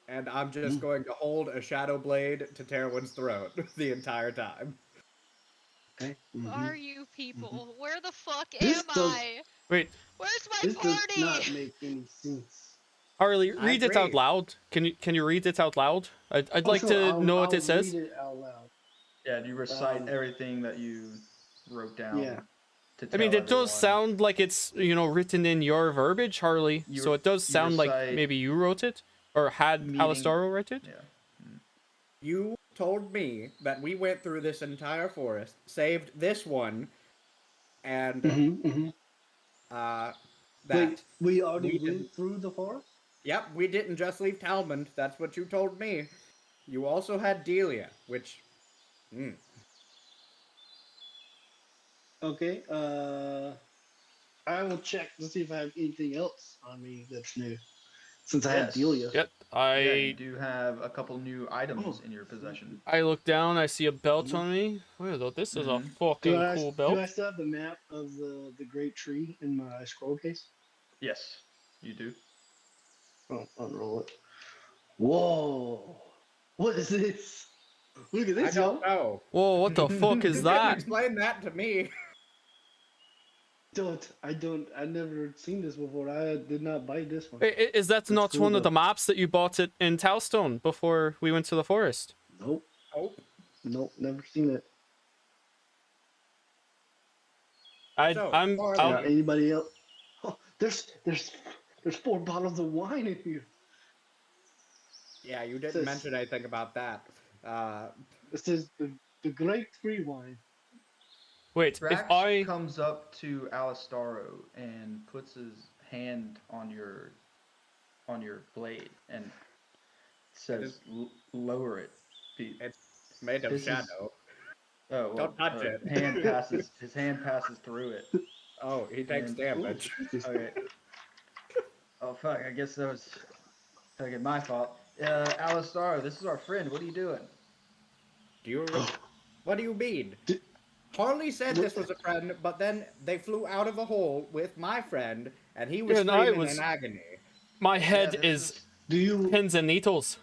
And I'm just going to hold a shadow blade to Terwin's throat the entire time. Okay. Who are you people? Where the fuck This am does- I? Wait, Where's my This does party? not make any sense. Harley, I read it out agree. loud. Can you read it out loud? I'd Oh, like sure, to know what I'll it says. Read it out loud. Yeah, do you recite Um, everything that you wrote down? Yeah. To I mean, tell it does everyone? sound like it's written in your verbiage, Harley. You- So it does you sound like recite maybe you wrote it or had meeting- Alistaro write it. Yeah. You told me that we went through this entire forest, saved this one, and that Wait, we already we went didn't- through the forest? Yep, we didn't just leave Talmud. That's what you told me. You also had Delia, which Okay, I will check to see if I have anything else on me that's new. Since I had Yes. Delia. Yep. Yeah, you do have a couple new items Oh. in your possession. I look down. I see a belt on me. Well, this is a Mhm. fucking Do I, cool do I belt. still have the map of the great tree in my scroll case? Yes, you do. Oh, unroll it. Whoa! What is this? Look at I this, don't yo. know. Whoa, what the fuck is You didn't that? explain that to me. I never seen this before. I did not buy this one. Is that That's not cool, one of though. the maps that you bought it in Towstone before we went to the forest? Nope. Oh, Never seen it. so I'm Harley, out. Anybody else? Oh, there's 4 bottles of wine in here. yeah, you didn't Says- mention anything about that. It says the grape-free wine. Wait, if Drax I comes up to Alistaro and puts his hand on your blade and says, "Lower it." It's made of This is- shadow. Oh well, Don't touch it. His hand passes through it. Oh, he takes And- damage. Okay. Oh fuck! I guess that was my fault. Alistaro, this is our friend. What are you doing? Do you? What do you mean? D- Harley said What- this was a friend, but then they flew out of a hole with my friend, and he was Yeah, and I screaming was- in agony. my head Yeah, is Do you? pins and needles.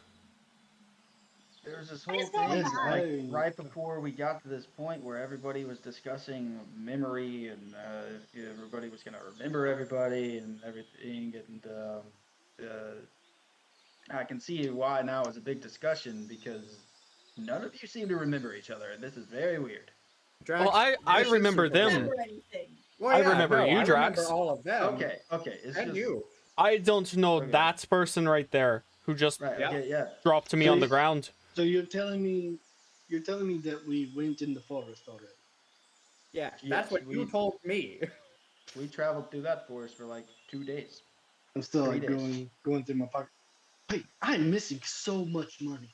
There's this whole is thing going Yes, on? like I- right before we got to this point where everybody was discussing memory and everybody was gonna remember everybody and everything, and I can see why now is a big discussion because none of you seem to remember each other, and this is very weird. Drax, Well, I this is remember your them. friend. Remember anything? Well, I yeah, remember no, you, I Drax. remember all of them. Okay, it's And just you. I don't know Okay. that person right there who just right. Yeah. Okay, yeah. dropped me So on the you- ground. So you're telling me that we went in the forest already? Yeah, Yes, that's what you we- told me. We traveled through that forest for like 2 days. I'm still 3 like days. going through my pocket. Wait, I'm missing so much money.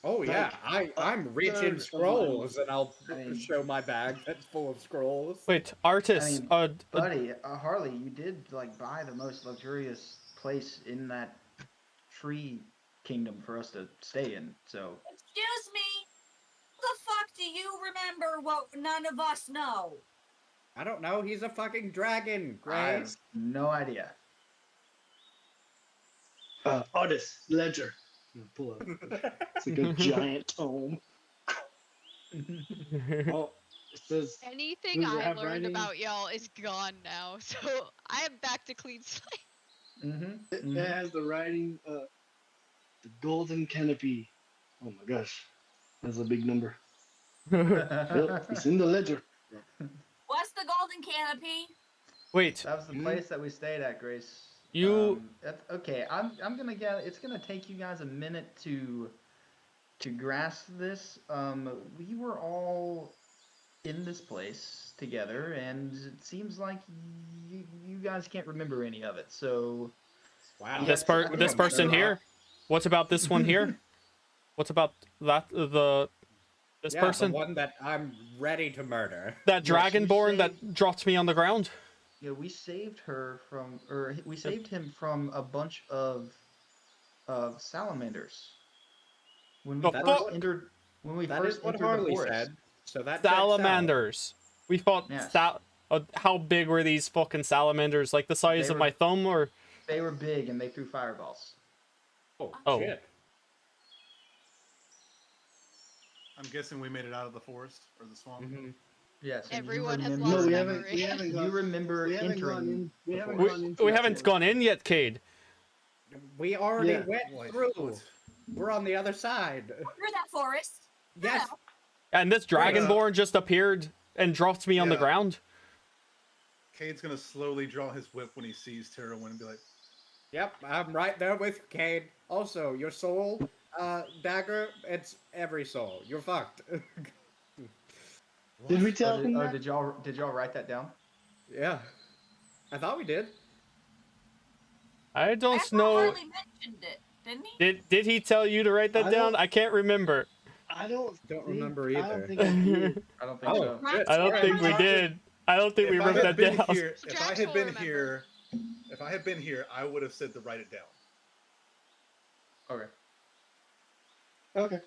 Oh yeah, Like, I'm a reaching third of scrolls, and I'll I mean- show my bag that's full of scrolls. Wait, I artist. mean, buddy, Harley, you did like buy the most luxurious place in that tree kingdom for us to stay in. So Excuse me. The fuck do you remember what none of us know? I don't know. He's a fucking dragon, I have Grace. no idea. Artist ledger. Pull up. It's like a giant tome. Oh, it says Anything Does it I have learned writing? about y'all is gone now, so I am back to clean slate. Mm-hmm. it has the writing. The golden canopy. Oh my gosh, that's a big number. Yep, it's in the ledger. What's the golden canopy? Wait, That was the place that we stayed at, Grace. You- That's okay. I'm gonna get. It's gonna take you guys a minute to grasp this. We were all in this place together, and it seems like you guys can't remember any of it. So Wow. this I think this I'm person better here. off- What about this one here? What about that this Yeah, person? the one that I'm ready to murder. That Yes, you dragonborn say- that dropped me on the ground? Yeah, we saved her from, or we saved him from a bunch of salamanders. When we The first fuck? entered, when we That first is what entered Harley the forest. said. So that checks out. Salamanders. We fought Yes. how big were these fucking salamanders? Like the size They of were- my thumb, or They were big and they threw fireballs. Oh. Shit. I'm guessing we made it out of the forest or the swamp. Mhm. Yes. and you Everyone has remember- No, lost we memory. haven't. We haven't You gone. remember We haven't entering. gone in. We the haven't forest. gone into we the haven't forest. gone in yet, Cade. We already Yeah. went Wait, through. what? We're on the other side. Through that forest. Yes. And this Right, dragonborn just appeared and dropped me on the Yeah. ground. Cade's gonna slowly draw his whip when he sees Terrawin and be like, Yep, I'm right there with Cade. Also, your soul dagger, it's every soul. You're fucked. Did we tell him that? Did y'all write that down? Yeah. I thought we did. I don't I know. Harley mentioned it, didn't he? Did he tell you to write that I down? don't- I can't remember. I don't remember I either. don't think I did. I don't think Oh, so. shit. I don't Right. think we did. I don't think we if I wrote had that been down. here, if I Drax had will been remember. here, if I had been here, I would have said to write it down. Okay. Okay.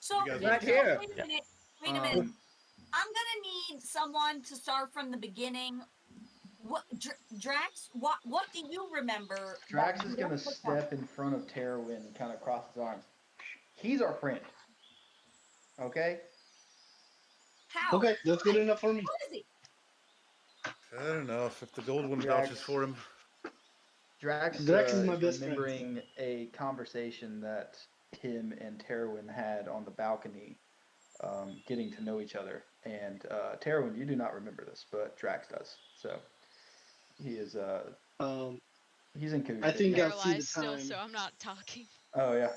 So, You guys Right so here. wait a Yeah. minute. Wait a minute. Um, I'm gonna need someone to start from the beginning. What, Drax? What do you remember? Drax that is you gonna don't remember? step in front of Terrawin and kind of cross his arms. He's our friend. Okay? How? Okay, that's good Why? enough for me. What is he? Fair enough. If the gold one Drax. vouches for him. Drax Drax is my is best friend. remembering a conversation that him and Terwin had on the balcony, getting to know each other. And Terwin, you do not remember this, but Drax does. So he is Um, he's in cahoots I with you. think I'll see the Paralyzed still, time. so I'm not talking. Oh yeah.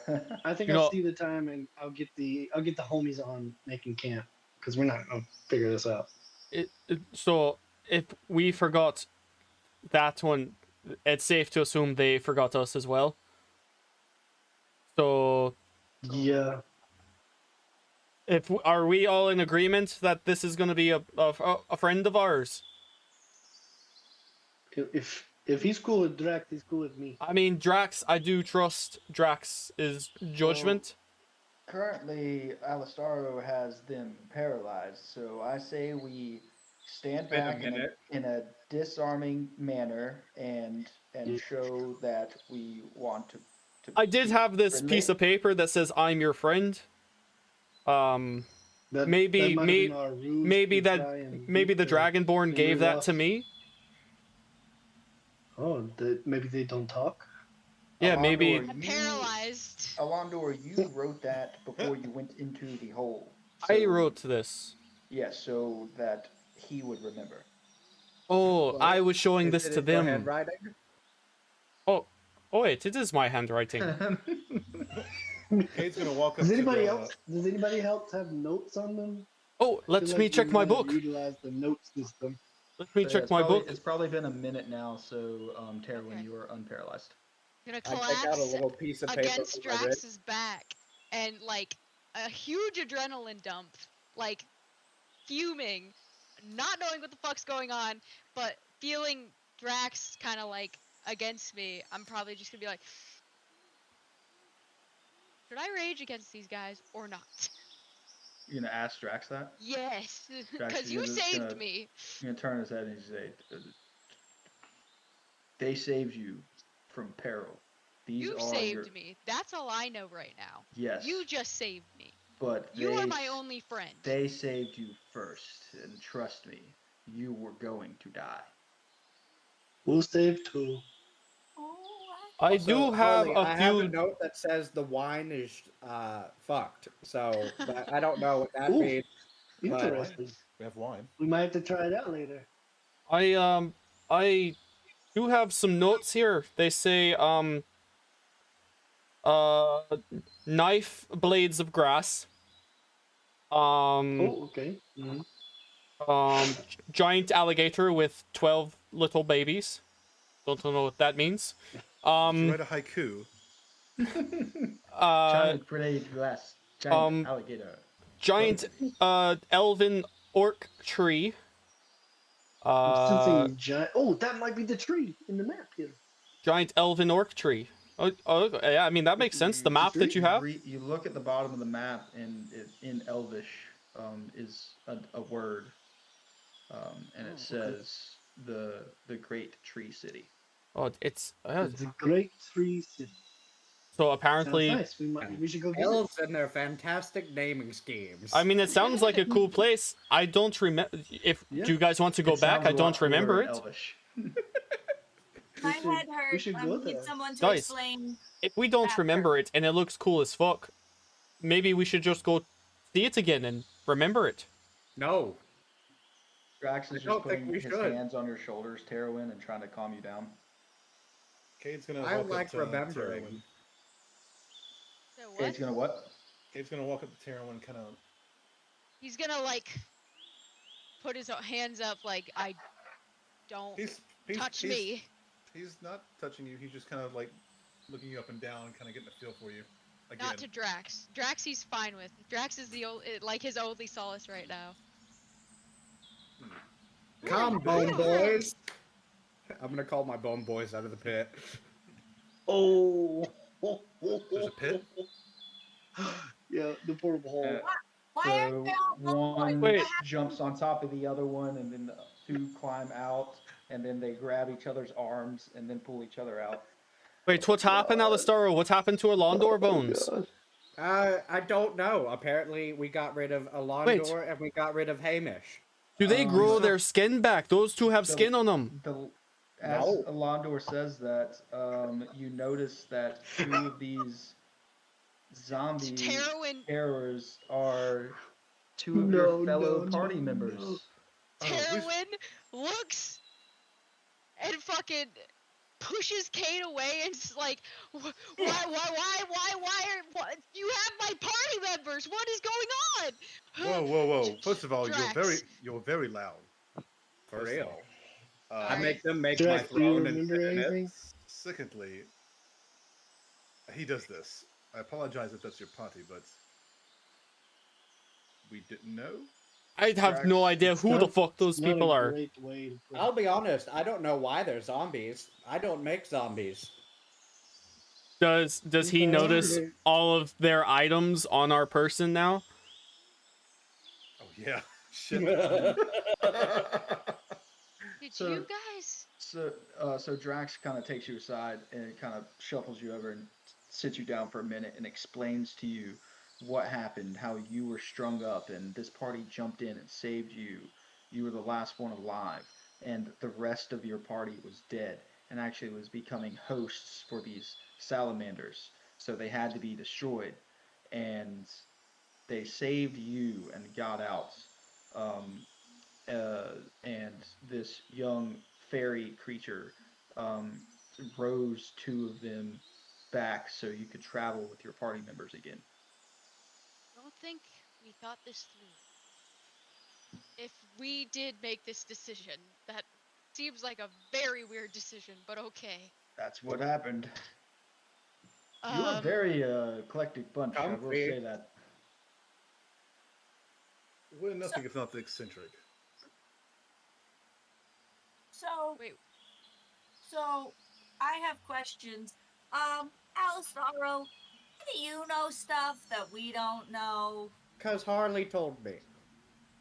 I think You I'll know- see the time, and I'll get the homies on making camp because we're not gonna figure this out. So if we forgot that one, it's safe to assume they forgot us as well. So Yeah, are we all in agreement that this is going to be a friend of ours? if he's cool with Drax, he's cool with me. I mean, Drax, I do trust Drax's judgment. Currently, Alistaro has them paralyzed, so I say we stand Wait a back minute. in a disarming manner and show that we want to. I did be have this friendly. piece of paper that says I'm your friend. That Maybe might have been our ruse maybe to that try and maybe beat the Dragonborn the gave new that to boss. me. Oh, maybe they don't talk. Yeah, maybe. I'm paralyzed. Alondor, you wrote that before you went into the hole. I So- wrote this. Yes, so that he would remember. Oh, Well, I was showing Is this it to in your them. handwriting? Oh wait, it is my handwriting. Cade's gonna walk up Does to anybody the. else? Does anybody else have notes on them? Oh, I let feel me like check we my might have book. Utilize the note system. Let me So, check it's my probably, book. It's probably been a minute now, so Terwin, Okay. you are unparalyzed. Gonna I take out a collapse little piece of paper against from my wrist. Drax's back and like a huge adrenaline dump, like fuming, not knowing what the fuck's going on, but feeling Drax kind of like against me. I'm probably just gonna be like, should I rage against these guys or not? You're gonna ask Drax that? Yes, Drax, because you're you just saved gonna- me. You're gonna turn his head and say, "They saved you from peril. These You are saved your me. That's all I know right now. yes, You just saved me. but You they are my only friend. they saved you first, and trust me, you were going to die." We'll save two. I Also, do have Harley, a I have a few. note that says the wine is fucked. So I don't know what that Ooh, means. But interesting. We have wine. We might have to try it out later. I do have some notes here. They say knife blades of grass. Oh, okay. Giant alligator with 12 little babies. Don't know what that means. Did you write a haiku? Giant grenade glass, giant alligator. Giant elven orc tree. I'm sensing giant. Oh, that might be the tree in the map here. Giant elven orc tree. Oh, yeah, I mean that makes sense. The map that you have. You look at the bottom of the map, and in Elvish is a word, and it says the Great Tree City. Oh, it's It's a great tree city. so Sounds apparently. nice. We should go visit. elves and their fantastic naming schemes. I mean, it sounds like a cool place. I don't remember. If Yeah. do you guys want to go It back? sounds I a lot don't remember cooler in it. Elvish. My should- head we hurts. should I go need there. someone to Guys. explain. If we don't After. remember it and it looks cool as fuck, maybe we should just go see it again and remember it. No. Drax is I don't just think putting we his should. hands on your shoulders, Terwin, and trying to calm you down. Cade's gonna I walk like up to remembering. Terwin. So what? Cade's gonna what? Cade's gonna walk up to Terwin, kind of. He's gonna like put his hands up like I don't touch me. He's not touching you. He's just kind of like looking you up and down, kind of getting a feel for you. Again. Not to Drax. Drax he's fine with. Drax is the like his only solace right now. Come, bone boys. I'm gonna call my bone boys out of the pit. Oh. There's a pit? Yeah, the portable hole. Why aren't So they all one Wait. jumps on top of the other one, and then the two climb out, and then they grab each other's arms, and then pull each other out. Wait, what happened, Alistaro? What happened to our Londor bones? God. I don't know. Apparently, we got rid of Alondor and we got rid of Hamish. Do they grow So- their skin back? Those two have skin on them. As No. Alondor says that, you notice that two of these zombie Terwin, terrors are two of your fellow party members. Oh, we- Terwin looks and fucking pushes Kate away and is like, why, you have my party members, what is going on? Whoa. First of all, Drax. you're very loud. For First of real. all. I make them make Drax, my do you throne and remember sit in it. anything? Secondly, he does this. I apologize if that's your party, but we didn't know. I have no idea who the fuck those Not a people are. great way to put I'll it. be honest, I don't know why they're zombies. I don't make zombies. Does he notice Okay. all of their items on our person now? Oh yeah. Shit. Did So- you guys? So Drax kind of takes you aside and kind of shuffles you over and sits you down for a minute and explains to you what happened, how you were strung up, and this party jumped in and saved you. You were the last one alive, and the rest of your party was dead and actually was becoming hosts for these salamanders. So they had to be destroyed, and they saved you and got out. And this young fairy creature rose two of them back so you could travel with your party members again. Don't think we thought this through. If we did make this decision, that seems like a very weird decision, but okay. That's what happened. You're a Um, very eclectic bunch, I will Comfy. say that. We're nothing if not eccentric. So, wait, so I have questions. Alistaro, do you know stuff that we don't know? Because Harley told me.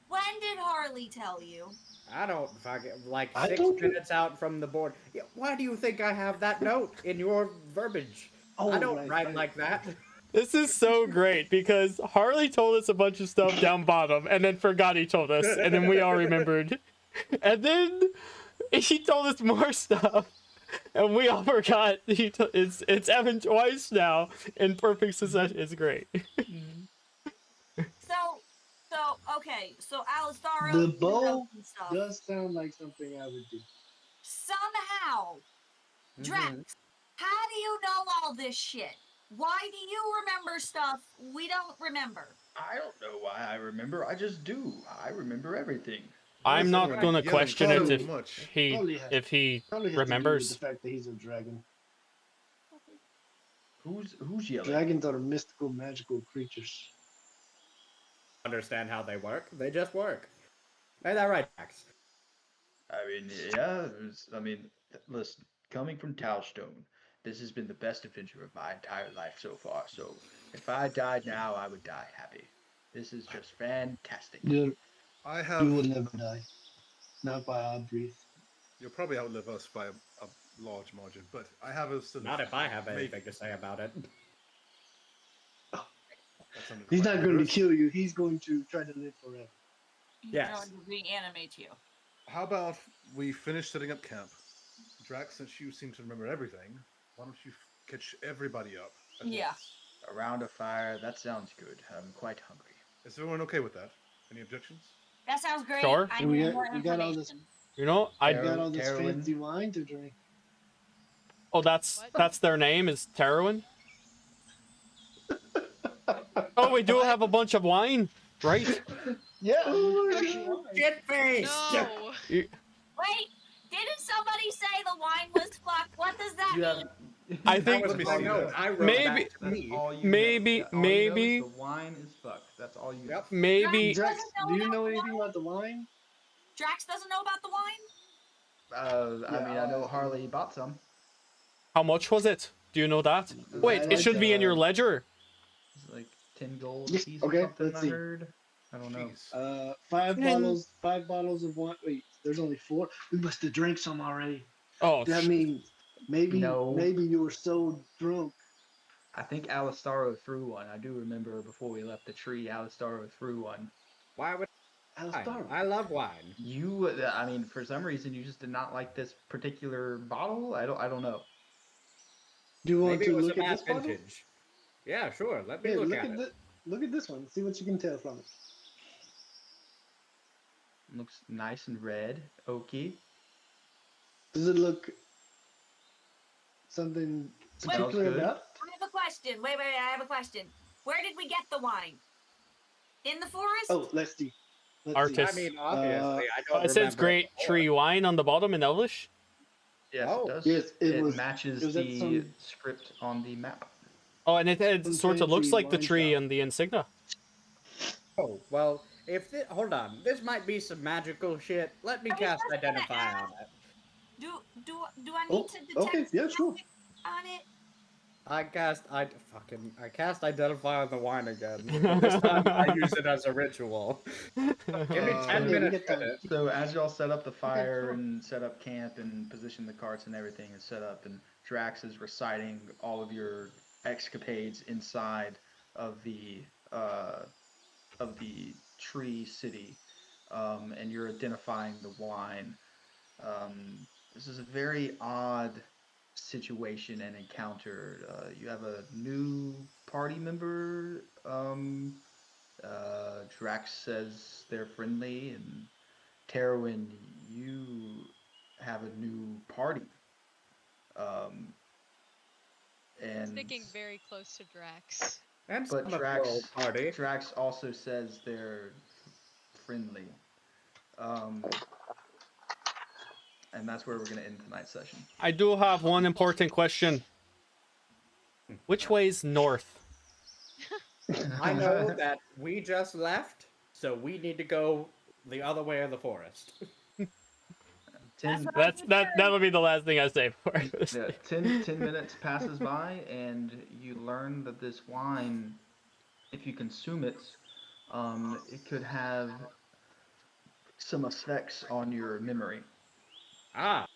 When did Harley tell you? I don't fucking like I 6 told you. minutes out from the board. Yeah, why do you think I have that note in your verbiage? Oh, I don't right, write right. like that. This is so great because Harley told us a bunch of stuff down bottom and then forgot he told us, and then we all remembered. And then he told us more stuff, and we all forgot. It's Evan twice now in perfect succession. It's great. So okay. So Alistaro, The you know bow some stuff. Does sound like something I would do. Somehow, Drax, how do you know all this shit? Why do you remember stuff we don't remember? I don't know why I remember. I just do. I remember everything. I'm not Listen, gonna yelling question so it if much. he Probably has- if he Probably has to do with remembers. the fact that he's a dragon. Who's yelling? Dragons are mystical, magical creatures. Understand how they work? They just work. Ain't that right, Max? I mean, yeah. Listen, coming from Talstone, this has been the best adventure of my entire life so far. So, if I died now, I would die happy. This is just fantastic. You I will have. never die. Not by our breath. You'll probably outlive us by a large margin, but I have a sort of. Not if I have maybe- anything to say about it. that sounded He's quite not going to rigorous. kill you. He's going to try to live forever. He's Yes. going to reanimate you. How about we finish setting up camp? Drax, since you seem to remember everything, why don't you catch everybody up? at Yeah. once? Around a fire, that sounds good. I'm quite hungry. Is everyone okay with that? Any objections? That sounds great. Sure. I And we need got- more we got all this- information. You know, I I got all this Terwin. fancy wine to drink. oh that's their name is Terwin. Oh, we do have a bunch of wine, right? Yeah. Shit face! no. Wait, didn't somebody say the wine was fucked? What does that You mean? have. I That think was Let me my see note. that. I wrote Maybe- that to That's me. all you Maybe- know. All you know maybe- is the wine is fucked. That's all you know. Yep. maybe Drax, Doesn't know do you about know the anything wine? about the wine? Drax doesn't know about the wine? I mean, I know Harley bought some. how much was it? Do you know that? Wait, it like, should be in your ledger. It's like 10 gold Yes, piece okay, or something, let's I see. heard. I don't know. Jeez. Five And- bottles of wine. Wait, there's only 4. We must have drank some already. Oh, That means maybe No. you were so drunk I think Alistaro threw one. I do remember before we left the tree, Alistaro threw one. Why would Alistar. I love wine. You, I mean, for some reason, you just did not like this particular bottle. I don't know. Do you want Maybe to it was look a at bad this bottle? vintage. Yeah, sure. Let me Yeah, look look at at it. look at this one. See what you can tell from it. Looks nice and red. Okay. Does it look something Smells particular good. about? I have a question. Wait, I have a question. Where did we get the wine? In the forest? Oh, let's see. Artist. I mean, obviously, I don't It says remember. great tree wine on the bottom in Elvish. Yes, Oh. it does. Yes, it matches was at the some- script on the map. Oh, and it Some sort of looks fancy like the wine tree shop. on the insignia. Oh, well, if hold on, this might be some magical shit. Let me I was cast just gonna Identify on it. Do I need Oh, to detect okay, yeah, sure. magic on it? I cast Identify on the wine again. This time I use it as a ritual. Give me 10 we minutes get with time. it. So as y'all set up the fire sure. and set up camp and position the carts and everything is set up, and Drax is reciting all of your escapades inside of the tree city, and you're identifying the wine. This is a very odd situation and encounter. You have a new party member. Drax says they're friendly, and Terwin, you have a new party. And Sticking very close to Drax. And but some of your old party. Drax also says they're friendly. And that's where we're gonna end tonight's session. I do have one important question. Which way's north? I know that we just left, so we need to go the other way of the forest. 10, That'll be the last thing I say for it. yeah, 10 minutes passes by, and you learn that this wine, if you consume it, it could have some effects on your memory. Ah.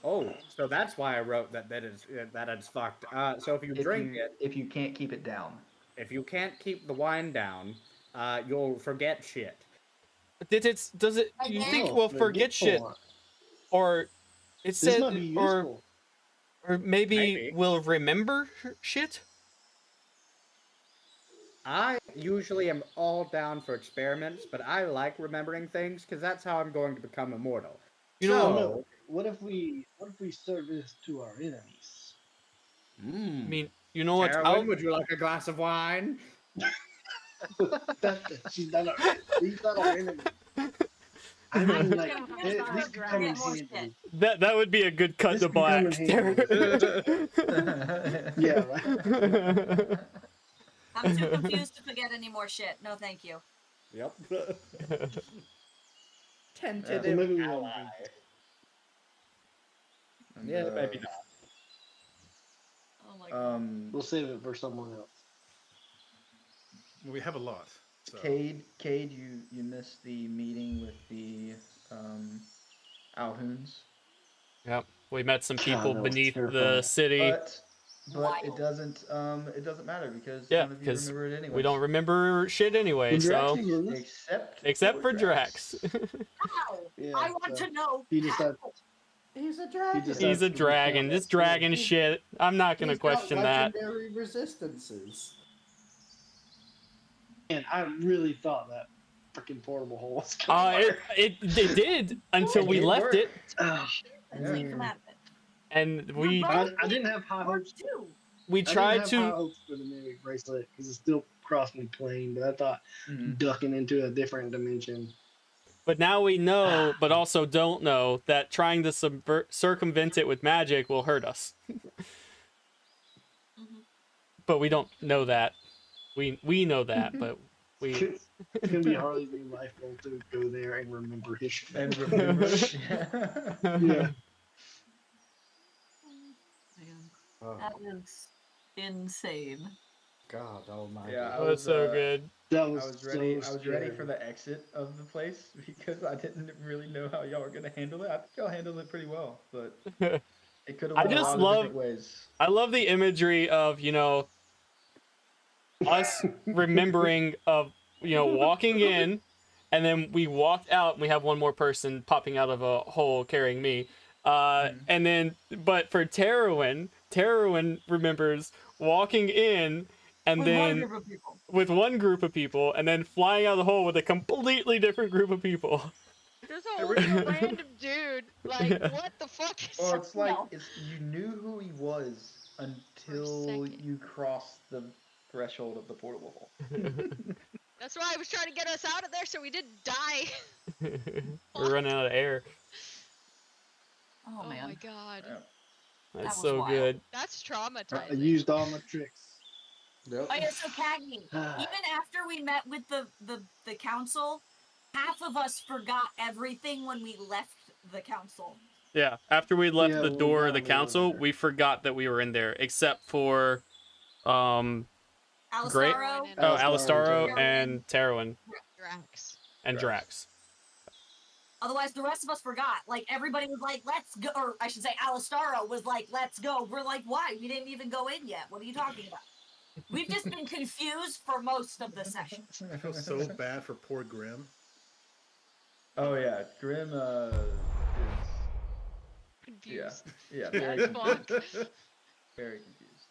Oh, so that's why I wrote that it's fucked. So if you drink it, if you can't keep it down. if you can't keep the wine down, you'll forget shit. Does it? You think Oh, we'll forget shit, forgetful. or it This said, might be or useful. maybe we'll remember shit? I usually am all down for experiments, but I like remembering things because that's how I'm going to become immortal. You know, No. What if we serve this to our enemies? I mean, you know what's Carolyn, out? would you like a glass of wine? She's not our enemy. I mean, like, this could come in More handy. shit. That would be a good cut This to could come black. in Yeah, right. I'm too confused to forget any more shit. No, thank you. Yep. So Tentative maybe we ally. won't drink it. And, Yeah, maybe not. Oh my god. We'll save it for someone else. We have a lot. So. Cade, you missed the meeting with the Alhoons. Yep, we met some people that was beneath the terrifying. city. But it doesn't matter because Yeah, none of you because remember it anyway. we don't remember shit anyway. Would you So actually hear this? except for Drax. Ow! Yeah, I want to know. He decided. He's a He dragon. decided He's a to dragon. recount This that story. dragon shit. I'm not gonna He's got question that. legendary resistances. And I really thought that freaking portable hole was coming. It did until we It left worked. it, Let's take them out of it. and we I didn't have high hopes. Too. we I didn't tried have high to. hopes for the mimic bracelet because it still crossed me plain. But I thought Mhm. ducking into a different dimension. But now we know, but also don't know, that trying to circumvent it with magic will hurt us. But we don't know that. We know that, but we. It's gonna be Harley's new life goal to go there and remember history. And remember, Yeah. That is insane. God, oh my Yeah, That was so good. That I was was ready. so I was ready scary. for the exit of the place because I didn't really know how y'all were gonna handle it. I think y'all handled it pretty well, but it could have I went a just lot of love- different ways. I love the imagery of, you know, us remembering of walking in, and then we walked out. And we have one more person popping out of a hole carrying me. And then, but for Terwin remembers walking in, and With one then group of people. with one group of people, and then flying out of the hole with a completely different group of people. There's a whole random dude. Like, what the fuck is Well, it's like No. you knew who he was until second. you crossed the threshold of the portable hole. That's why I was trying to get us out of there so we didn't die. We're running out of air. Oh, Oh man. my god. Yeah. That's was so wild. good. That's I traumatizing. used all my tricks. Yep. Oh yeah, so Cagney, even after we met with the council, half of us forgot everything when we left the council. Yeah, after we left Yeah, the we door got of the we were council, there. we forgot that we were in there, except for Great. Alistaro, and Oh, Alistaro Alistaro and and Terwin Drax. and Drax. Drax. otherwise the rest of us forgot. Like everybody was like, "Let's go," or I should say, Alistaro was like, "Let's go." We're like, "Why? We didn't even go in yet. What are you talking about?" We've just been confused for most of the session. I feel so bad for poor Grim. Oh yeah, Grim is Confused. yeah, As fuck. very confused.